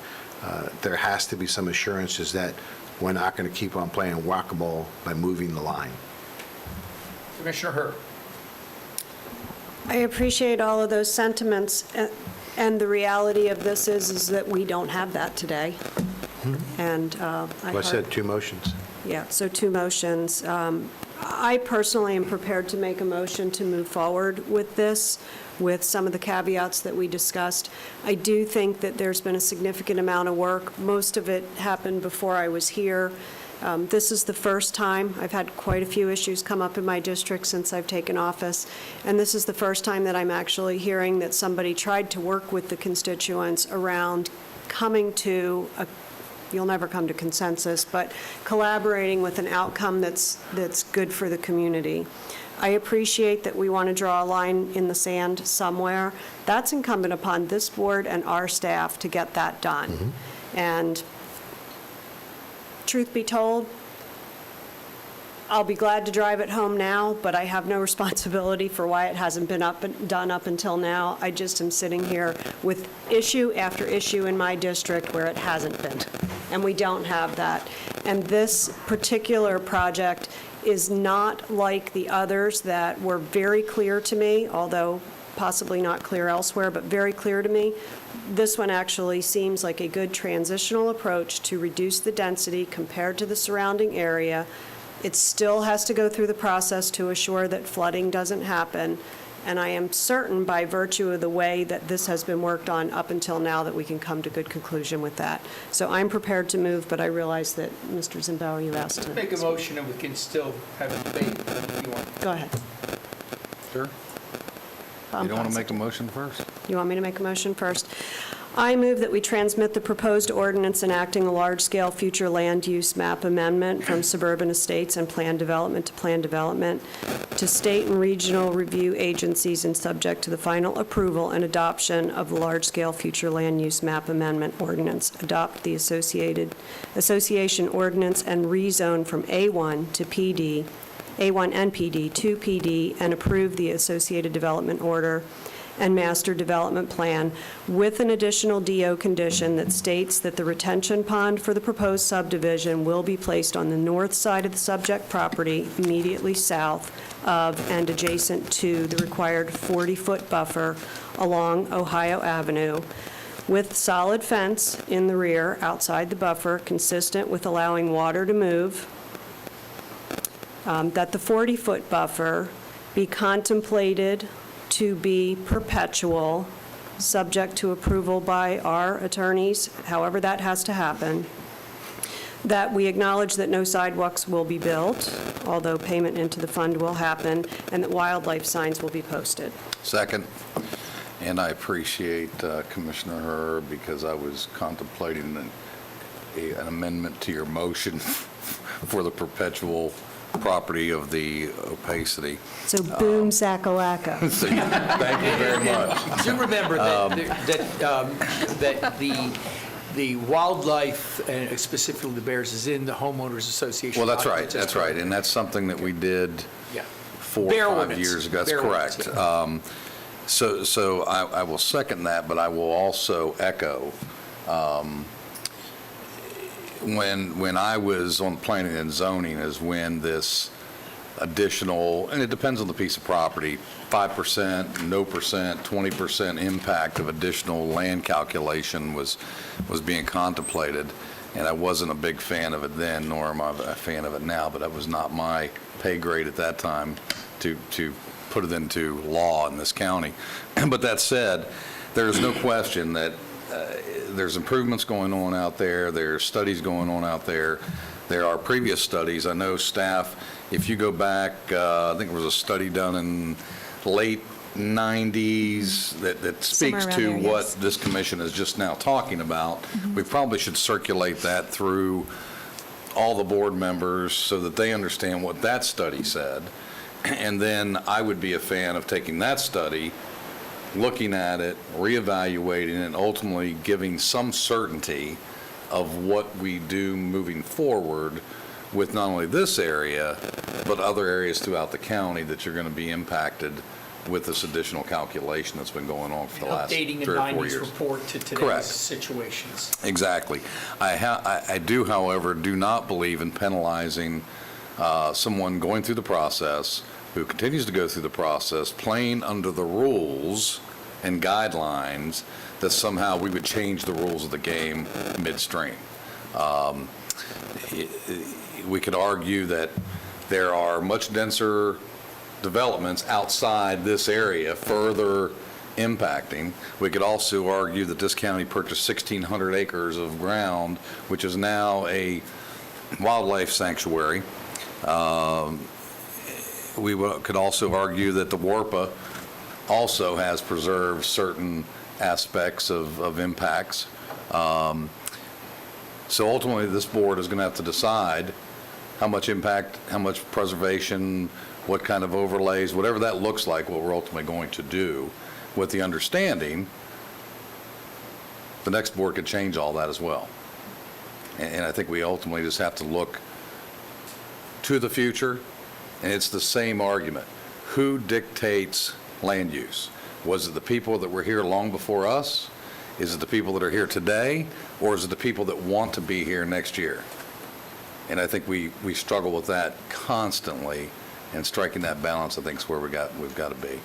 there has to be some assurances that we're not going to keep on playing whack-a-mole by moving the line. Commissioner Herr. I appreciate all of those sentiments, and the reality of this is that we don't have that today. And Well, I said two motions. Yeah, so two motions. I personally am prepared to make a motion to move forward with this, with some of the caveats that we discussed. I do think that there's been a significant amount of work. Most of it happened before I was here. This is the first time. I've had quite a few issues come up in my district since I've taken office, and this is the first time that I'm actually hearing that somebody tried to work with the constituents around coming to a, you'll never come to consensus, but collaborating with an outcome that's good for the community. I appreciate that we want to draw a line in the sand somewhere. That's incumbent upon this board and our staff to get that done. And truth be told, I'll be glad to drive it home now, but I have no responsibility for why it hasn't been done up until now. I just am sitting here with issue after issue in my district where it hasn't been, and we don't have that. And this particular project is not like the others that were very clear to me, although possibly not clear elsewhere, but very clear to me. This one actually seems like a good transitional approach to reduce the density compared to the surrounding area. It still has to go through the process to assure that flooding doesn't happen, and I am certain by virtue of the way that this has been worked on up until now that we can come to good conclusion with that. So I'm prepared to move, but I realize that, Mr. Zimbauer, you asked to. Make a motion and we can still have a debate if you want. Go ahead. Sure. You don't want to make a motion first? You want me to make a motion first? I move that we transmit the proposed ordinance enacting a large-scale future land use map amendment from suburban estates and plan development to state and regional review agencies and subject to the final approval and adoption of the large-scale future land use map amendment ordinance. Adopt the association ordinance and rezone from A1 to PD, A1 and PD to PD, and approve the associated development order and master development plan with an additional DO condition that states that the retention pond for the proposed subdivision will be placed on the north side of the subject property immediately south of and adjacent to the required 40-foot buffer along Ohio Avenue, with solid fence in the rear outside the buffer consistent with allowing water to move, that the 40-foot buffer be contemplated to be perpetual, subject to approval by our attorneys, however that has to happen, that we acknowledge that no sidewalks will be built, although payment into the fund will happen, and that wildlife signs will be posted. Second. And I appreciate Commissioner Herr, because I was contemplating an amendment to your motion for the perpetual property of the opacity. So boom, sakalaka. So, thank you very much. Do remember that the wildlife, and specifically the bears, is in the homeowners association. Well, that's right, document. that's right, and that's something that we did Yeah. 4 Bear or 5 ordinance. years ago. That's Bear correct. ordinance, So I will second that, but I will also echo, when I was on planning and zoning is when this additional, and it depends on the piece of property, 5%, no percent, 20% impact of additional land calculation was being contemplated, and I wasn't a big fan of it then, nor am I a fan of it now, but that was not my pay grade at that time to put it into law in this county. But that said, there's no question that there's improvements going on out there, there's studies going on out there, there are previous studies. I know staff, if you go back, I think there was a study done in late 90s that speaks Somewhere to around there, what yes. this commission is just now talking about. We probably should circulate that through all the board members so that they understand what that study said. And then I would be a fan of taking that study, looking at it, reevaluating it, and ultimately giving some certainty of what we do moving forward with not only this area, but other areas throughout the county that you're going to be impacted with this additional calculation that's been going on for the last 3 Updating or a 4 90s years. report to today's Correct. situations. Exactly. I do, however, do not believe in penalizing someone going through the process, who continues to go through the process, playing under the rules and guidelines, that somehow we would change the rules of the game midstream. We could argue that there are much denser developments outside this area further impacting. We could also argue that this county purchased 1,600 acres of ground, which is now a wildlife sanctuary. Could also argue that the WARPA also has preserved certain aspects of impacts. So ultimately, this board is going to have to decide how much impact, how much preservation, what kind of overlays, whatever that looks like, what we're ultimately going to do, with the understanding the next board could change all that as well. And I think we ultimately just have to look to the future, and it's the same argument. Who dictates land use? Was it the people that were here long before us? Is it the people that are here today? Or is it the people that want to be here next year? And I think we struggle with that constantly, and striking that balance, I think, is where we've got to be.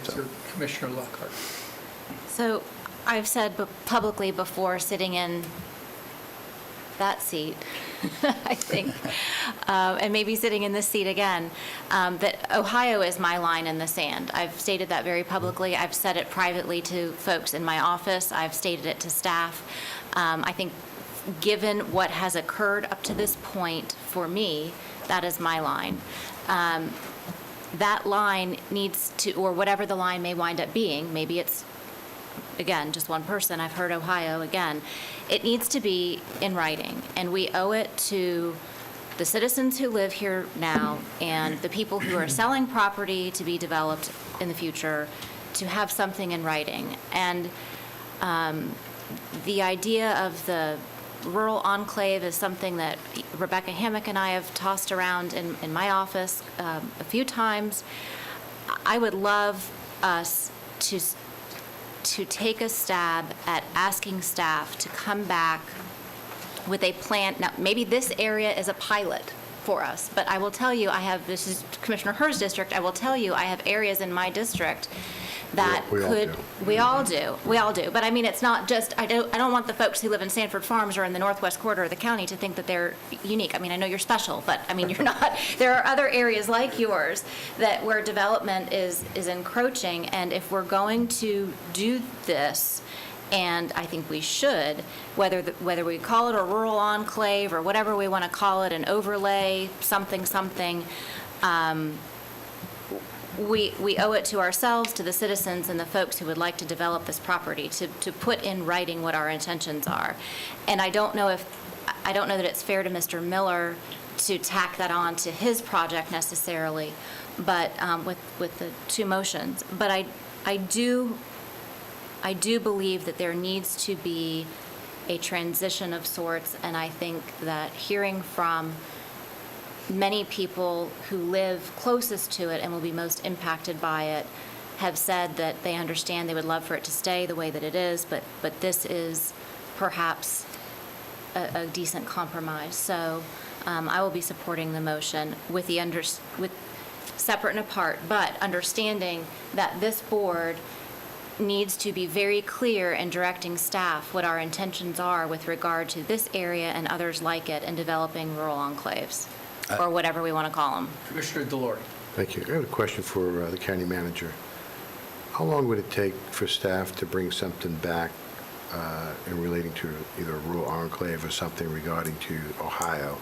Is there Commissioner Lockhart? So I've said publicly before, sitting in that seat, I think, and maybe sitting in this seat again, that Ohio is my line in the sand. I've stated that very publicly. I've said it privately to folks in my office. I've stated it to staff. I think given what has occurred up to this point for me, that is my line. That line needs to, or whatever the line may wind up being, maybe it's, again, just one person, I've heard Ohio again, it needs to be in writing, and we owe it to the citizens who live here now and the people who are selling property to be developed in the future to have something in writing. And the idea of the rural enclave is something that Rebecca Hammock and I have tossed around in my office a few times. I would love us to take a stab at asking staff to come back with a plan. Now, maybe this area is a pilot for us, but I will tell you, this is Commissioner Herr's district, I will tell you, I have areas in my district that We all could, do. we all do, but I mean, it's not just, I don't want the folks who live in Sanford Farms or in the northwest quarter of the county to think that they're unique. I mean, I know you're special, but I mean, you're not. There are other areas like yours where development is encroaching, and if we're going to do this, and I think we should, whether we call it a rural enclave or whatever we want to call it, an overlay, something, we owe it to ourselves, to the citizens, and the folks who would like to develop this property to put in writing what our intentions are. And I don't know if I don't know that it's fair to Mr. Miller to tack that on to his project necessarily, but with the two motions. But I do believe that there needs to be a transition of sorts, and I think that hearing from many people who live closest to it and will be most impacted by it have said that they understand they would love for it to stay the way that it is, but this is perhaps a decent compromise. So I will be supporting the motion with separate and apart, but understanding that this board needs to be very clear in directing staff what our intentions are with regard to this area and others like it in developing rural enclaves, or whatever we want to call them. Commissioner Delory. Thank you. I have a question for the county manager. How long would it take for staff to bring something back in relating to either a rural enclave or something regarding to Ohio,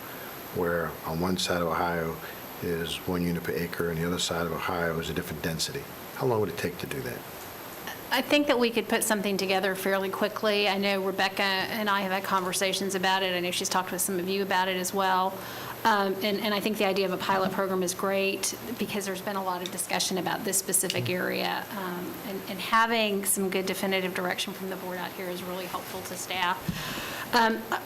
where on one side of Ohio is 1 unit per acre and the other side of Ohio is a different density? How long would it take to do that? I think that we could put something together fairly quickly. I know Rebecca and I have had conversations about it. I know she's talked with some of you about it as well. And I think the idea of a pilot program is great because there's been a lot of discussion about this specific area. And having some good definitive direction from the board out here is really helpful to staff.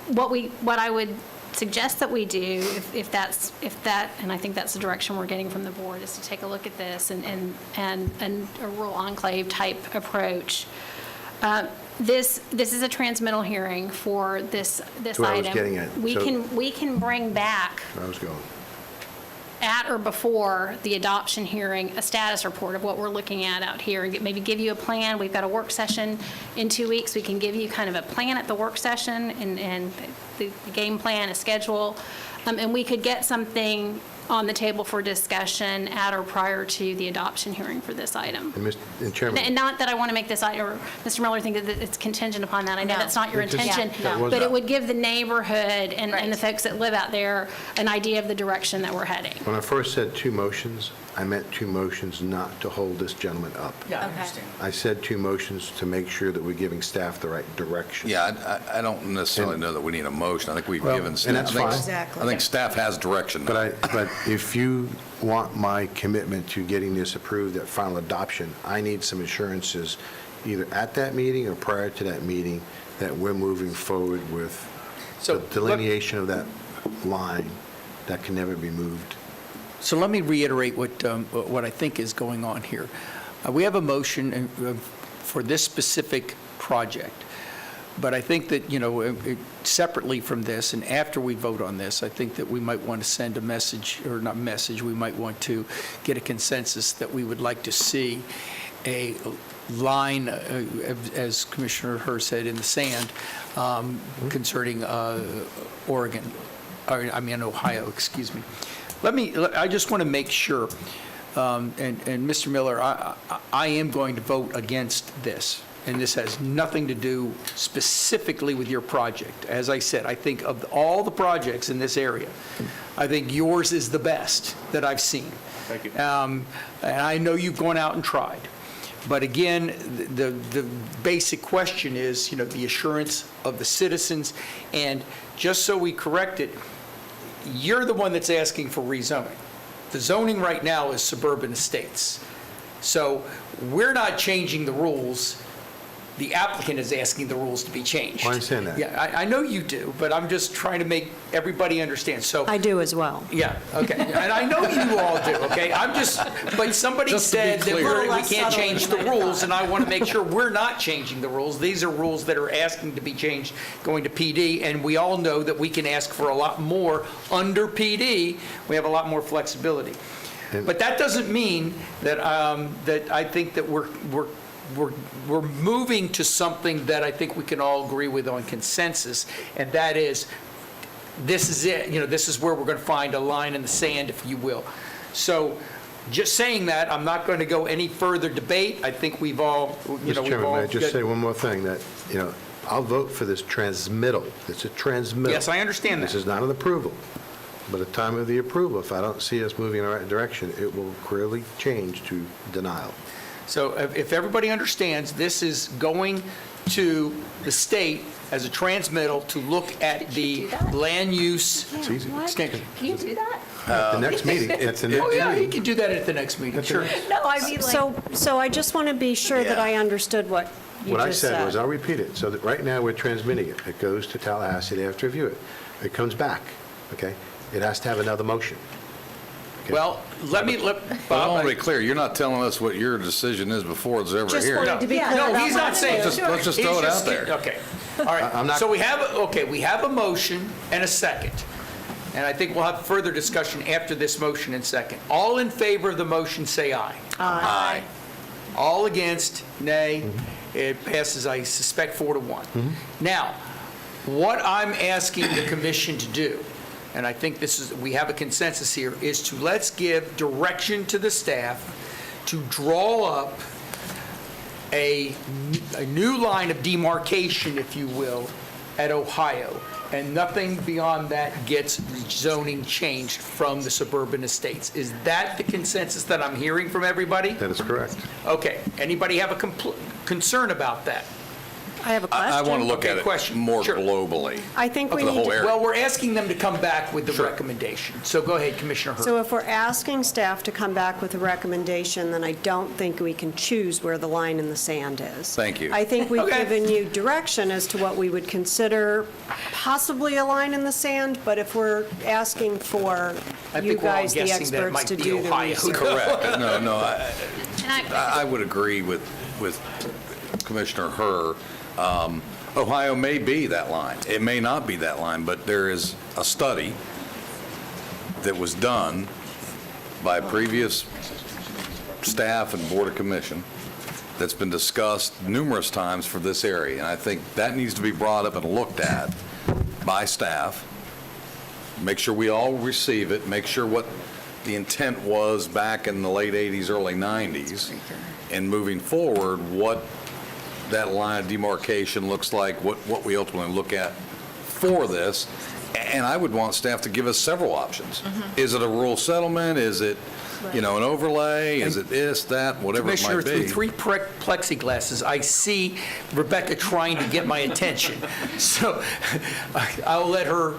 What I would suggest that we do, if that, and I think that's the direction we're getting from the board, is to take a look at this and a rural enclave type approach. This is a transmittal hearing for this That's what item. I was getting at. We can bring back Where I was going. at or before the adoption hearing a status report of what we're looking at out here, and maybe give you a plan. We've got a work session in 2 weeks. We can give you kind of a plan at the work session and the game plan, a schedule, and we could get something on the table for discussion at or prior to the adoption hearing for this item. And Chairman. And not that I want to make this, or Mr. Miller think that it's contingent upon that. I know that's not your It just- intention, that was but not. it would give the neighborhood and the folks that live out there an idea of the direction that we're heading. When I first said two motions, I meant two motions not to hold this gentleman up. Yeah, I understand. I said two motions to make sure that we're giving staff the right direction. Yeah, I don't necessarily know that we need a motion. I think we've Well, given staff. and that's I think- fine. Exactly. I think staff has direction now. But if you want my commitment to getting this approved at final adoption, I need some assurances, either at that meeting or prior to that meeting, that we're moving forward with So, the delineation of that line that can never be moved. So let me reiterate what I think is going on here. We have a motion for this specific project, but I think that, separately from this, and after we vote on this, I think that we might want to send a message, or not message, we might want to get a consensus that we would like to see a line, as Commissioner Herr said, in the sand concerning Ohio, excuse me. I just want to make sure, and Mr. Miller, I am going to vote against this, and this has nothing to do specifically with your project. As I said, I think of all the projects in this area, I think yours is the best that I've seen. Thank you. And I know you've gone out and tried. But again, the basic question is, the assurance of the citizens, and just so we correct it, you're the one that's asking for rezoning. The zoning right now is suburban estates. So we're not changing the rules. The applicant is asking the rules to be changed. I understand that. Yeah, I know you do, but I'm just trying to make everybody understand. So, I do as well. yeah, okay. And I know you all do, okay? But somebody Just to be said that clear. we can't change the rules, and I want to make sure we're not changing the rules. These are rules that are asking to be changed, going to PD, and we all know that we can ask for a lot more under PD. We have a lot more flexibility. But that doesn't mean that, that I think that we're moving to something that I think we can all agree with on consensus, and that is, this is it. This is where we're going to find a line in the sand, if you will. So, just saying that, I'm not going to go any further debate. I think we've all, Mr. Chairman, may I just say one more thing, that, I'll vote for this transmittal. It's a transmittal. Yes, I understand that. This is not an approval. But at the time of the approval, if I don't see us moving in the right direction, it will clearly change to denial. So if everybody understands, this is going to the state as a transmittal to look at the land use extension. Can you do that? The next meeting, it's the next Oh, yeah, meeting. you can do that at the next meeting, sure. No, I mean, like. So I just want to be sure that I understood what you What I just said was, said. I'll repeat it, so that right now we're transmitting it. It goes to Tallahassee, they have to review it. It comes back, okay? It has to have another motion. Well, let But I Bob, want to be clear, you're not telling us what your decision is before it's ever Just here. wanted to be clear no, about he's my not saying. understanding. Let's just He's throw it just- out there. Okay, all right. I'm not- So we have a motion and a second. And I think we'll have further discussion after this motion and second. All in favor of the motion, say aye. Aye. All against, nay. It passes, I suspect, 4-1. Now, what I'm asking the commission to do, and I think we have a consensus here, is to let's give direction to the staff to draw up a new line of demarcation, if you will, at Ohio, and nothing beyond that gets zoning changed from the suburban estates. Is that the consensus that I'm hearing from everybody? That is correct. Okay. Anybody have a concern about that? I have a question. I want to look Okay, at it question. more Sure. globally. I think we For the need whole to. area. Well, we're asking them to come back with the recommendation. So go ahead, Commissioner Hurd. So if we're asking staff to come back with a recommendation, then I don't think we can choose where the line in the sand is. Thank you. I think we've Okay. given you direction as to what we would consider possibly a line in the sand, but if we're asking for I you think we're all guys, the guessing that it experts, might to be do the Ohio. research. Correct. No, And I would agree with Commissioner Herr. Ohio may be that line. It may not be that line, but there is a study that was done by previous staff and Board of Commission that's been discussed numerous times for this area. And I think that needs to be brought up and looked at by staff. Make sure we all receive it, make sure what the intent was back in the late 80s, early 90s, and moving forward, what that line of demarcation looks like, what we ultimately look at for this. And I would want staff to give us several options. Is it a rural settlement? Is it, an overlay? Is it this, that, whatever it Commissioner, might through be? 3 plexiglasses, I see Rebecca trying to get my attention. So I'll let her,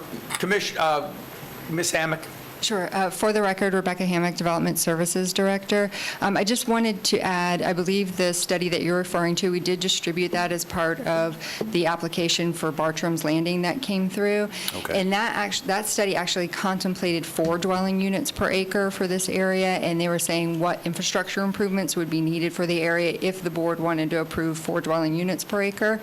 Ms. Hammack. Sure. For the record, Rebecca Hammack, Development Services Director. I just wanted to add, I believe the study that you're referring to, we did distribute that as part of the application for Bartram's Landing that came through. Okay. And that study actually contemplated 4 dwelling units per acre for this area, and they were saying what infrastructure improvements would be needed for the area if the board wanted to approve 4 dwelling units per acre.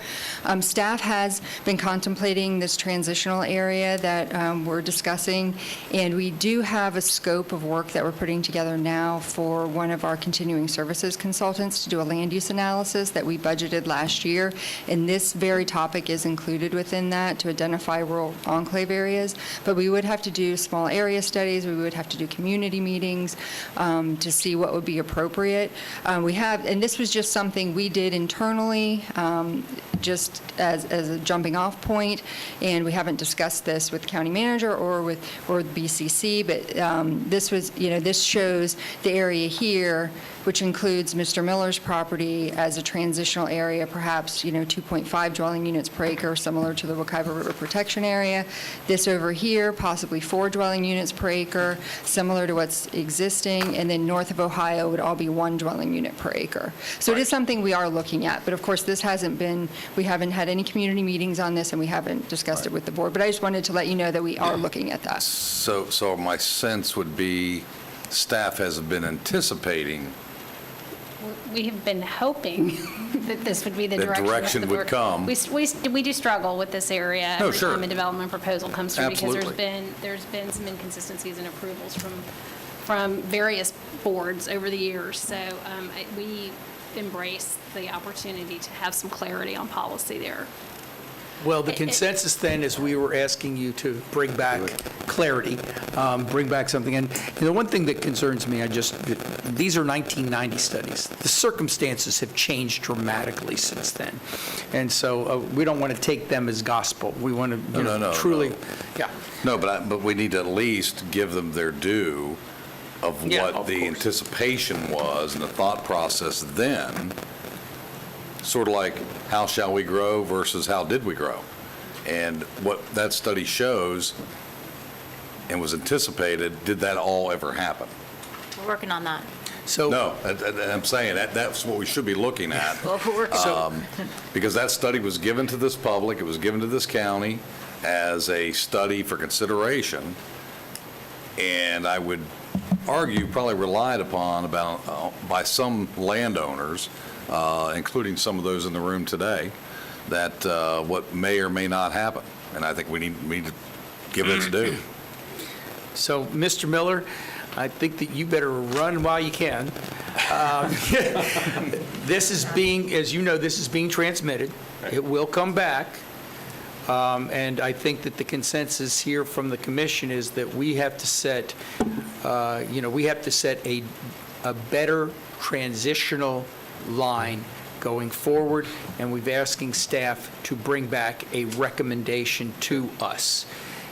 Staff has been contemplating this transitional area that we're discussing, and we do have a scope of work that we're putting together now for one of our continuing services consultants to do a land use analysis that we budgeted last year, and this very topic is included within that to identify rural enclave areas. But we would have to do small area studies, we would have to do community meetings to see what would be appropriate. And this was just something we did internally, just as a jumping off point, and we haven't discussed this with the county manager or with BCC, but this shows the area here, which includes Mr. Miller's property as a transitional area, perhaps, 2.5 dwelling units per acre, similar to the Wekiva River Protection Area. This over here, possibly 4 dwelling units per acre, similar to what's existing, and then north of Ohio would all be 1 dwelling unit per acre. So it is something we are looking at, but of course, we haven't had any community meetings on this, and we haven't discussed it with the board, but I just wanted to let you know that we are looking at that. So my sense would be staff has been anticipating We have been hoping that this would be the That direction. direction that the would board- come. We do struggle with this area. Oh, every sure. time a development proposal comes through. Absolutely. Because there's been some inconsistencies in approvals from various boards over the years. So we embrace the opportunity to have some clarity on policy there. Well, the consensus then is we were asking you to bring back clarity, bring back something. And the one thing that concerns me, these are 1990 studies. The circumstances have changed dramatically since then. And so we don't want to take them as gospel. We want to No. truly, yeah. No, but we need to at least give them their due of Yeah, what of the course. anticipation was and the thought process then, sort of like how shall we grow versus how did we grow? And what that study shows and was anticipated, did that all ever happen? We're working on that. No, I'm saying that's what we should be looking at. Well, we're working. Because that study was given to this public, it was given to this county as a study for consideration, and I would argue probably relied upon by some landowners, including some of those in the room today, that what may or may not happen. And I think we need to give it its due. So, Mr. Miller, I think that you better run while you can. This is being, as you know, this is being transmitted. It will come back. And I think that the consensus here from the commission is that we have to set, we have to set a better transitional line going forward, and we've asking staff to bring back a recommendation to us.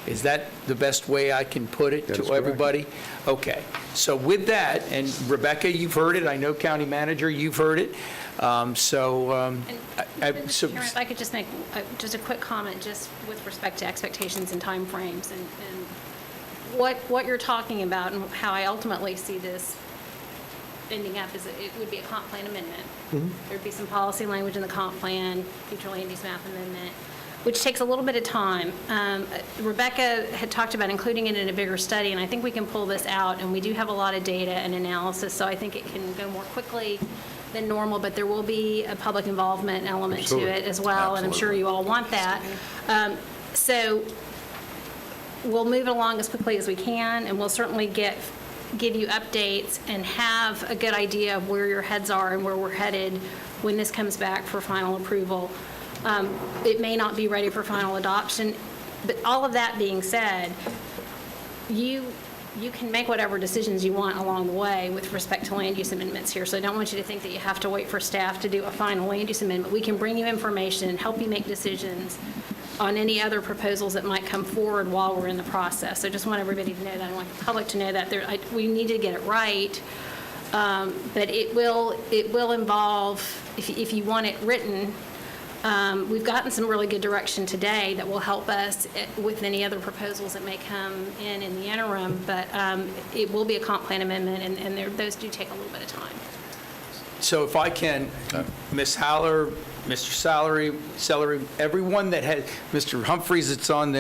Is that the best way I can put it to everybody? Okay. So with that, and Rebecca, you've heard it. I know County Manager, you've heard it. Mr. Chairman, if I could just make just a quick comment just with respect to expectations and timeframes and what you're talking about and how I ultimately see this ending up is it would be a comp plan amendment. There'd be some policy language in the comp plan, future land use map amendment, which takes a little bit of time. Rebecca had talked about including it in a bigger study, and I think we can pull this out, and we do have a lot of data and analysis, so I think it can go more quickly than normal, but there will be a public involvement element to it as well, and I'm sure you all want that. So we'll move it along as quickly as we can, and we'll certainly give you updates and have a good idea of where your heads are and where we're headed when this comes back for final approval. It may not be ready for final adoption, but all of that being said, you can make whatever decisions you want along the way with respect to land use amendments here. So I don't want you to think that you have to wait for staff to do a final land use amendment. We can bring you information and help you make decisions on any other proposals that might come forward while we're in the process. So I just want everybody to know that. I want the public to know that we need to get it right. But it will involve, if you want it written, we've gotten some really good direction today that will help us with any other proposals that may come in the interim, but it will be a comp plan amendment, and those do take a little bit of time. So if I can, Ms. Haller, Mr. Celery, everyone that has, Mr. Humphreys that's on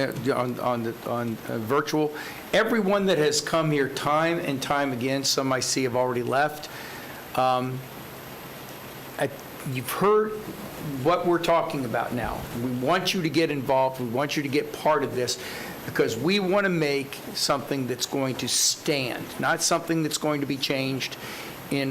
virtual, everyone that has come here time and time again, some I see have already left, you've heard what we're talking about now. We want you to get involved. We want you to get part of this because we want to make something that's going to stand, not something that's going to be changed in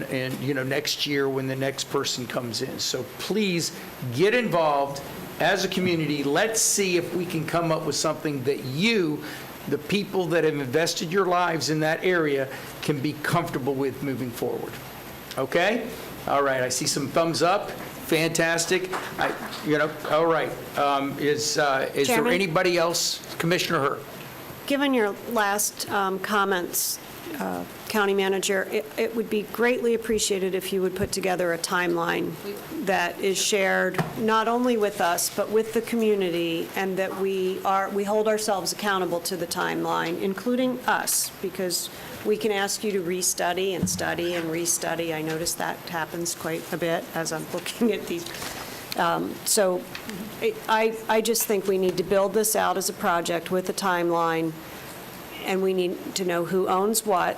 next year when the next person comes in. So please get involved as a community. Let's see if we can come up with something that you, the people that have invested your lives in that area, can be comfortable with moving forward. Okay? All right. I see some thumbs up. Fantastic. All right. Is there Chairman? anybody else? Commissioner Hurt. Given your last comments, County Manager, it would be greatly appreciated if you would put together a timeline that is shared not only with us, but with the community, and that we hold ourselves accountable to the timeline, including us, because we can ask you to restudy and study and restudy. I notice that happens quite a bit as I'm looking at these. So I just think we need to build this out as a project with a timeline, and we need to know who owns what.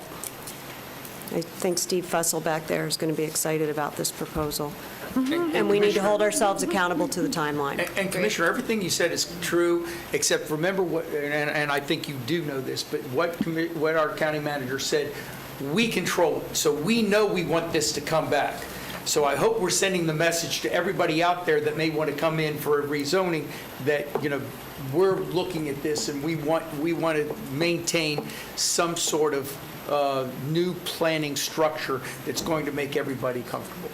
I think Steve Fussell back there is going to be excited about this proposal. And we need to hold ourselves accountable to the timeline. And Commissioner, everything you said is true, except remember what, and I think you do know this, but what our county manager said, we control it. So we know we want this to come back. So I hope we're sending the message to everybody out there that may want to come in for a rezoning that, we're looking at this and we want to maintain some sort of new planning structure that's going to make everybody comfortable.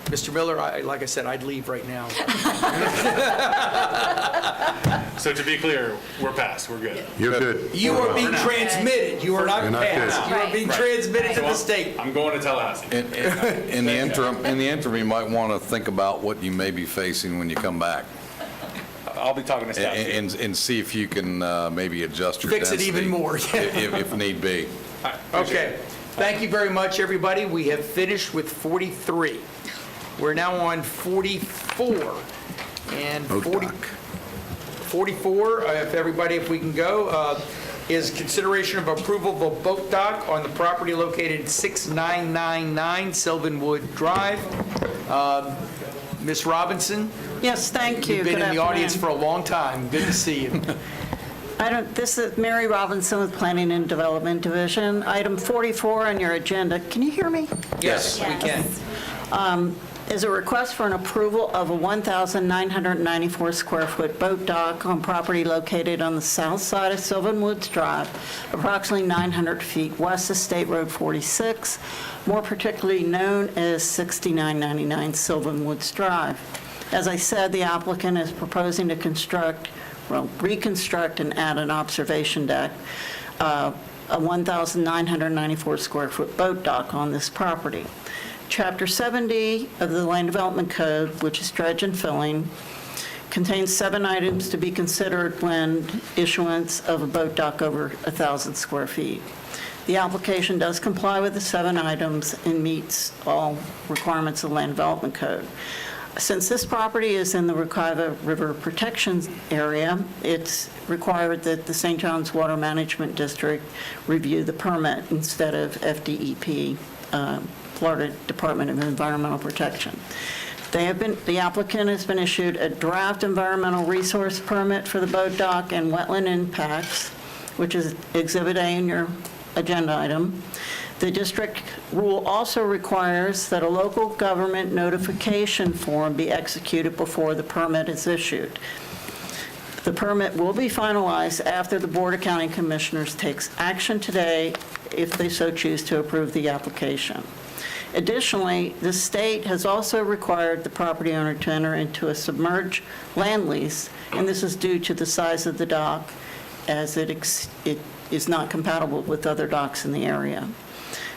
Mr. Miller, like I said, I'd leave right now. So to be clear, we're passed, we're good. You're good. You are being transmitted, you are not You're not passed. good. You are being transmitted to the state. I'm going to Tallahassee. In the interim, you might want to think about what you may be facing when you come back, I'll be talking to staff. and see if you can maybe adjust your Fix it density. even more. If need be. Okay, thank you very much, everybody. We have finished with 43. We're now on 44. And Boat 40 dock. 44, if we can go, is consideration of approval of a boat dock on the property located at 6999 Sylvanwood Drive. Ms. Robinson? Yes, thank you. You've been Good in the audience for afternoon. a long time. Good to see you. This is Mary Robinson with Planning and Development Division. Item 44 on your agenda. Can you hear me? Yes, we can. Is a request for an approval of a 1,994 square foot boat dock on property located on the south side of Sylvan Woods Drive, approximately 900 feet west of State Road 46, more particularly known as 6999 Sylvan Woods Drive. As I said, the applicant is proposing to reconstruct and add an observation deck, a 1,994 square foot boat dock on this property. Chapter 70 of the Land Development Code, which is dredge and filling, contains 7 items to be considered when issuance of a boat dock over 1,000 square feet. The application does comply with the 7 items and meets all requirements of the Land Development Code. Since this property is in the Wekiva River Protection Area, it's required that the St. John's Water Management District review the permit instead of FDEP, Florida Department of Environmental Protection. The applicant has been issued a draft environmental resource permit for the boat dock and wetland impacts, which is Exhibit A in your agenda item. The district rule also requires that a local government notification form be executed before the permit is issued. The permit will be finalized after the Board of County Commissioners takes action today if they so choose to approve the application. Additionally, the state has also required the property owner to enter into a submerged land lease, and this is due to the size of the dock, as it is not compatible with other docks in the area.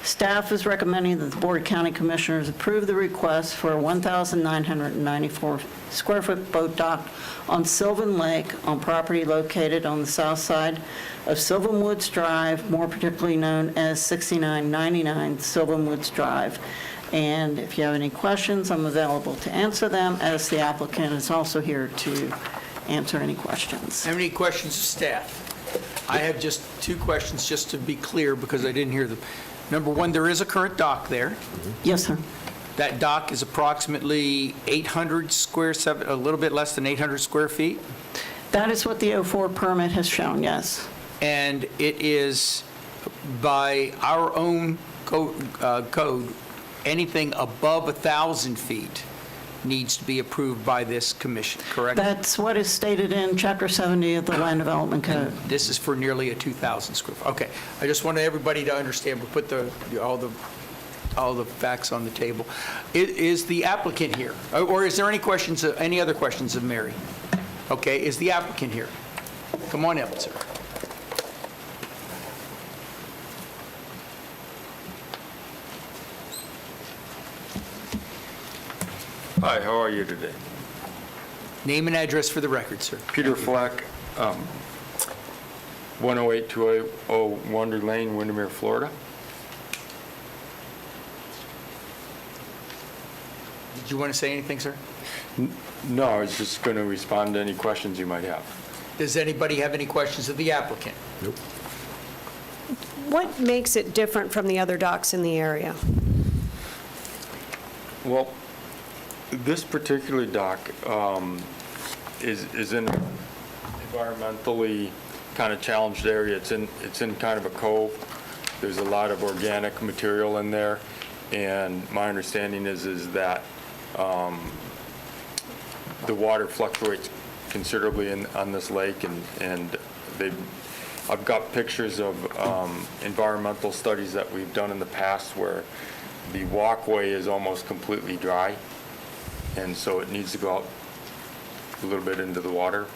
Staff is recommending that the Board of County Commissioners approve the request for a 1,994 square foot boat dock on Sylvan Lake on property located on the south side of Sylvan Woods Drive, more particularly known as 6999 Sylvan Woods Drive. And if you have any questions, I'm available to answer them, as the applicant is also here to answer any questions. How many questions of staff? I have just 2 questions, just to be clear, because I didn't hear them. Number 1, there is a current dock there. Yes, sir. That dock is approximately 800 a little bit less than 800 square feet, That is what the 04 permit has shown, yes. and it is, by our own code, anything above 1,000 feet needs to be approved by this commission, correct? That's what is stated in Chapter 70 of the Land Development Code. This is for nearly a 2,000 square foot. Okay, I just wanted everybody to understand, we put all the facts on the table. Is the applicant here? Or is there any other questions of Mary? Okay, is the applicant here? Come on up, sir. Hi, how are you today? Name and address for the record, sir. Peter Flack, 108-280 Wonder Lane, Windermere, Florida. Did you want to say anything, sir? No, I was just going to respond to any questions you might have. Does anybody have any questions of the applicant? Nope. What makes it different from the other docks in the area? Well, this particular dock is in an environmentally kind of challenged area. It's in kind of a cove. There's a lot of organic material in there, and my understanding is that the water fluctuates considerably on this lake, and I've got pictures of environmental studies that we've done in the past where the walkway is almost completely dry, and so it needs to go out a little bit into the water.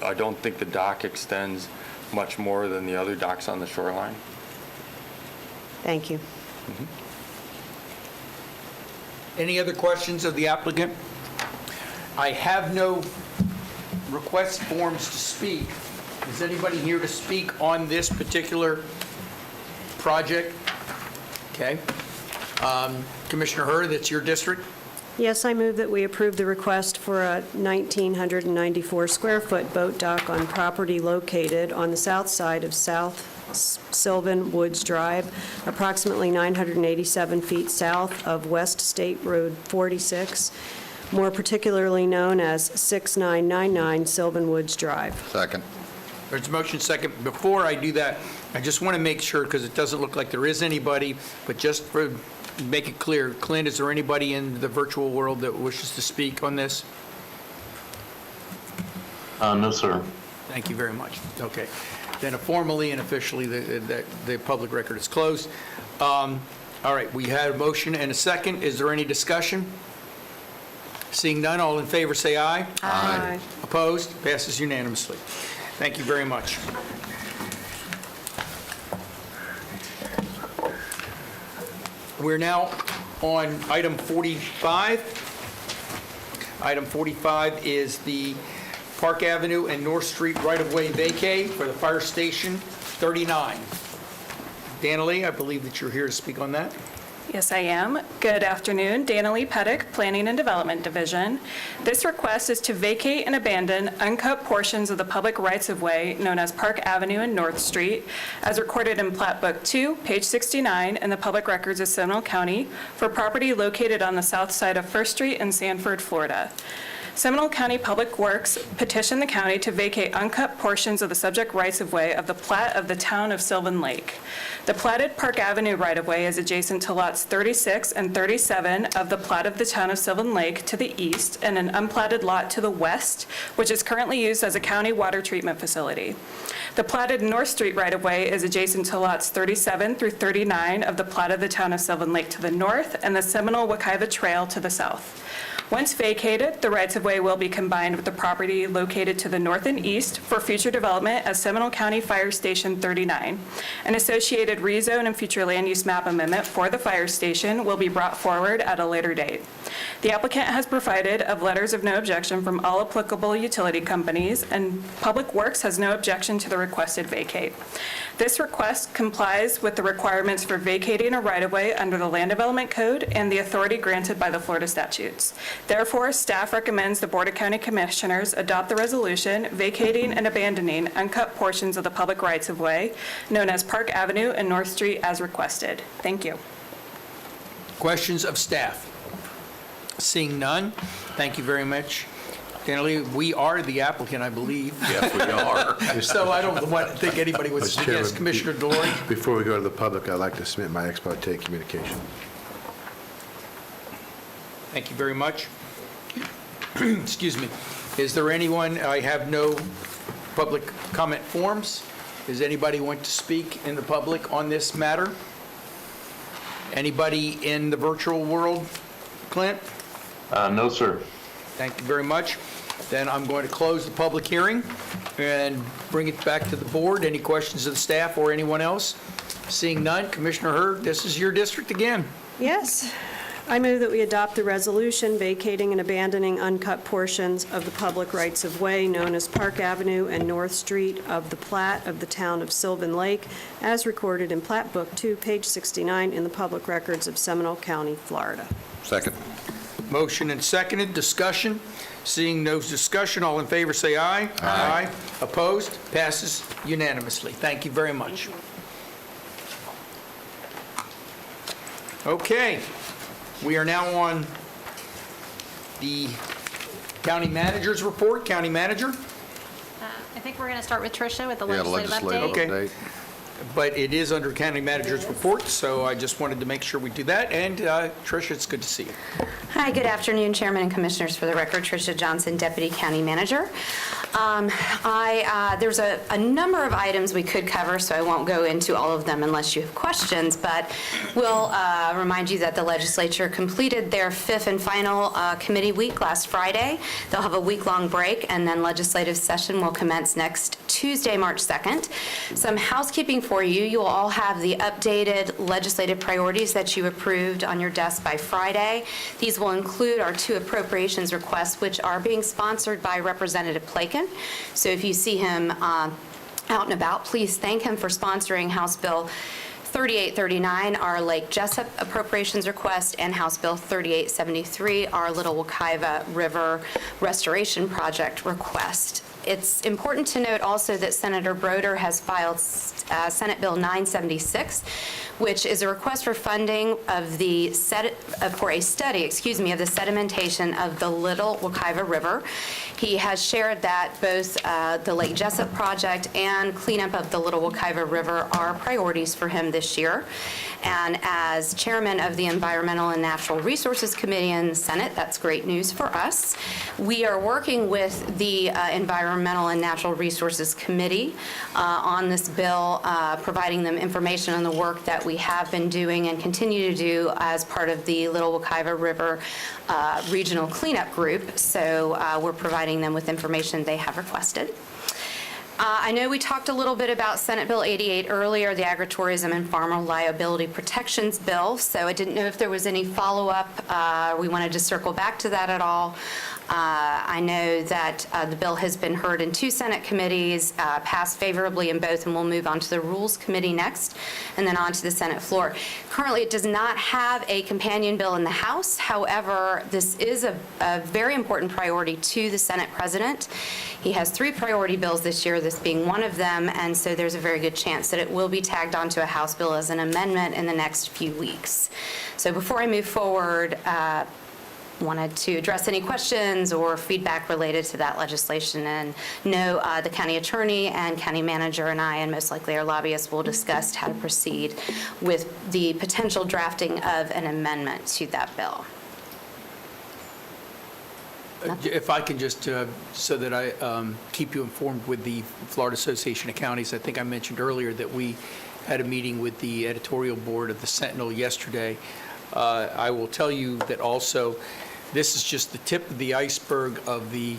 I don't think the dock extends much more than the other docks on the shoreline. Thank you. Any other questions of the applicant? I have no request forms to speak. Is anybody here to speak on this particular project? Okay. Commissioner Hurd, that's your district? Yes, I move that we approve the request for a 1,994-square-foot boat dock on property located on the south side of South Sylvan Woods Drive, approximately 987 feet south of West State Road 46, more particularly known as 6999 Sylvan Woods Drive. Second. There's a motion second. Before I do that, I just want to make sure, because it doesn't look like there is anybody, but just for, make it clear, Clint, is there anybody in the virtual world that wishes to speak on this? No, sir. Thank you very much. Okay. Then formally and officially, the public record is closed. All right, we had a motion and a second. Is there any discussion? Seeing none, all in favor say aye. Aye. Opposed? Passes unanimously. Thank you very much. We're now on item 45. Item 45 is the Park Avenue and North Street right-of-way vacay for the Fire Station 39. Danilee, I believe that you're here to speak on that. Yes, I am. Good afternoon. Danilee Pettick, Planning and Development Division. This request is to vacate and abandon uncut portions of the public rights-of-way known as Park Avenue and North Street, as recorded in Plat Book 2, page 69, in the Public Records of Seminole County, for property located on the south side of First Street in Sanford, Florida. Seminole County Public Works petitioned the county to vacate uncut portions of the subject rights-of-way of the plat of the town of Sylvan Lake. The platted Park Avenue right-of-way is adjacent to lots 36 and 37 of the plat of the town of Sylvan Lake to the east, and an unplatted lot to the west, which is currently used as a county water treatment facility. The platted North Street right-of-way is adjacent to lots 37 through 39 of the plat of the town of Sylvan Lake to the north, and the Seminole Wekiva Trail to the south. Once vacated, the rights-of-way will be combined with the property located to the north and east for future development as Seminole County Fire Station 39. An associated rezone and future land use map amendment for the fire station will be brought forward at a later date. The applicant has provided of letters of no objection from all applicable utility companies, and Public Works has no objection to the requested vacate. This request complies with the requirements for vacating a right-of-way under the Land Development Code and the authority granted by the Florida statutes. Therefore, staff recommends the Board of County Commissioners adopt the resolution vacating and abandoning uncut portions of the public rights-of-way known as Park Avenue and North Street as requested. Thank you. Questions of staff? Seeing none, thank you very much. Danilee, we are the applicant, I believe. Yes, we are. So I don't think anybody was, Mr. Chairman, yes, Commissioner Delory? Before we go to the public, I'd like to submit my ex parte communication. Thank you very much. Excuse me. Is there anyone, I have no public comment forms. Does anybody want to speak in the public on this matter? Anybody in the virtual world? Clint? No, sir. Thank you very much. Then I'm going to close the public hearing and bring it back to the board. Any questions of the staff or anyone else? Seeing none, Commissioner Hurd, this is your district again. Yes. I move that we adopt the resolution vacating and abandoning uncut portions of the public rights-of-way known as Park Avenue and North Street of the plat of the town of Sylvan Lake, as recorded in Plat Book 2, page 69, in the Public Records of Seminole County, Florida. Second. Motion and seconded. Discussion. Seeing no discussion, all in favor say aye. Aye. Opposed? Passes unanimously. Thank you very much. Okay. We are now on the county manager's report. County manager? I think we're going to start with Tricia with the Yeah, legislative update. Okay. but it is under county manager's report, so I just wanted to make sure we do that. And Tricia, it's good to see you. Hi, good afternoon, Chairman and Commissioners. For the record, Tricia Johnson, Deputy County Manager. There's a number of items we could cover, so I won't go into all of them unless you have questions, but we'll remind you that the legislature completed their fifth and final committee week last Friday. They'll have a week-long break, and then legislative session will commence next Tuesday, March 2nd. Some housekeeping for you. You will all have the updated legislative priorities that you approved on your desk by Friday. These will include our 2 appropriations requests, which are being sponsored by Representative Plakin. So if you see him out and about, please thank him for sponsoring House Bill 3839, our Lake Jessup appropriations request, and House Bill 3873, our Little Wekiva River Restoration Project request. It's important to note also that Senator Broder has filed Senate Bill 976, which is a request for funding of the for a study, of the sedimentation of the Little Wekiva River. He has shared that both the Lake Jessup project and cleanup of the Little Wekiva River are priorities for him this year. And as chairman of the Environmental and Natural Resources Committee in the Senate, that's great news for us. We are working with the Environmental and Natural Resources Committee on this bill, providing them information on the work that we have been doing and continue to do as part of the Little Wekiva River Regional Cleanup Group. So we're providing them with information they have requested. I know we talked a little bit about Senate Bill 88 earlier, the Agritourism and Farmer Liability Protections Bill, so I didn't know if there was any follow-up. We wanted to circle back to that at all. I know that the bill has been heard in 2 Senate committees, passed favorably in both, and we'll move on to the Rules Committee next, and then on to the Senate floor. Currently, it does not have a companion bill in the House. However, this is a very important priority to the Senate President. He has 3 priority bills this year, this being one of them, and so there's a very good chance that it will be tagged onto a House bill as an amendment in the next few weeks. So before I move forward, wanted to address any questions or feedback related to that legislation, and know the county attorney and county manager and I, and most likely our lobbyists, will discuss how to proceed with the potential drafting of an amendment to that bill. If I can just, so that I keep you informed with the Florida Association of Counties, I think I mentioned earlier that we had a meeting with the editorial board of the Sentinel yesterday. I will tell you that also, this is just the tip of the iceberg of the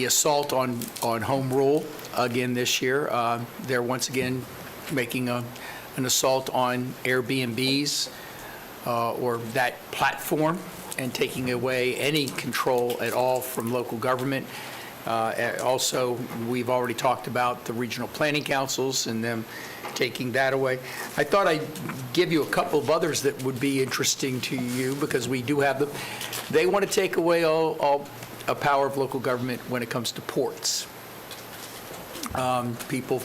assault on home rule again this year. They're once again making an assault on Airbnbs or that platform, and taking away any control at all from local government. Also, we've already talked about the regional planning councils and them taking that away. I thought I'd give you a couple of others that would be interesting to you, because we do have them. They want to take away all power of local government when it comes to ports. People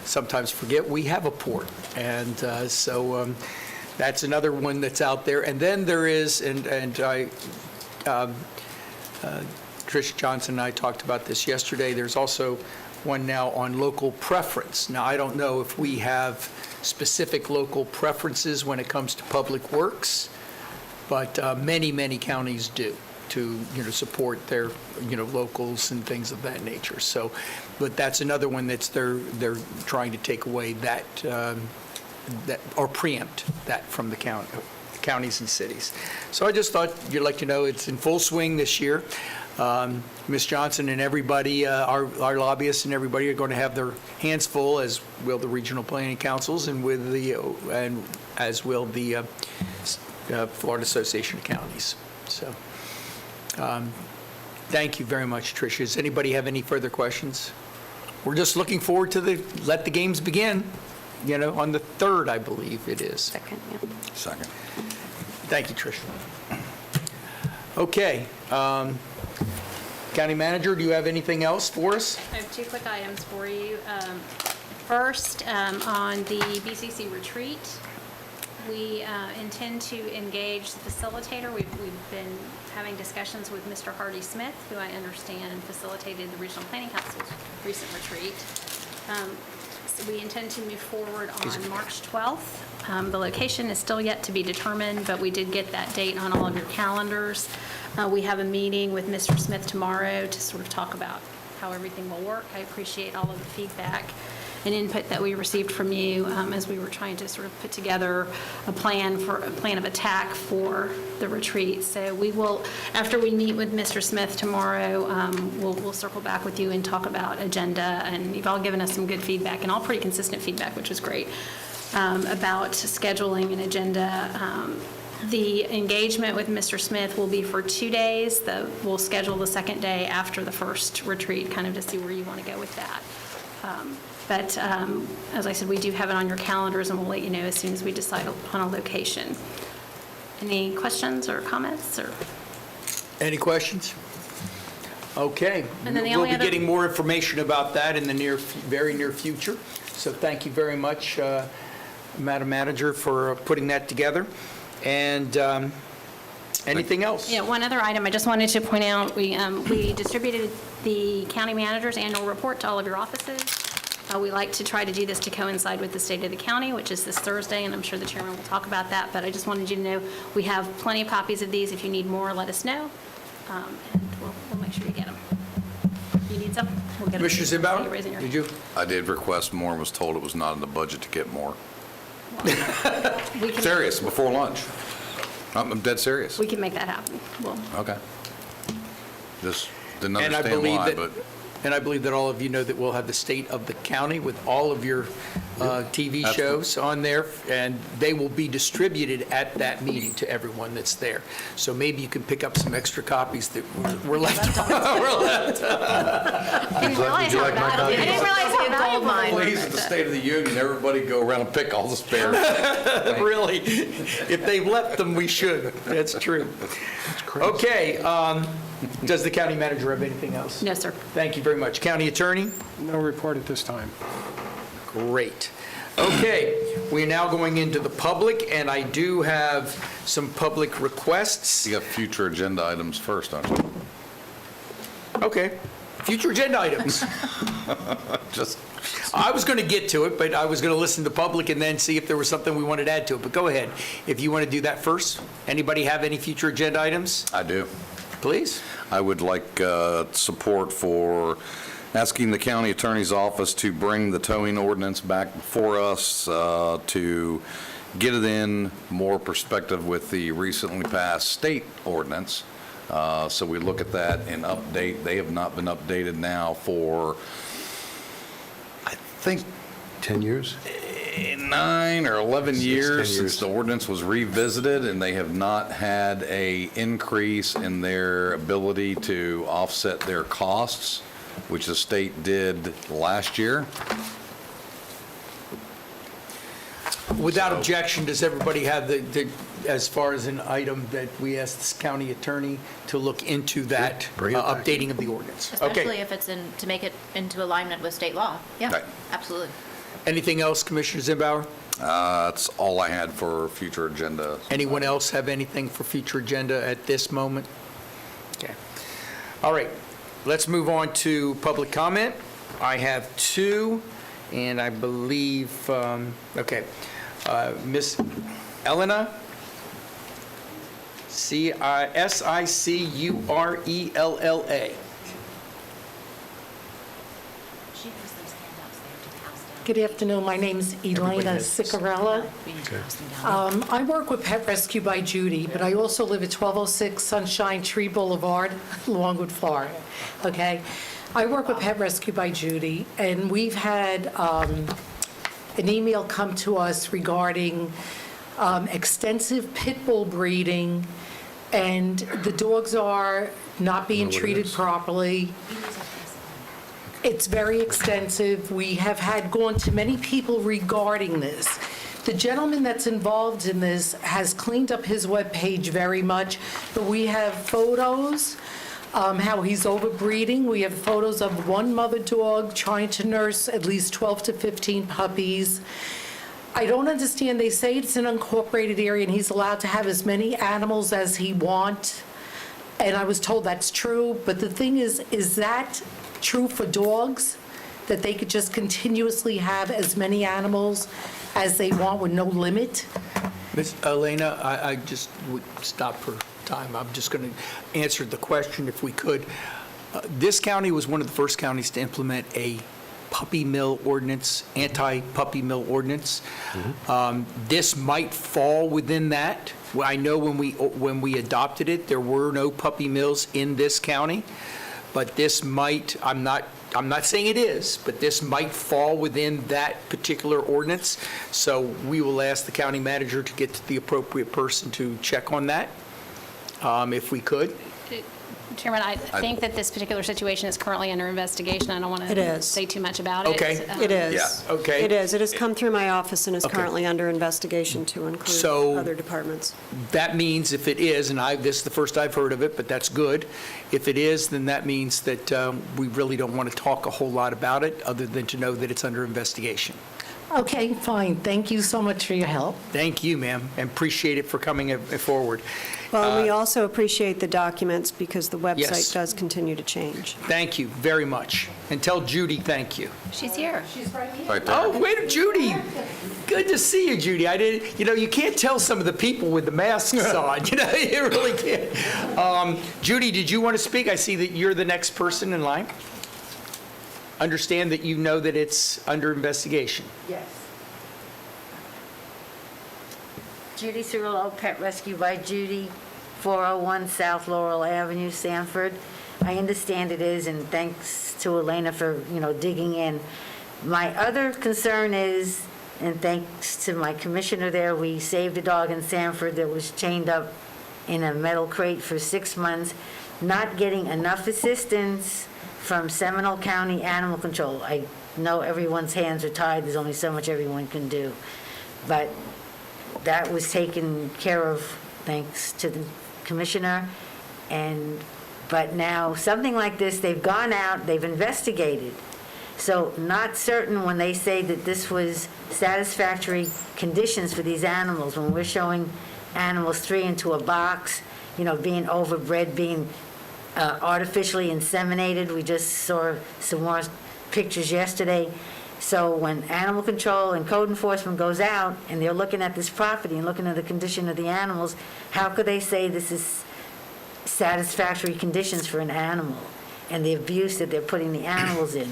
sometimes forget we have a port, and so that's another one that's out there. And then there is, Tricia Johnson and I talked about this yesterday, there's also one now on local preference. Now, I don't know if we have specific local preferences when it comes to public works, but many, many counties do, to support their locals and things of that nature. So, but that's another one that's they're trying to take away that or preempt that from the counties and cities. So I just thought you'd like to know it's in full swing this year. Ms. Johnson and everybody, our lobbyists and everybody, are going to have their hands full, as will the regional planning councils, and as will the Florida Association of Counties. So, thank you very much, Tricia. Does anybody have any further questions? We're just looking forward to let the games begin. On the 3rd, I believe it is. Second, yeah. Second. Thank you, Tricia. Okay. County Manager, do you have anything else for us? I have 2 quick items for you. First, on the BCC retreat, we intend to engage the facilitator. We've been having discussions with Mr. Hardy Smith, who I understand facilitated the Regional Planning Council's recent retreat. we intend to move forward on March 12th. The location is still yet to be determined, but we did get that date on all of your calendars. We have a meeting with Mr. Smith tomorrow to sort of talk about how everything will work. I appreciate all of the feedback and input that we received from you as we were trying to sort of put together a plan of attack for the retreat. So we will, after we meet with Mr. Smith tomorrow, we'll circle back with you and talk about agenda. And you've all given us some good feedback and all pretty consistent feedback, which is great, about scheduling an agenda. The engagement with Mr. Smith will be for 2 days. We'll schedule the second day after the first retreat, kind of to see where you want to go with that. But as I said, we do have it on your calendars, and we'll let you know as soon as we decide on a location. Any questions or comments? Or Any questions? Okay. And then the We'll only be other- getting more information about that in the very near future. So thank you very much, Madam Manager, for putting that together. And anything else? Yeah, one other item I just wanted to point out, we distributed the county manager's annual report to all of your offices. We like to try to do this to coincide with the State of the County, which is this Thursday, and I'm sure the chairman will talk about that, but I just wanted you to know we have plenty of copies of these. If you need more, let us know, and we'll make sure you get them. You need some? We'll get them. Commissioner Zimbauer, You're raising your did you? I did request more and was told it was not in the budget to get more. We can- Serious, before lunch. I'm dead serious. We can make that happen. Okay. Just didn't And I understand believe why, that, but and I believe that all of you know that we'll have the State of the County with all of your TV shows on there, and they will be distributed at that meeting to everyone that's there. So maybe you can pick up some extra copies that were left. I didn't realize how valuable it was. please, at the State of the Union, everybody go around and pick all the spares. Really, if they've left them, we should. That's true. Okay, does the county manager have anything else? No, sir. Thank you very much. County attorney? No report at this time. Great. Okay, we're now going into the public, and I do have some public requests. You got future agenda items first, don't you? Okay, future agenda items. Just, I was going to get to it, but I was going to listen to the public and then see if there was something we wanted to add to it. But go ahead, if you want to do that first. Anybody have any future agenda items? I do. Please. I would like support for asking the county attorney's office to bring the towing ordinance back before us to get it in more perspective with the recently passed state ordinance. So we look at that and update. They have not been updated now for, I think, 10 years? 9 or 11 10 years years. since the ordinance was revisited, and they have not had a increase in their ability to offset their costs, which the state did last year. Without objection, does everybody have as far as an item that we ask this county attorney to look into that Bring it back. updating of the ordinance? Especially Okay. if it's to make it into alignment with state law. Yeah, Right. absolutely. Anything else, Commissioner Zimbauer? That's all I had for future agenda. Anyone else have anything for future agenda at this moment? Okay. All right, let's move on to public comment. I have two, and I believe, okay. Miss Elena, Sicurella. Good afternoon. My name's Elena Sicurella. I work with Pet Rescue by Judy, but I also live at 1206 Sunshine Tree Boulevard, Longwood, Florida. Okay? I work with Pet Rescue by Judy, and we've had an email come to us regarding extensive pit bull breeding, and the dogs are not being treated properly. It's very extensive. We have gone to many people regarding this. The gentleman that's involved in this has cleaned up his webpage very much, but we have photos, how he's overbreeding. We have photos of one mother dog trying to nurse at least 12 to 15 puppies. I don't understand. They say it's an unincorporated area and he's allowed to have as many animals as he wants. And I was told that's true, but the thing is that true for dogs? that they could just continuously have as many animals as they want with no limit? Ms. Elena, I just would stop for time. I'm just going to answer the question if we could. This county was one of the first counties to implement a puppy mill ordinance, anti-puppy mill ordinance. This might fall within that. Well, I know when we adopted it, there were no puppy mills in this county, but this might, I'm not saying it is, but this might fall within that particular ordinance. So we will ask the county manager to get to the appropriate person to check on that, if we could. Chairman, I think that this particular situation is currently under investigation. I don't want It to is. say too much about it. Okay. It is. Yeah, okay. It is. It has come through my office and is Okay. currently under investigation to include So- other departments. That means if it is, and this is the first I've heard of it, but that's good. If it is, then that means that we really don't want to talk a whole lot about it, other than to know that it's under investigation. Okay, fine. Thank you so much for your help. Thank you, ma'am, and appreciate it for coming forward. Well, and we also appreciate the documents because the Yes. website does continue to change. Thank you very much. And tell Judy thank you. She's here. Right there. Oh, wait, Judy. Good to see you, Judy. You can't tell some of the people with the masks on, you really can't. Judy, did you want to speak? I see that you're the next person in line. Understand that you know that it's under investigation. Yes. Judy Cirillo, Pet Rescue by Judy, 401 South Laurel Avenue, Sanford. I understand it is, and thanks to Elena for, digging in. My other concern is, and thanks to my commissioner there, we saved a dog in Sanford that was chained up in a metal crate for 6 months, not getting enough assistance from Seminole County Animal Control. I know everyone's hands are tied, there's only so much everyone can do. But that was taken care of thanks to the commissioner. But now, something like this, they've gone out, they've investigated. So not certain when they say that this was satisfactory conditions for these animals, when we're showing animals 3 into a box, being overbred, being artificially inseminated. We just saw some more pictures yesterday. So when animal control and code enforcement goes out and they're looking at this property and looking at the condition of the animals, how could they say this is satisfactory conditions for an animal and the abuse that they're putting the animals in,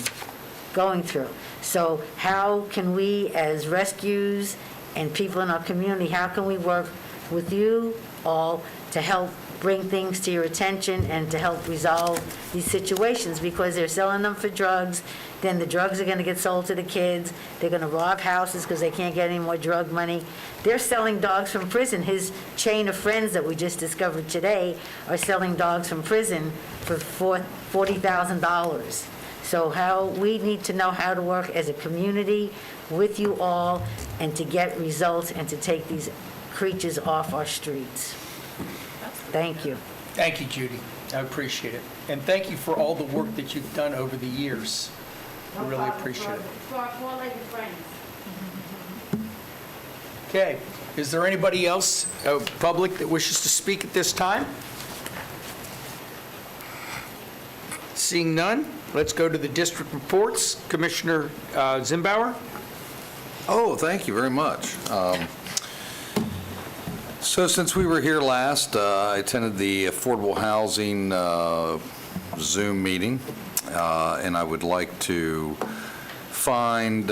going through? So how can we, as rescues and people in our community, how can we work with you all to help bring things to your attention and to help resolve these situations? Because they're selling them for drugs, then the drugs are going to get sold to the kids, they're going to rob houses because they can't get any more drug money. They're selling dogs from prison. His chain of friends that we just discovered today are selling dogs from prison for $40,000. So we need to know how to work as a community with you all and to get results and to take these creatures off our streets. Thank you. Thank you, Judy. I appreciate it. And thank you for all the work that you've done over the years. I really appreciate it. Four-legged friends. Okay. Is there anybody else, public, that wishes to speak at this time? Seeing none, let's go to the district reports. Commissioner Zimbauer? Oh, thank you very much. So since we were here last, I attended the Affordable Housing Zoom meeting, and I would like to find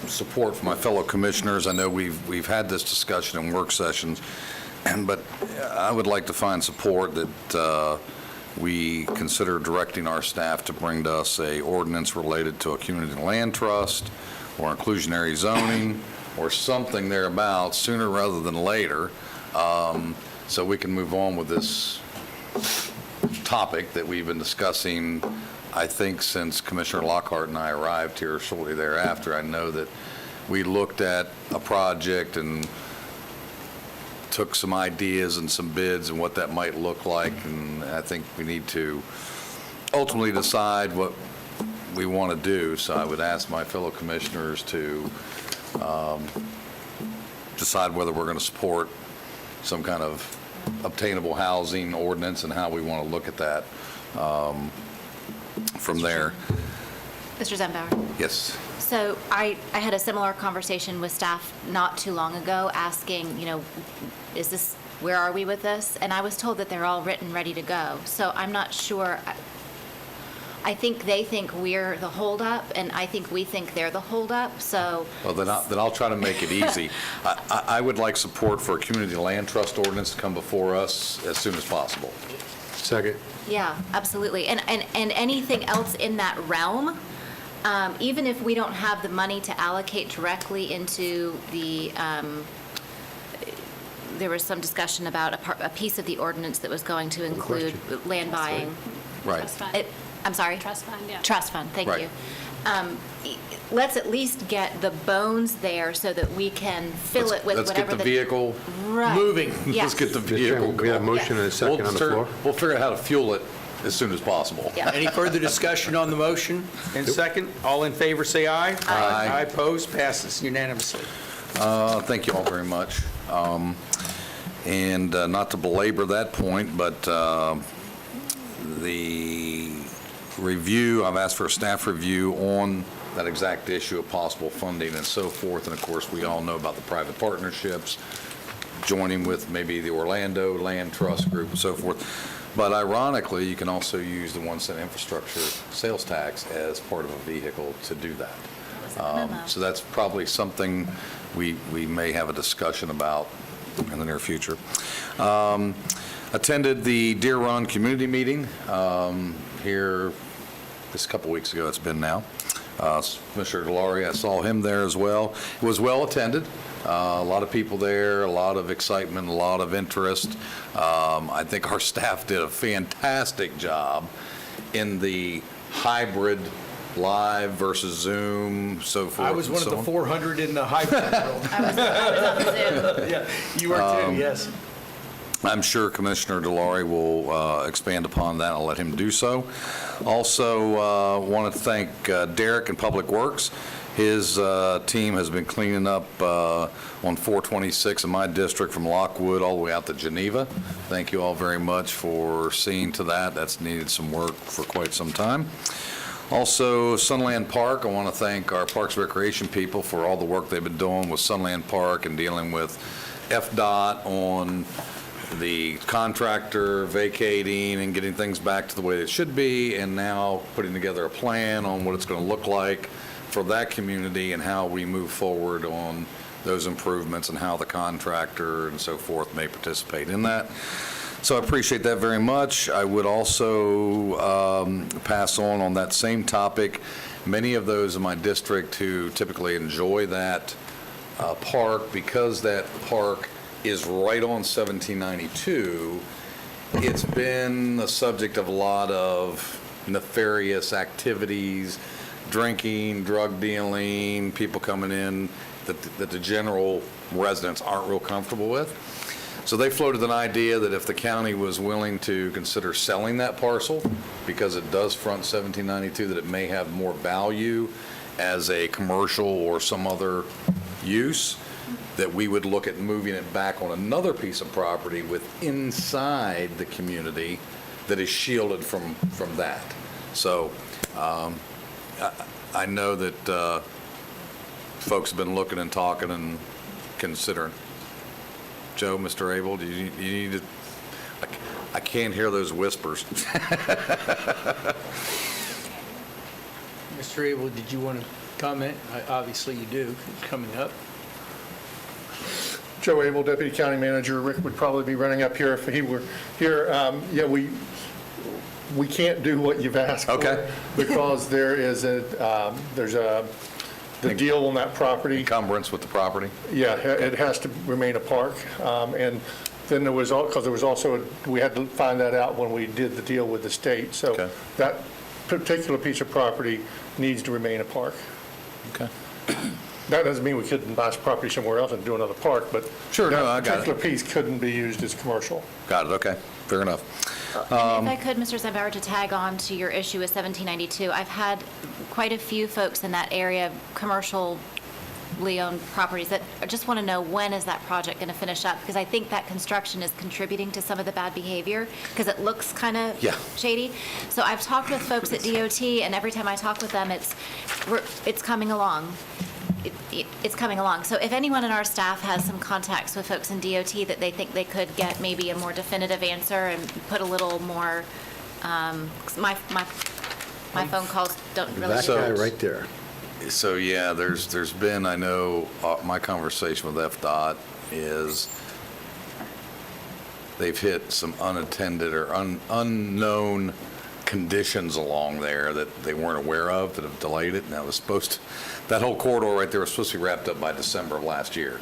support from my fellow commissioners. I know we've had this discussion in work sessions, but I would like to find support that we consider directing our staff to bring to us a ordinance related to a community land trust or inclusionary zoning or something thereabouts sooner rather than later, so we can move on with this topic that we've been discussing, I think, since Commissioner Lockhart and I arrived here shortly thereafter. I know that we looked at a project and took some ideas and some bids and what that might look like, and I think we need to ultimately decide what we want to do. So I would ask my fellow commissioners to decide whether we're going to support some kind of obtainable housing ordinance and how we want to look at that from there. Mr. Zembauer? Yes. So I had a similar conversation with staff not too long ago, asking, where are we with this? And I was told that they're all written, ready to go. So I'm not sure. I think they think we're the holdup, and I think we think they're the holdup, so. Well, then I'll try to make it easy. I would like support for a community land trust ordinance to come before us as soon as possible. Second. Yeah, absolutely. And anything else in that realm, even if we don't have the money to allocate directly into the, there was some discussion about a piece of the ordinance that was going to include land buying. Right. Trust fund. I'm sorry? Trust fund, yeah. Trust fund, thank Right. you. Let's at least get the bones there so that we can fill it with Let's whatever get the vehicle Right. moving. Yes. Let's get the Mr. vehicle Chairman, we have a going. motion and a second on the floor. We'll figure out how to fuel it as soon as possible. Yeah. Any further discussion on the motion? And second, all in favor, say aye. Aye. Aye, opposed, passes unanimously. Thank you all very much. And not to belabor that point, but the review, I've asked for a staff review on that exact issue of possible funding and so forth. And of course, we all know about the private partnerships, joining with maybe the Orlando Land Trust Group and so forth. But ironically, you can also use the 1 cent infrastructure sales tax as part of a vehicle to do that. So that's probably something we may have a discussion about in the near future. Attended the Deer Run community meeting here just a couple weeks ago, it's been now. Mr. Delory, I saw him there as well. It was well attended. A lot of people there, a lot of excitement, a lot of interest. I think our staff did a fantastic job in the hybrid live versus Zoom, so forth. I was and one of so the on. 400 in the hybrid world. I was on Zoom. Yeah, you are too, yes. I'm sure Commissioner Delory will expand upon that. I'll let him do so. Also, wanted to thank Derek in Public Works. His team has been cleaning up on 426 in my district from Lockwood all the way out to Geneva. Thank you all very much for seeing to that. That's needed some work for quite some time. Also, Sunland Park, I want to thank our Parks and Recreation people for all the work they've been doing with Sunland Park and dealing with FDOT on the contractor vacating and getting things back to the way it should be, and now putting together a plan on what it's going to look like for that community and how we move forward on those improvements and how the contractor and so forth may participate in that. So I appreciate that very much. I would also pass on that same topic. Many of those in my district who typically enjoy that park, because that park is right on 1792, it's been the subject of a lot of nefarious activities, drinking, drug dealing, people coming in that the general residents aren't real comfortable with. So they floated an idea that if the county was willing to consider selling that parcel, because it does front 1792, that it may have more value as a commercial or some other use, that we would look at moving it back on another piece of property with inside the community that is shielded from that. So I know that folks have been looking and talking and considering. Joe, Mr. Abel, do you need to, I can't hear those whispers. Mr. Abel, did you want to comment? Obviously you do, it's coming up. Joe Abel, Deputy County Manager. Rick would probably be running up here if he were here. Yeah, we can't do what you've asked for because there's the deal on that property. Encumbrance with the property? Yeah, it has to remain a park. And then there was, because there was also, we had to find that out when we did the deal with the state. So that particular piece of property needs to remain a park. Okay. That doesn't mean we couldn't buy property somewhere else and do another park, but sure, no, I got it. That particular piece couldn't be used as commercial. Got it, okay, fair enough. And if I could, Mr. Zembauer, to tag on to your issue with 1792, I've had quite a few folks in that area, commercial privately owned properties that just want to know, when is that project going to finish up? Because I think that construction is contributing to some of the bad behavior, because it looks kind of shady. So I've talked with folks at DOT, and every time I talk with them, it's coming along. It's coming along. So if anyone in our staff has some contacts with folks in DOT that they think they could get maybe a more definitive answer and put a little more, my phone calls don't really. That guy right there. So, yeah, there's been, I know, my conversation with FDOT is they've hit some unattended or unknown conditions along there that they weren't aware of that have delayed it. And that was supposed to, that whole corridor right there was supposed to be wrapped up by December of last year.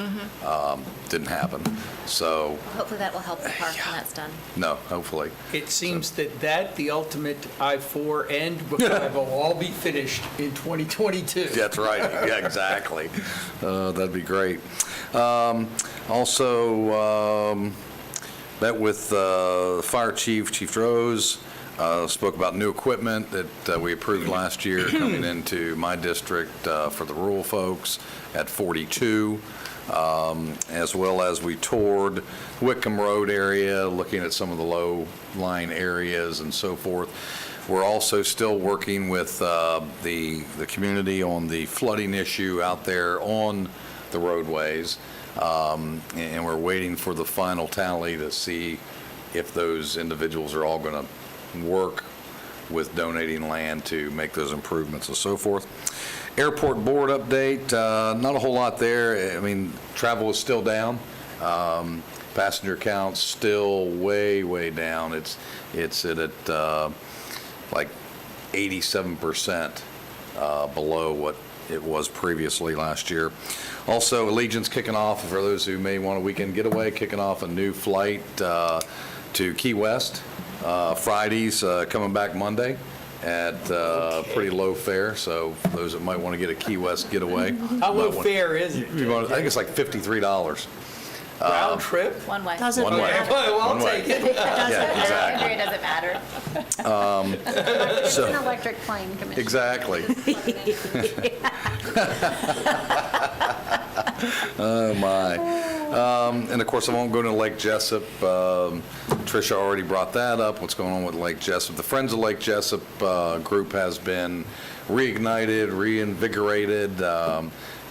Didn't happen. So, Hopefully that will help the park when that's done. no, hopefully. It seems that the ultimate I-4 and I will all be finished in 2022. That's right. Yeah, exactly. That'd be great. Also, met with Fire Chief, Chief Rose, spoke about new equipment that we approved last year coming into my district for the rural folks at 42, as well as we toured Wickham Road area, looking at some of the low-lying areas and so forth. We're also still working with the community on the flooding issue out there on the roadways, and we're waiting for the final tally to see if those individuals are all going to work with donating land to make those improvements and so forth. Airport board update, not a whole lot there. I mean, travel is still down. Passenger count's still way, way down. It's at like 87% below what it was previously last year. Also, Allegiant's kicking off, for those who may want a weekend getaway, kicking off a new flight to Key West. Fridays, coming back Monday at pretty low fare, so for those that might want to get a Key West getaway. How low fare is it? I think it's like $53. Round trip? One way. One way. Well, I'll One way. take it. Yeah, exactly. It doesn't matter. It's an electric plane, Commissioner. Exactly. Oh, my. And of course, I won't go to Lake Jessup. Tricia already brought that up, what's going on with Lake Jessup. The Friends of Lake Jessup group has been reignited, reinvigorated,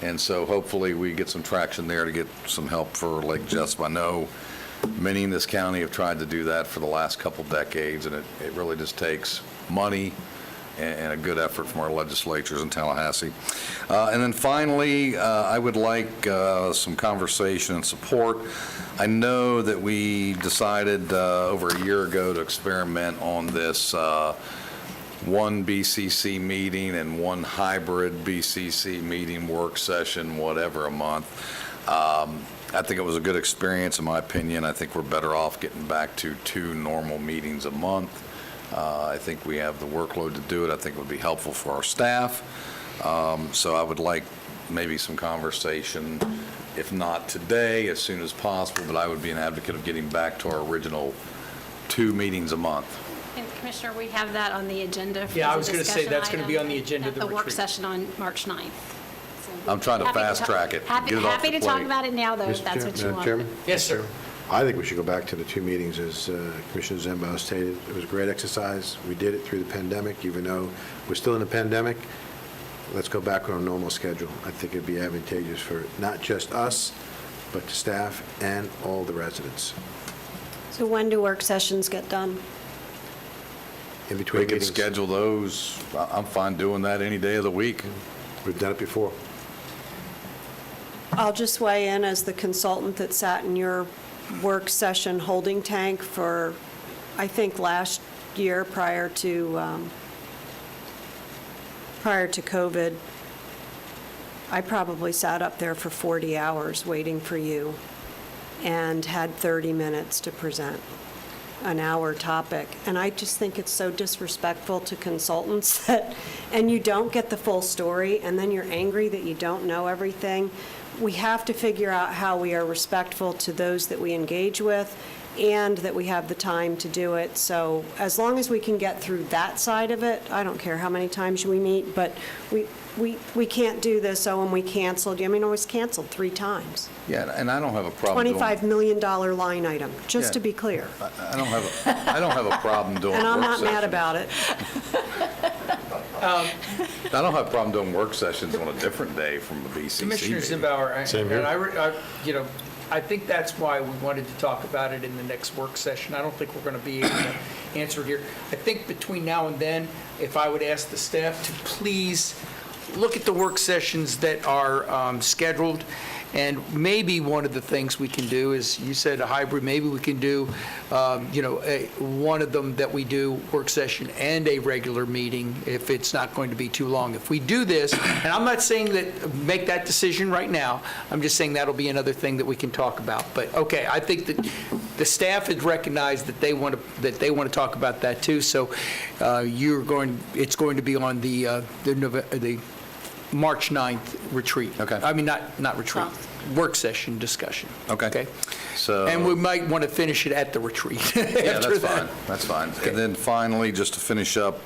and so hopefully we get some traction there to get some help for Lake Jessup. I know many in this county have tried to do that for the last couple decades, and it really just takes money and a good effort from our legislatures in Tallahassee. And then finally, I would like some conversation and support. I know that we decided over a year ago to experiment on this one BCC meeting and one hybrid BCC meeting, work session, whatever, a month. I think it was a good experience, in my opinion. I think we're better off getting back to 2 normal meetings a month. I think we have the workload to do it. I think it would be helpful for our staff. So I would like maybe some conversation, if not today, as soon as possible, but I would be an advocate of getting back to our original 2 meetings a month. And Commissioner, we have that on the agenda. Yeah, I was going to say that's going to be on the agenda of the The work retreat. session on March 9th. I'm trying to fast track it. Get it off Happy the to talk plate. about it now, though, if that's what you want. Chairman? Yes, sir. I think we should go back to the 2 meetings, as Commissioner Zambo stated. It was a great exercise. We did it through the pandemic, even though we're still in a pandemic. Let's go back on a normal schedule. I think it'd be advantageous for not just us, but the staff and all the residents. So when do work sessions get done? In between We can meetings. schedule those. I'm fine doing that any day of the week. We've done it before. I'll just weigh in as the consultant that sat in your work session holding tank for, I think, last year prior to COVID. I probably sat up there for 40 hours waiting for you and had 30 minutes to present an hour topic. And I just think it's so disrespectful to consultants and you don't get the full story, and then you're angry that you don't know everything. We have to figure out how we are respectful to those that we engage with and that we have the time to do it. So as long as we can get through that side of it, I don't care how many times we meet, but we can't do this, oh, and we canceled. I mean, it was canceled 3 times. Yeah, and I don't have a problem doing... $25 million line item, just to be clear. I don't have a problem doing And I'm work not mad sessions. about it. I don't have a problem doing work sessions on a different day from the BCC Commissioner meeting. Zimbauer, Same here. and I think that's why we wanted to talk about it in the next work session. I don't think we're going to be able to answer it here. I think between now and then, if I would ask the staff to please look at the work sessions that are scheduled, and maybe one of the things we can do is, you said a hybrid, maybe we can do, one of them that we do work session and a regular meeting if it's not going to be too long. If we do this, and I'm not saying that, make that decision right now, I'm just saying that'll be another thing that we can talk about. But, okay, I think that the staff has recognized that they want to talk about that too, so it's going to be on the March 9th retreat. Okay. I mean, not retreat, work session discussion. Okay. So... And we might want to finish it at the retreat. Yeah, that's fine. That's fine. And then finally, just to finish up,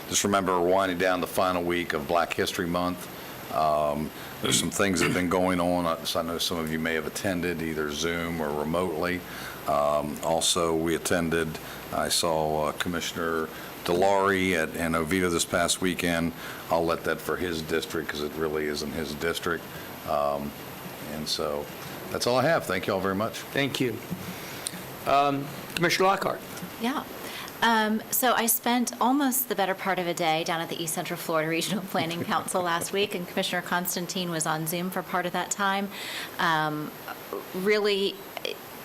just remember we're winding down the final week of Black History Month. There's some things that have been going on. So I know some of you may have attended either Zoom or remotely. Also, we attended, I saw Commissioner Delary in Oviedo this past weekend. I'll let that for his district because it really isn't his district. And so that's all I have. Thank you all very much. Thank you. Commissioner Lockhart. Yeah. So I spent almost the better part of a day down at the East Central Florida Regional Planning Council last week, and Commissioner Constantine was on Zoom for part of that time. Really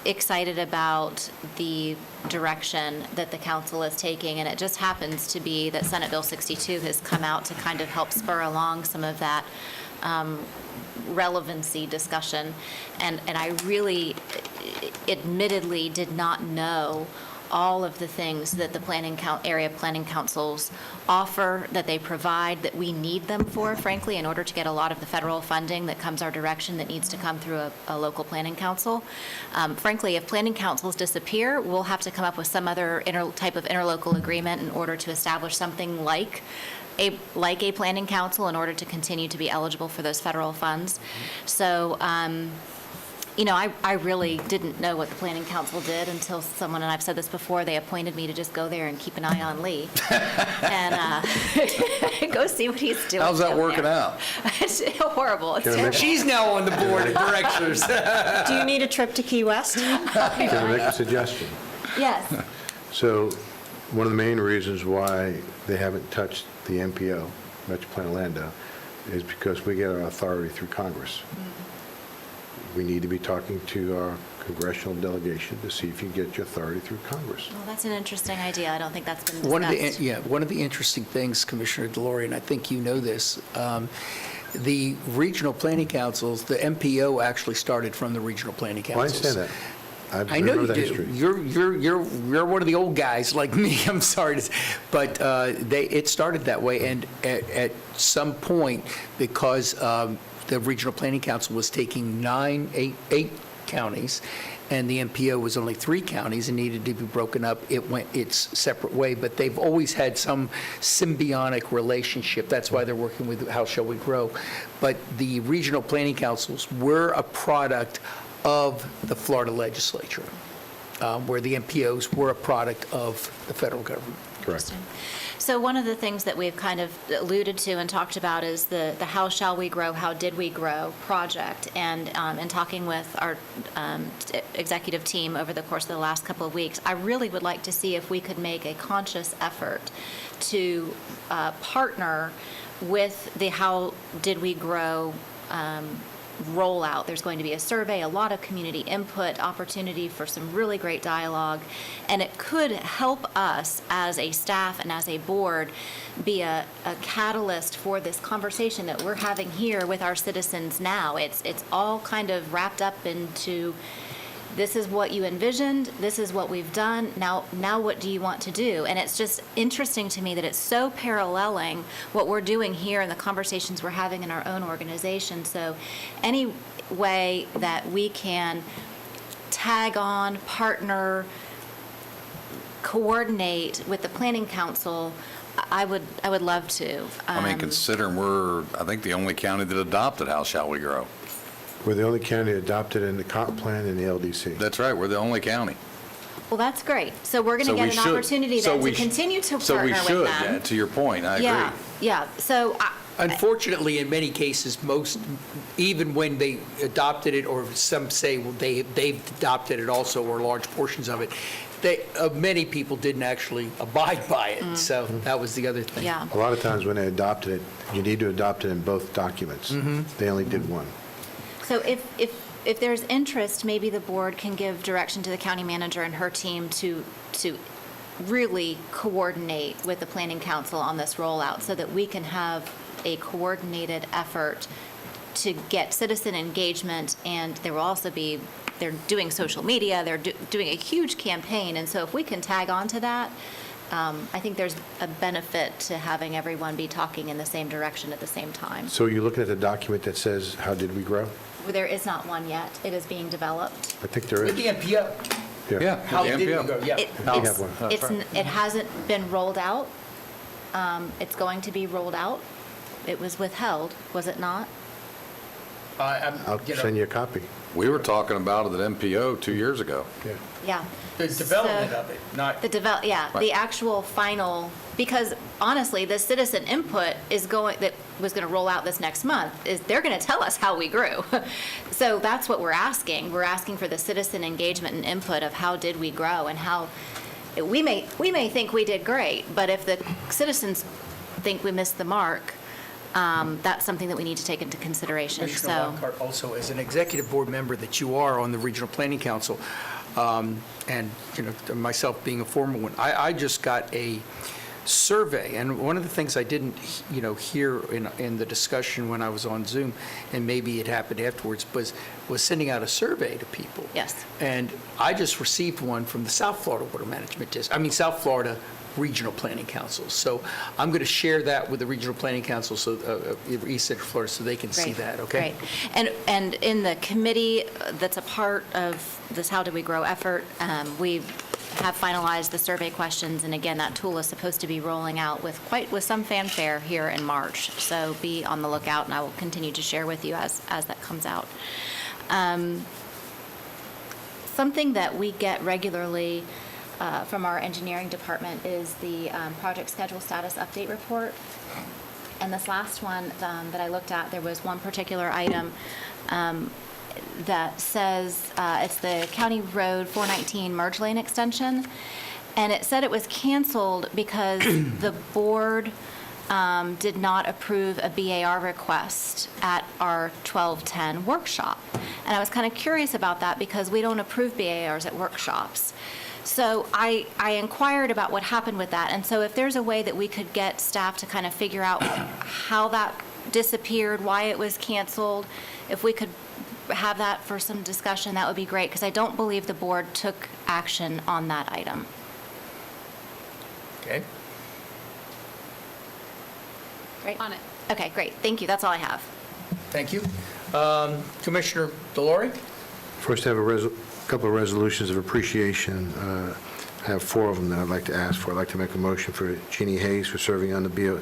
excited about the direction that the council is taking, and it just happens to be that Senate Bill 62 has come out to kind of help spur along some of that relevancy discussion. And I really admittedly did not know all of the things that the area planning councils offer, that they provide, that we need them for, frankly, in order to get a lot of the federal funding that comes our direction that needs to come through a local planning council. Frankly, if planning councils disappear, we'll have to come up with some other type of interlocal agreement in order to establish something like a planning council in order to continue to be eligible for those federal funds. So, I really didn't know what the planning council did until someone, and I've said this before, they appointed me to just go there and keep an eye on Lee and go see what he's doing. How's that down working there. out? It's horrible. It's terrible. She's now on the board of directors. Do you need a trip to Key West? Can I make a suggestion? Yes. So one of the main reasons why they haven't touched the MPO, Metro Plan Orlando, is because we get our authority through Congress. We need to be talking to our congressional delegation to see if you can get your authority through Congress. Well, that's an interesting idea. I don't think that's been One discussed. of the interesting things, Commissioner Delary, and I think you know this, the regional planning councils, the MPO actually started from the regional planning Well, I councils. understand that. I know you remember that do. history. You're one of the old guys like me. I'm sorry, but it started that way, and at some point, because the regional planning council was taking eight counties, and the MPO was only 3 counties and needed to be broken up, it went its separate way. But they've always had some symbiotic relationship. That's why they're working with How Shall We Grow. But the regional planning councils were a product of the Florida legislature, where the MPOs were a product of the federal government. Correct. So one of the things that we've kind of alluded to and talked about is the How Shall We Grow, How Did We Grow project. And in talking with our executive team over the course of the last couple of weeks, I really would like to see if we could make a conscious effort to partner with the How Did We Grow rollout. There's going to be a survey, a lot of community input, opportunity for some really great dialogue, and it could help us as a staff and as a board be a catalyst for this conversation that we're having here with our citizens now. It's all kind of wrapped up into, this is what you envisioned, this is what we've done, now what do you want to do? And it's just interesting to me that it's so paralleling what we're doing here and the conversations we're having in our own organization. So any way that we can tag on, partner, coordinate with the Planning Council I would love to. I mean, considering we're, I think, the only county that adopted How Shall We Grow. We're the only county adopted in the comp plan and the LDC. That's right, we're the only county. Well, that's great. So we're going to So we get an should- opportunity so then we to sh- continue to So we partner should, with them. to your point, I agree. Yeah. So Unfortunately, in many cases, even when they adopted it, or some say, well, they've adopted it also, or large portions of it, many people didn't actually abide by it. So that was the other thing. Yeah. A lot of times when they adopted it, you need to adopt it in both documents. They only did one. So if there's interest, maybe the board can give direction to the county manager and her team to really coordinate with the planning council on this rollout so that we can have a coordinated effort to get citizen engagement, and there will also be, they're doing social media, they're doing a huge campaign, and so if we can tag on to that, I think there's a benefit to having everyone be talking in the same direction at the same time. So you're looking at the document that says, how did we grow? There is not one yet. It is being developed. I think there With is. the MPO. Yeah. How the did we MPO. go? Yeah. It hasn't been rolled out. It's going to be rolled out. It was withheld, was it not? I'll send you a copy. We were talking about it at MPO 2 years ago. Yeah. The development of it, not. The actual final, because honestly, the citizen input that was going to roll out this next month, they're going to tell us how we grew. So that's what we're asking. We're asking for the citizen engagement and input of how did we grow and how, we may think we did great, but if the citizens think we missed the mark, that's something that we need to take into consideration. Commissioner So, Lockhart, also as an executive board member that you are on the Regional Planning Council, and myself being a former one, I just got a survey, and one of the things I didn't hear in the discussion when I was on Zoom, and maybe it happened afterwards, was sending out a survey to people. yes. And I just received one from the South Florida Water Management District, South Florida Regional Planning Council. So I'm going to share that with the Regional Planning Council, so East Central Florida, so they can see that, okay? Great. And in the committee that's a part of this How Do We Grow effort, we have finalized the survey questions, and again, that tool is supposed to be rolling out with some fanfare here in March. So be on the lookout, and I will continue to share with you as that comes out. Something that we get regularly from our engineering department is the project schedule status update report. And this last one that I looked at, there was one particular item that says it's the County Road 419 Merge Lane Extension. And it said it was canceled because the board did not approve a BAR request at our 1210 workshop. And I was kind of curious about that because we don't approve BARs at workshops. So I inquired about what happened with that. And so if there's a way that we could get staff to kind of figure out how that disappeared, why it was canceled, if we could have that for some discussion, that would be great, because I don't believe the board took action on that item. Okay. Great. On it. Okay, great. Thank you. That's all I have. Thank you. Commissioner Delory? First, I have a couple of resolutions of appreciation. I have 4 of them that I'd like to ask for. I'd like to make a motion for Jeannie Hayes for serving on the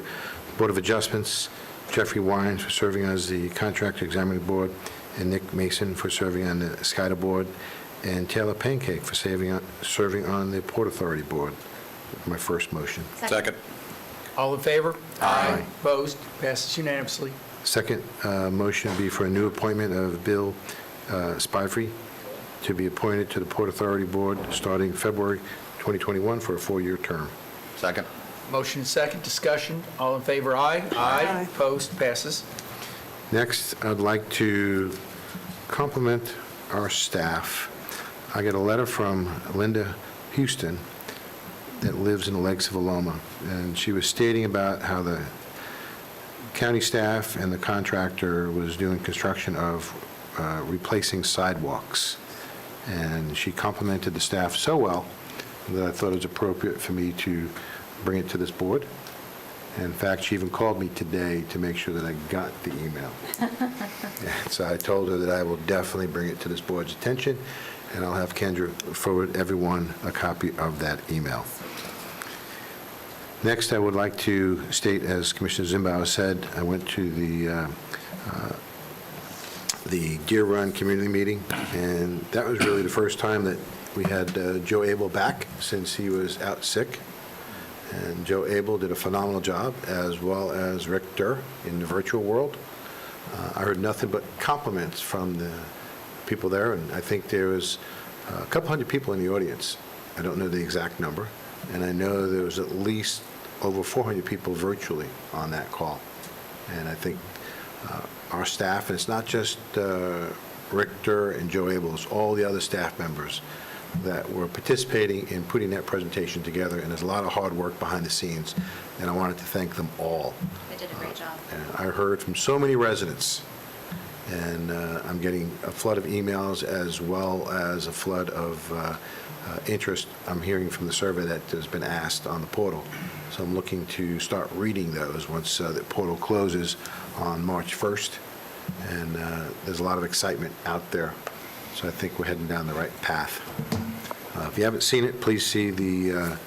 Board of Adjustments, Jeffrey Wines for serving as the Contractor Examining Board, and Nick Mason for serving on the SCIDA Board, and Taylor Pancake for serving on the Port Authority Board. My first motion. Second. All in favor? Aye. Opposed? Passes unanimously. Second motion would be for a new appointment of Bill Spivey to be appointed to the Port Authority Board starting February 2021 for a 4-year term. Second. Motion and second, discussion. All in favor? Aye. Aye. Opposed? Passes. Next, I'd like to compliment our staff. I got a letter from Linda Houston that lives in the Lakes of Aloma, and she was stating about how the county staff and the contractor was doing construction of replacing sidewalks. And she complimented the staff so well that I thought it was appropriate for me to bring it to this board. In fact, she even called me today to make sure that I got the email. So I told her that I will definitely bring it to this board's attention, and I'll have Kendra forward everyone a copy of that email. Next, I would like to state, as Commissioner Zimbow said, I went to the Deer Run community meeting, and that was really the first time that we had Joe Abel back since he was out sick. And Joe Abel did a phenomenal job, as well as Rick Durr in the virtual world. I heard nothing but compliments from the people there, and I think there was a couple hundred people in the audience. I don't know the exact number, and I know there was at least over 400 people virtually on that call. And I think our staff, and it's not just Rick Durr and Joe Abel, it's all the other staff members that were participating in putting that presentation together, and there's a lot of hard work behind the scenes, and I wanted to thank them all. They did a great job. And I heard from so many residents, and I'm getting a flood of emails as well as a flood of interest I'm hearing from the survey that has been asked on the portal. So I'm looking to start reading those once the portal closes on March 1st, and there's a lot of excitement out there. So I think we're heading down the right path. If you haven't seen it, please see the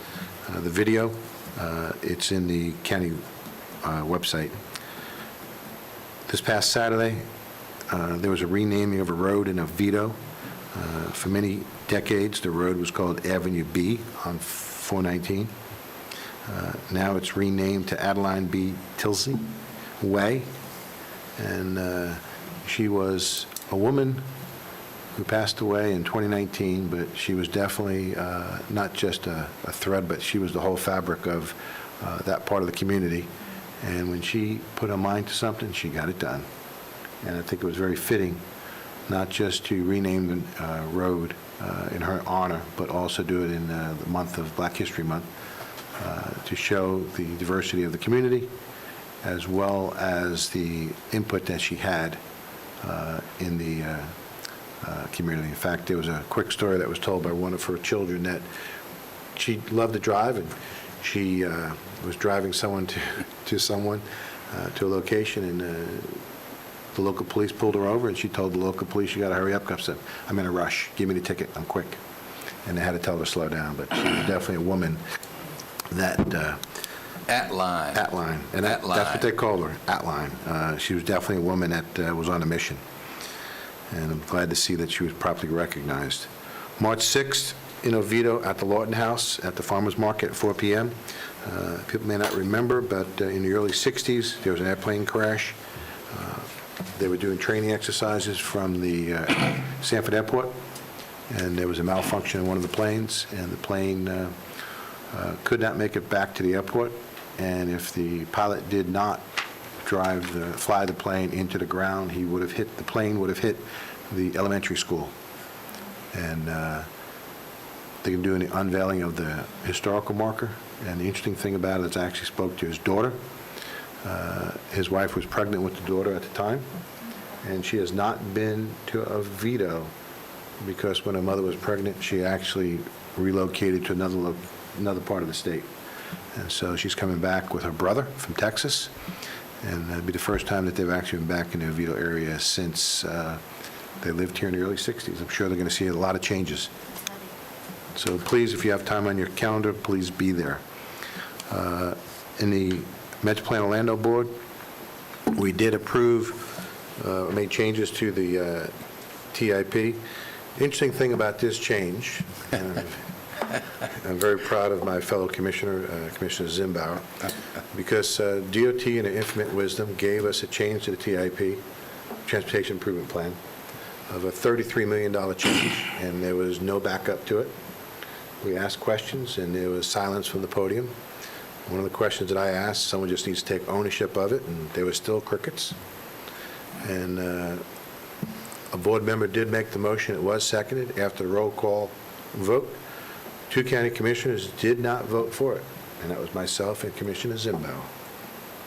video. It's in the county website. This past Saturday, there was a renaming of a road in Oviedo. For many decades, the road was called Avenue B on 419. Now it's renamed to Adeline B. Tilsey Way. And she was a woman who passed away in 2019, but she was definitely not just a thread, but she was the whole fabric of that part of the community. And when she put her mind to something, she got it done. And I think it was very fitting, not just to rename the road in her honor, but also do it in the month of Black History Month to show the diversity of the community, as well as the input that she had in the community. In fact, there was a quick story that was told by one of her children that she loved to drive, and she was driving someone to a location, and the local police pulled her over, and she told the local police, "You got to hurry up, because I'm in a rush. Give me the ticket. I'm quick." And they had to tell her to slow down. But she was definitely a woman that At-line. At-line. And that's what they called her, At-line. She was definitely a woman that was on a mission. And I'm glad to see that she was properly recognized. March 6th in Oviedo at the Lawton House at the Farmers Market at 4 p.m. People may not remember, but in the early 60s, there was an airplane crash. They were doing training exercises from the Sanford Airport, and there was a malfunction in one of the planes, and the plane could not make it back to the airport. And if the pilot did not fly the plane into the ground, the plane would have hit the elementary school. And they're doing the unveiling of the historical marker. And the interesting thing about it is I actually spoke to his daughter. His wife was pregnant with the daughter at the time, and she has not been to Oviedo because when her mother was pregnant, she actually relocated to another part of the state. And so she's coming back with her brother from Texas, and that'd be the first time that they've actually been back in the Oviedo area since they lived here in the early 60s. I'm sure they're going to see a lot of changes. So please, if you have time on your calendar, please be there. In the Metroplan Orlando Board, we did approve, made changes to the TIP. The interesting thing about this change, and I'm very proud of my fellow commissioner, Commissioner Zimbauer, because DOT in their infinite wisdom gave us a change to the TIP, Transportation Improvement Plan, of a $33 million change, and there was no backup to it. We asked questions, and there was silence from the podium. One of the questions that I asked, someone just needs to take ownership of it, and there were still crickets. And a board member did make the motion. It was seconded after the roll call vote. 2 county commissioners did not vote for it, and that was myself and Commissioner Zimbow.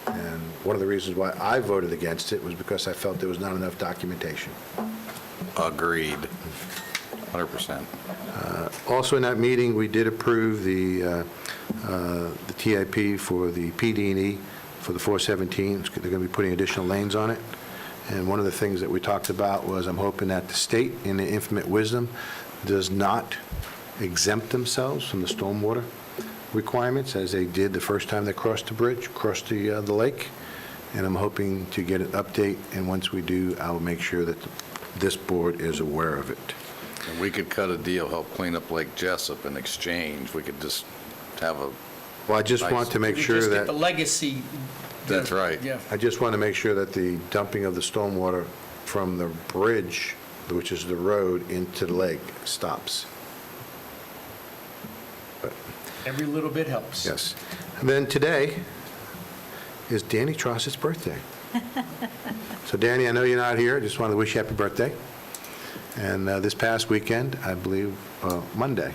And one of the reasons why I voted against it was because I felt there was not enough documentation. Agreed. 100%. Also in that meeting, we did approve the TIP for the PD&E for the 417. They're going to be putting additional lanes on it. And one of the things that we talked about was I'm hoping that the state, in their infinite wisdom, does not exempt themselves from the stormwater requirements as they did the first time they crossed the bridge, crossed the lake, and I'm hoping to get an update, and once we do, I will make sure that this board is aware of it. And we could cut a deal, help clean up Lake Jessup in exchange. We could just have a... Well, I just want to make We sure just get that... the legacy. That's right. Yeah. I just want to make sure that the dumping of the stormwater from the bridge, which is the road, into the lake stops. Every little bit helps. Yes. And then today is Danny Tross's birthday. So Danny, I know you're not here. I just wanted to wish you happy birthday. And this past weekend, I believe, Monday,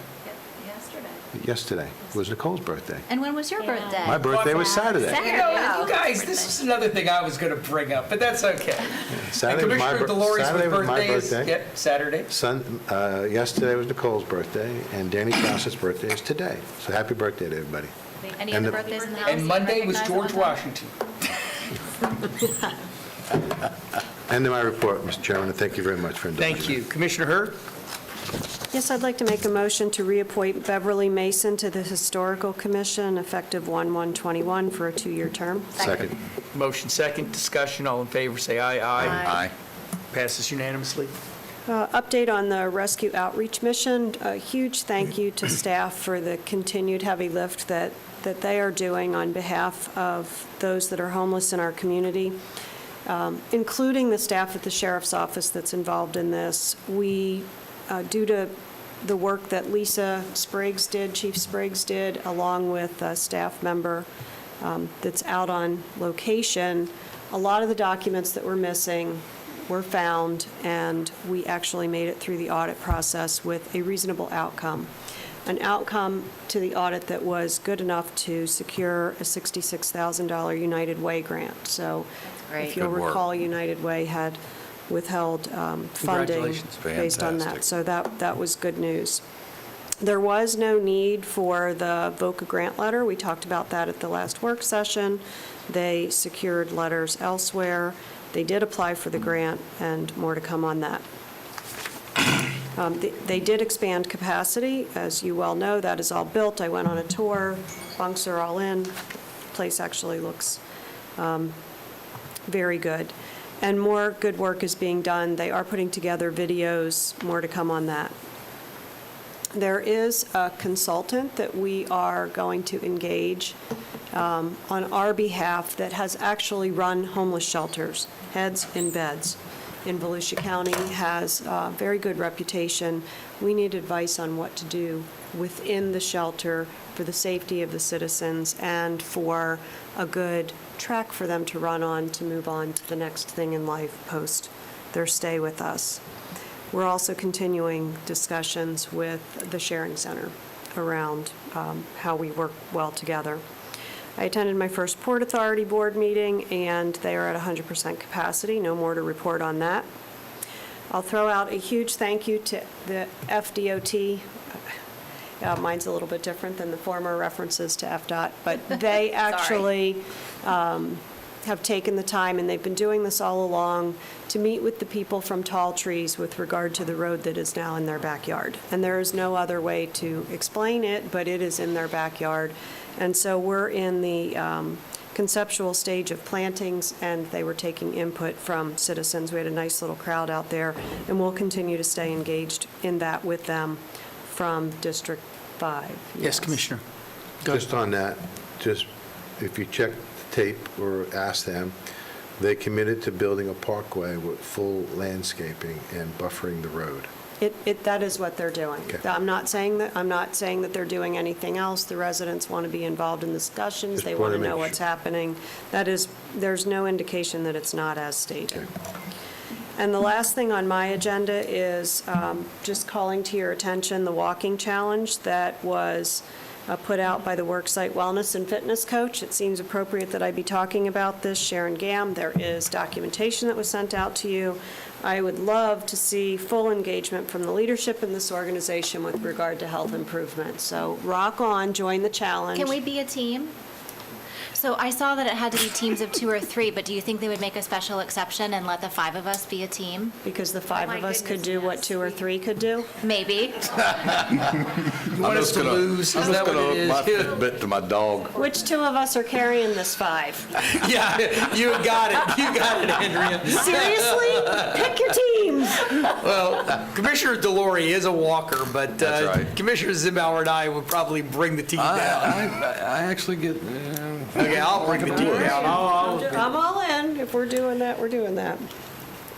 yesterday, was Nicole's birthday. And when was your birthday? My birthday was Saturday. You know, you guys, this is another thing I was going to bring up, but that's okay. Saturday was my Commissioner Dolores' Saturday was my birthday is, birthday. yep, Saturday. Yesterday was Nicole's birthday, and Danny Tross's birthday is today. So happy birthday to everybody. Any And other the- birthdays in the house? And you Monday was recognize George on that? Washington. End of my report, Mr. Chairman, and thank you very much for indulging me. Thank you. Commissioner Hurd? Yes, I'd like to make a motion to reappoint Beverly Mason to the Historical Commission effective 1/1/21 for a 2-year term. Second. Motion second, discussion, all in favor, say aye. Aye. Passes unanimously. Update on the rescue outreach mission. A huge thank you to staff for the continued heavy lift that they are doing on behalf of those that are homeless in our community, including the staff at the Sheriff's Office that's involved in this. We, due to the work that Lisa Spriggs did, Chief Spriggs did, along with a staff member that's out on location, a lot of the documents that were missing were found, and we actually made it through the audit process with a reasonable outcome. An outcome to the audit that was good enough to secure a $66,000 United Way grant. So if you'll Good work. recall, United Way had withheld funding Congratulations. based on that. Fantastic. So that was good news. There was no need for the VOCA grant letter. We talked about that at the last work session. They secured letters elsewhere. They did apply for the grant, and more to come on that. They did expand capacity. As you well know, that is all built. I went on a tour. Bunks are all in. Place actually looks very good. And more good work is being done. They are putting together videos. More to come on that. There is a consultant that we are going to engage on our behalf that has actually run homeless shelters, heads in beds, in Volusia County, has a very good reputation. We need advice on what to do within the shelter for the safety of the citizens and for a good track for them to run on to move on to the next thing in life post their stay with us. We're also continuing discussions with the Sharing Center around how we work well together. I attended my first Port Authority board meeting, and they are at 100% capacity. No more to report on that. I'll throw out a huge thank you to the FDOT. Mine's a little bit different than the former references to FDOT, but they actually have taken the time, and they've been doing this all along, to meet with the people from Tall Trees with regard to the road that is now in their backyard. And there is no other way to explain it, but it is in their backyard. And so we're in the conceptual stage of plantings, and they were taking input from citizens. We had a nice little crowd out there, and we'll continue to stay engaged in that with them from District 5. Yes, Commissioner. Just on that, just if you check the tape or ask them, they committed to building a parkway with full landscaping and buffering the road. That is what they're doing. Okay. I'm not saying that they're doing anything else. The residents want to be involved in discussions. Just They wanna want to make know what's sure. happening. There's no indication that it's not as stated. And the last thing on my agenda is just calling to your attention the walking challenge that was put out by the Worksite Wellness and Fitness Coach. It seems appropriate that I be talking about this. Sharon Gam, there is documentation that was sent out to you. I would love to see full engagement from the leadership in this organization with regard to health improvement. So rock on, join the challenge. Can we be a team? So I saw that it had to be teams of 2 or 3, but do you think they would make a special exception and let the 5 of us be a team? Because the 5 of us could do what 2 or 3 could do? Maybe. You want us to lose? Is that what it is? I'm just going to hook my Fitbit to my dog. Which 2 of us are carrying this 5? Yeah, you got it. You got it, Andrea. Seriously? Pick your teams. Well, Commissioner Delory is a walker, but That's right. Commissioner Zimbauer and I would probably bring the team down. I actually get... Okay, I'll bring the team down. I'm all in. If we're doing that, we're doing that.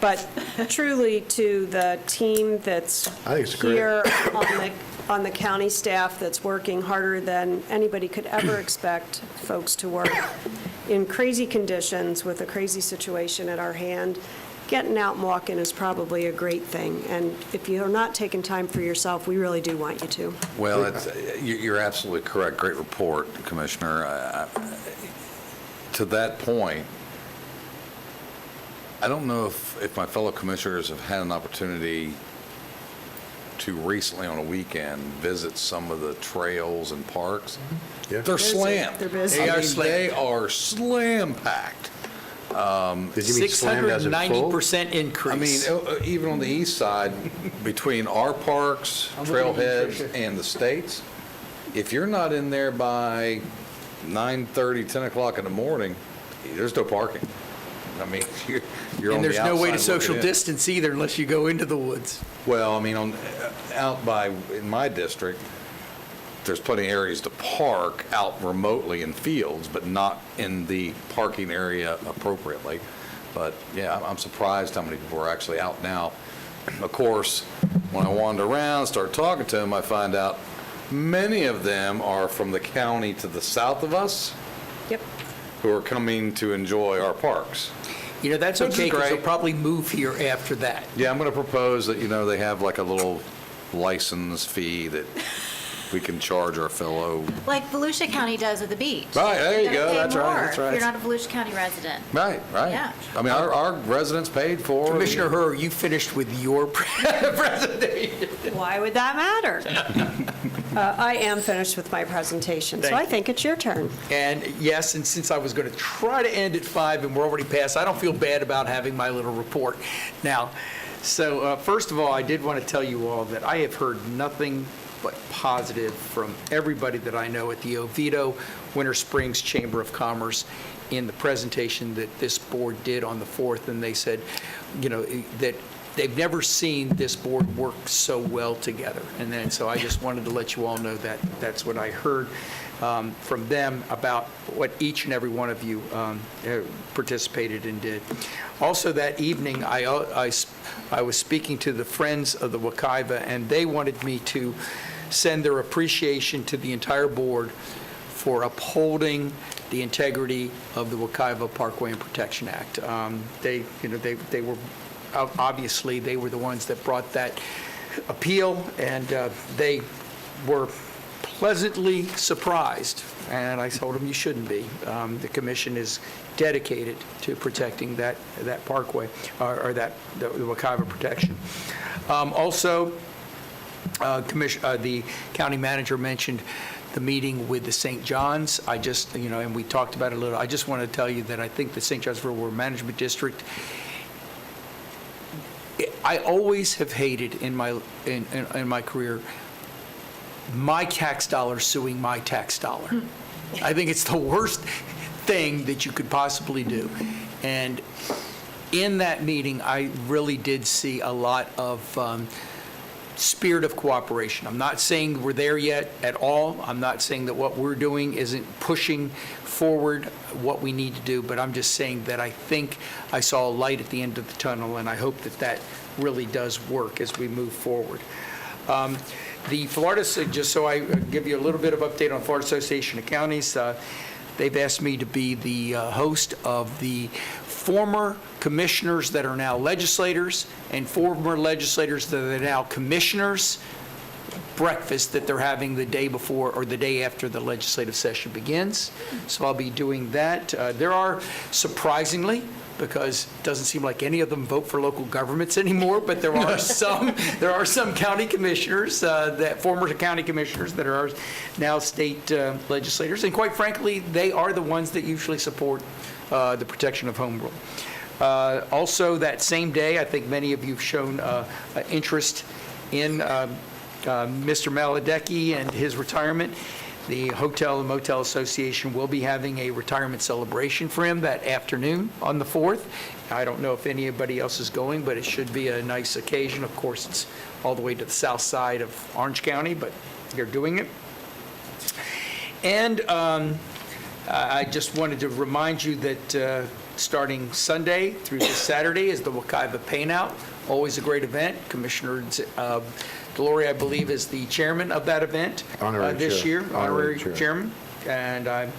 But truly, to the team that's I think it's great. here on the county staff that's working harder than anybody could ever expect folks to work in crazy conditions with a crazy situation at our hand, getting out and walking is probably a great thing. And if you're not taking time for yourself, we really do want you to. Well, you're absolutely correct. Great report, Commissioner. To that point, I don't know if my fellow commissioners have had an opportunity to recently on a weekend visit some of the trails and parks. Yeah. They're slammed. They're busy. They are slam packed. Did you mean slammed as in full? 690% increase. I mean, even on the east side, between our parks, trailheads, and the states, if you're not in there by 9:30, 10 o'clock in the morning, there's no parking. I mean, you're on And the there's no way to outside social looking in. distance either unless you go into the woods. Well, I mean, out by, in my district, there's plenty of areas to park out remotely in fields, but not in the parking area appropriately. But yeah, I'm surprised how many people are actually out now. Of course, when I wander around, start talking to them, I find out many of them are from the county to the south of us. Yep. Who are coming to enjoy our parks. You know, that's Which is okay because great. they'll probably move here after that. Yeah, I'm going to propose that, they have like a little license fee that we can charge our fellow. Like Volusia County does at the beach. Right, there you You're gonna go. pay That's right, more that's right. If you're not a Volusia County resident. Right. Yeah. I mean, our residents paid for. Commissioner Herr, you finished with your presentation. Why would that matter? I am finished with my presentation, so Thank I you. think it's your turn. And yes, and since I was going to try to end at 5 and we're already past, I don't feel bad about having my little report now. So first of all, I did want to tell you all that I have heard nothing but positive from everybody that I know at the Oviedo Winter Springs Chamber of Commerce in the presentation that this board did on the 4th. And they said, that they've never seen this board work so well together. And then, so I just wanted to let you all know that that's what I heard from them about what each and every one of you participated and did. Also that evening, I was speaking to the Friends of the Wekiva, and they wanted me to send their appreciation to the entire board for upholding the integrity of the Wekiva Parkway and Protection Act. They were, obviously, they were the ones that brought that appeal, and they were pleasantly surprised, and I told them you shouldn't be. The commission is dedicated to protecting that parkway, or the Wekiva protection. Also, the county manager mentioned the meeting with the St. John's. I just, and we talked about it a little. I just want to tell you that I think the St. John's River Management District, I always have hated in my career my tax dollar suing my tax dollar. I think it's the worst thing that you could possibly do. And in that meeting, I really did see a lot of spirit of cooperation. I'm not saying we're there yet at all. I'm not saying that what we're doing isn't pushing forward what we need to do, but I'm just saying that I think I saw a light at the end of the tunnel, and I hope that that really does work as we move forward. The Florida, just so I give you a little bit of update on Florida Association of Counties, they've asked me to be the host of the former commissioners that are now legislators and former legislators that are now commissioners breakfast that they're having the day before or the day after the legislative session begins. So I'll be doing that. There are, surprisingly, because it doesn't seem like any of them vote for local governments anymore, but there are some county commissioners, former county commissioners that are now state legislators, and quite frankly, they are the ones that usually support the protection of home rule. Also, that same day, I think many of you have shown interest in Mr. Maladecki and his retirement. The Hotel and Motel Association will be having a retirement celebration for him that afternoon on the 4th. I don't know if anybody else is going, but it should be a nice occasion. Of course, it's all the way to the south side of Orange County, but they're doing it. And I just wanted to remind you that starting Sunday through this Saturday is the Wekiva Paint Out. Always a great event. Commissioner Gloria, I believe, is the chairman of that event this year, honorary chairman. And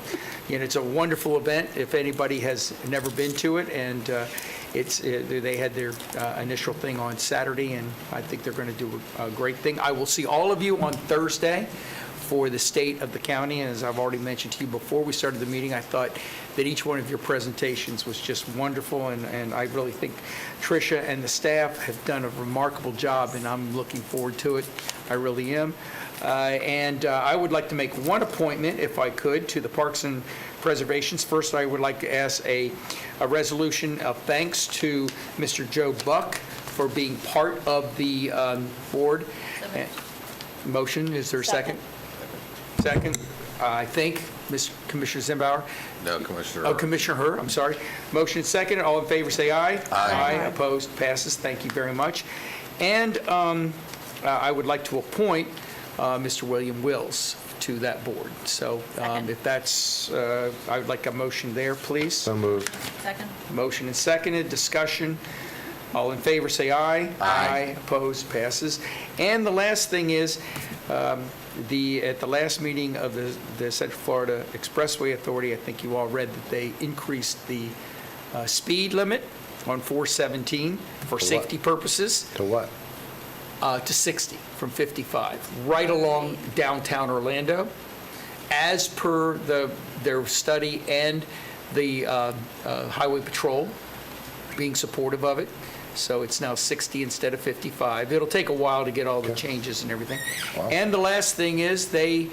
it's a wonderful event if anybody has never been to it. And they had their initial thing on Saturday, and I think they're going to do a great thing. I will see all of you on Thursday for the state of the county. And as I've already mentioned to you before we started the meeting, I thought that each one of your presentations was just wonderful, and I really think Tricia and the staff have done a remarkable job, and I'm looking forward to it. I really am. And I would like to make one appointment, if I could, to the Parks and Preservations. First, I would like to ask a resolution of thanks to Mr. Joe Buck for being part of the board. Motion, is there a second? Second. I think, Commissioner Zimbauer? No, Commissioner. Oh, Commissioner Herr, I'm sorry. Motion and second. All in favor, say aye. Aye. Opposed, passes. Thank you very much. And I would like to appoint Mr. William Wills to that board. So if that's, I would like a motion there, please. So moved. Second. Motion and seconded. Discussion. All in favor, say aye. Aye. Opposed, passes. And the last thing is, at the last meeting of the Central Florida Expressway Authority, I think you all read that they increased the speed limit on 417 for safety purposes. To what? To 60 from 55, right along downtown Orlando, as per their study and the Highway Patrol being supportive of it. So it's now 60 instead of 55. It'll take a while to get all the changes and everything. Wow. And the last thing is, they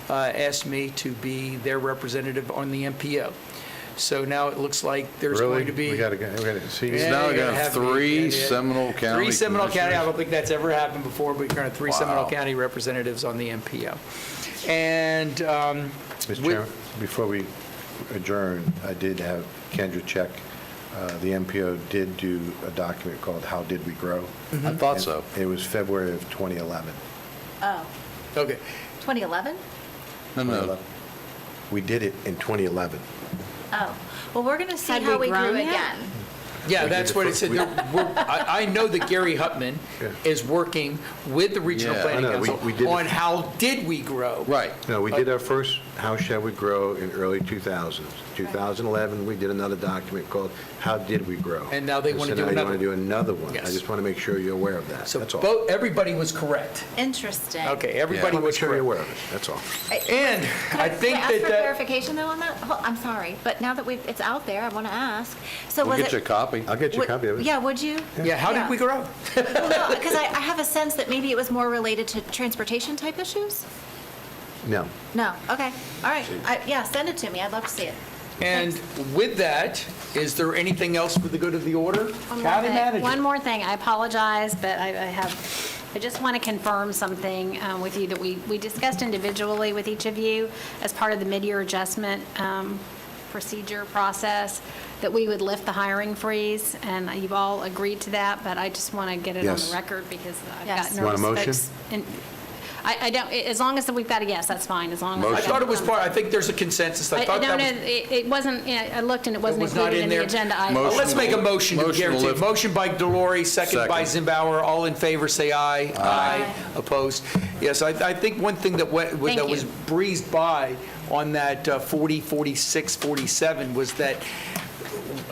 asked me to be their representative on the MPO. So now it looks like there's Really? going to be... We got to see. He's now going to have three Seminole County 3 Seminole County. I commissioners. don't think that's ever happened before, but we're going to have 3 Seminole Wow. County representatives on the MPO. And Mr. Chairman, before we adjourn, I did have Kendra check. The MPO did do a document called How Did We Grow? I thought so. It was February of 2011. Oh, Okay. 2011? No. We did it in 2011. Oh, well, we're going to see Had how we we grew grown yet? again. Yeah, that's what it said. I know that Gary Hutman is working with the Regional Yeah. Planning I know, Council we did it. on how did we grow. Right. No, we did our first How Shall We Grow in early 2000s. 2011, we did another document called How Did We Grow? And now they want to do So now another. you want to do another one. Yes. I just want to make sure you're aware of that. So That's all. everybody was correct. Interesting. Okay, everybody Make was sure you're correct. aware of it. That's all. And I think Can I ask that for that... clarification though on that? I'm sorry, but now that it's out there, I want to ask. So We'll was get you a it? copy. I'll get you a copy of it. Yeah, would you? Yeah, how did we grow? Well, no, because I have a sense that maybe it was more related to transportation type issues? No. No, okay, all right. Yeah, send it to me, I'd love to see it. And with that, is there anything else for the good of the order? One more County thing. manager. One more thing, I apologize, but I just want to confirm something with you that we discussed individually with each of you as part of the mid-year adjustment procedure process, that we would lift the hiring freeze, and you've all agreed to that, but I just want to get it on Yes. the record because I've Yes. got You want a nervous motion? folks. And I don't, as long as we've got a yes, that's fine, as long as. I thought it was part, I think there's a consensus. I thought don't that know, was... it wasn't, I looked and it wasn't was not included in the there. agenda item. Motion. Let's make a motion to Motion to guarantee. lift. Motion by Delory, second by Zimbauer. All in favor, say aye. Aye. Opposed? Yes, I think one thing that Thank that was you. breezed by on that 40, 46, 47 was that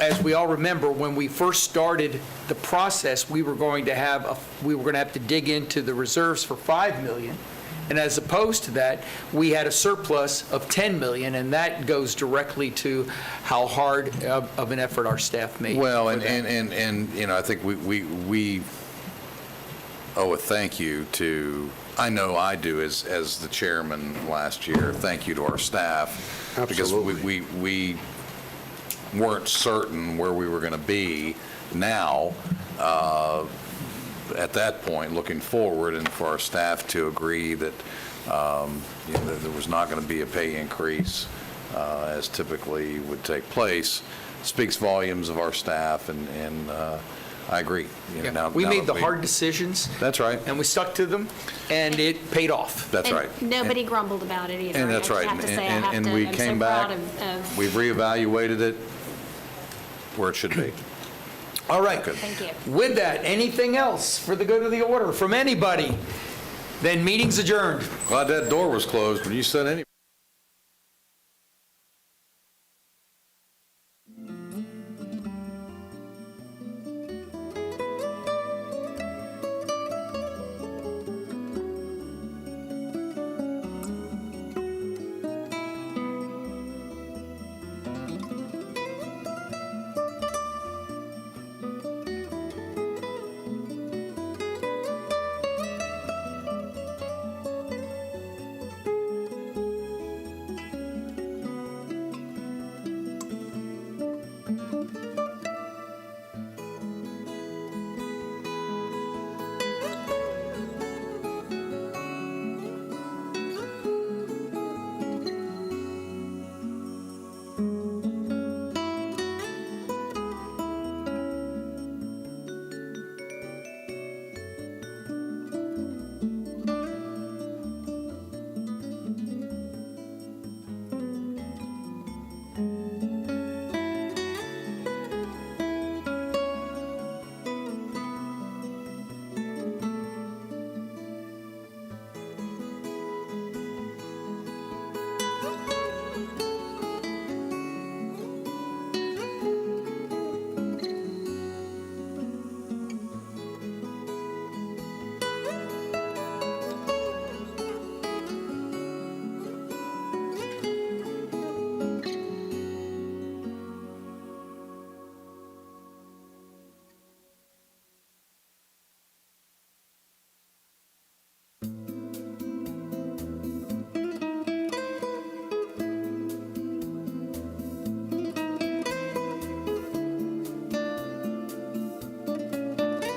as we all remember, when we first started the process, we were going to have to dig into the reserves for $5 million. And as opposed to that, we had a surplus of $10 million, and that goes directly to how hard of an effort our staff made. Well, for that. and you know, I think we owe a thank you to, I know I do as the chairman last year, thank you to our staff. Absolutely. Because we weren't certain where we were going to be now, at that point, looking forward, and for our staff to agree that, you know, that there was not going to be a pay increase as typically would take place, speaks volumes of our staff, and I agree. You know, now- We now made that the hard decisions. That's right. And we stuck to them, and it paid off. That's And right. nobody grumbled about it either. And that's right. I have to say, I have And to, we I'm so came back, proud of. we've reevaluated it where it should be. All right. Thank you. With that, anything else for the good of the order from anybody? Then meeting's adjourned. Glad that door was closed when you said any.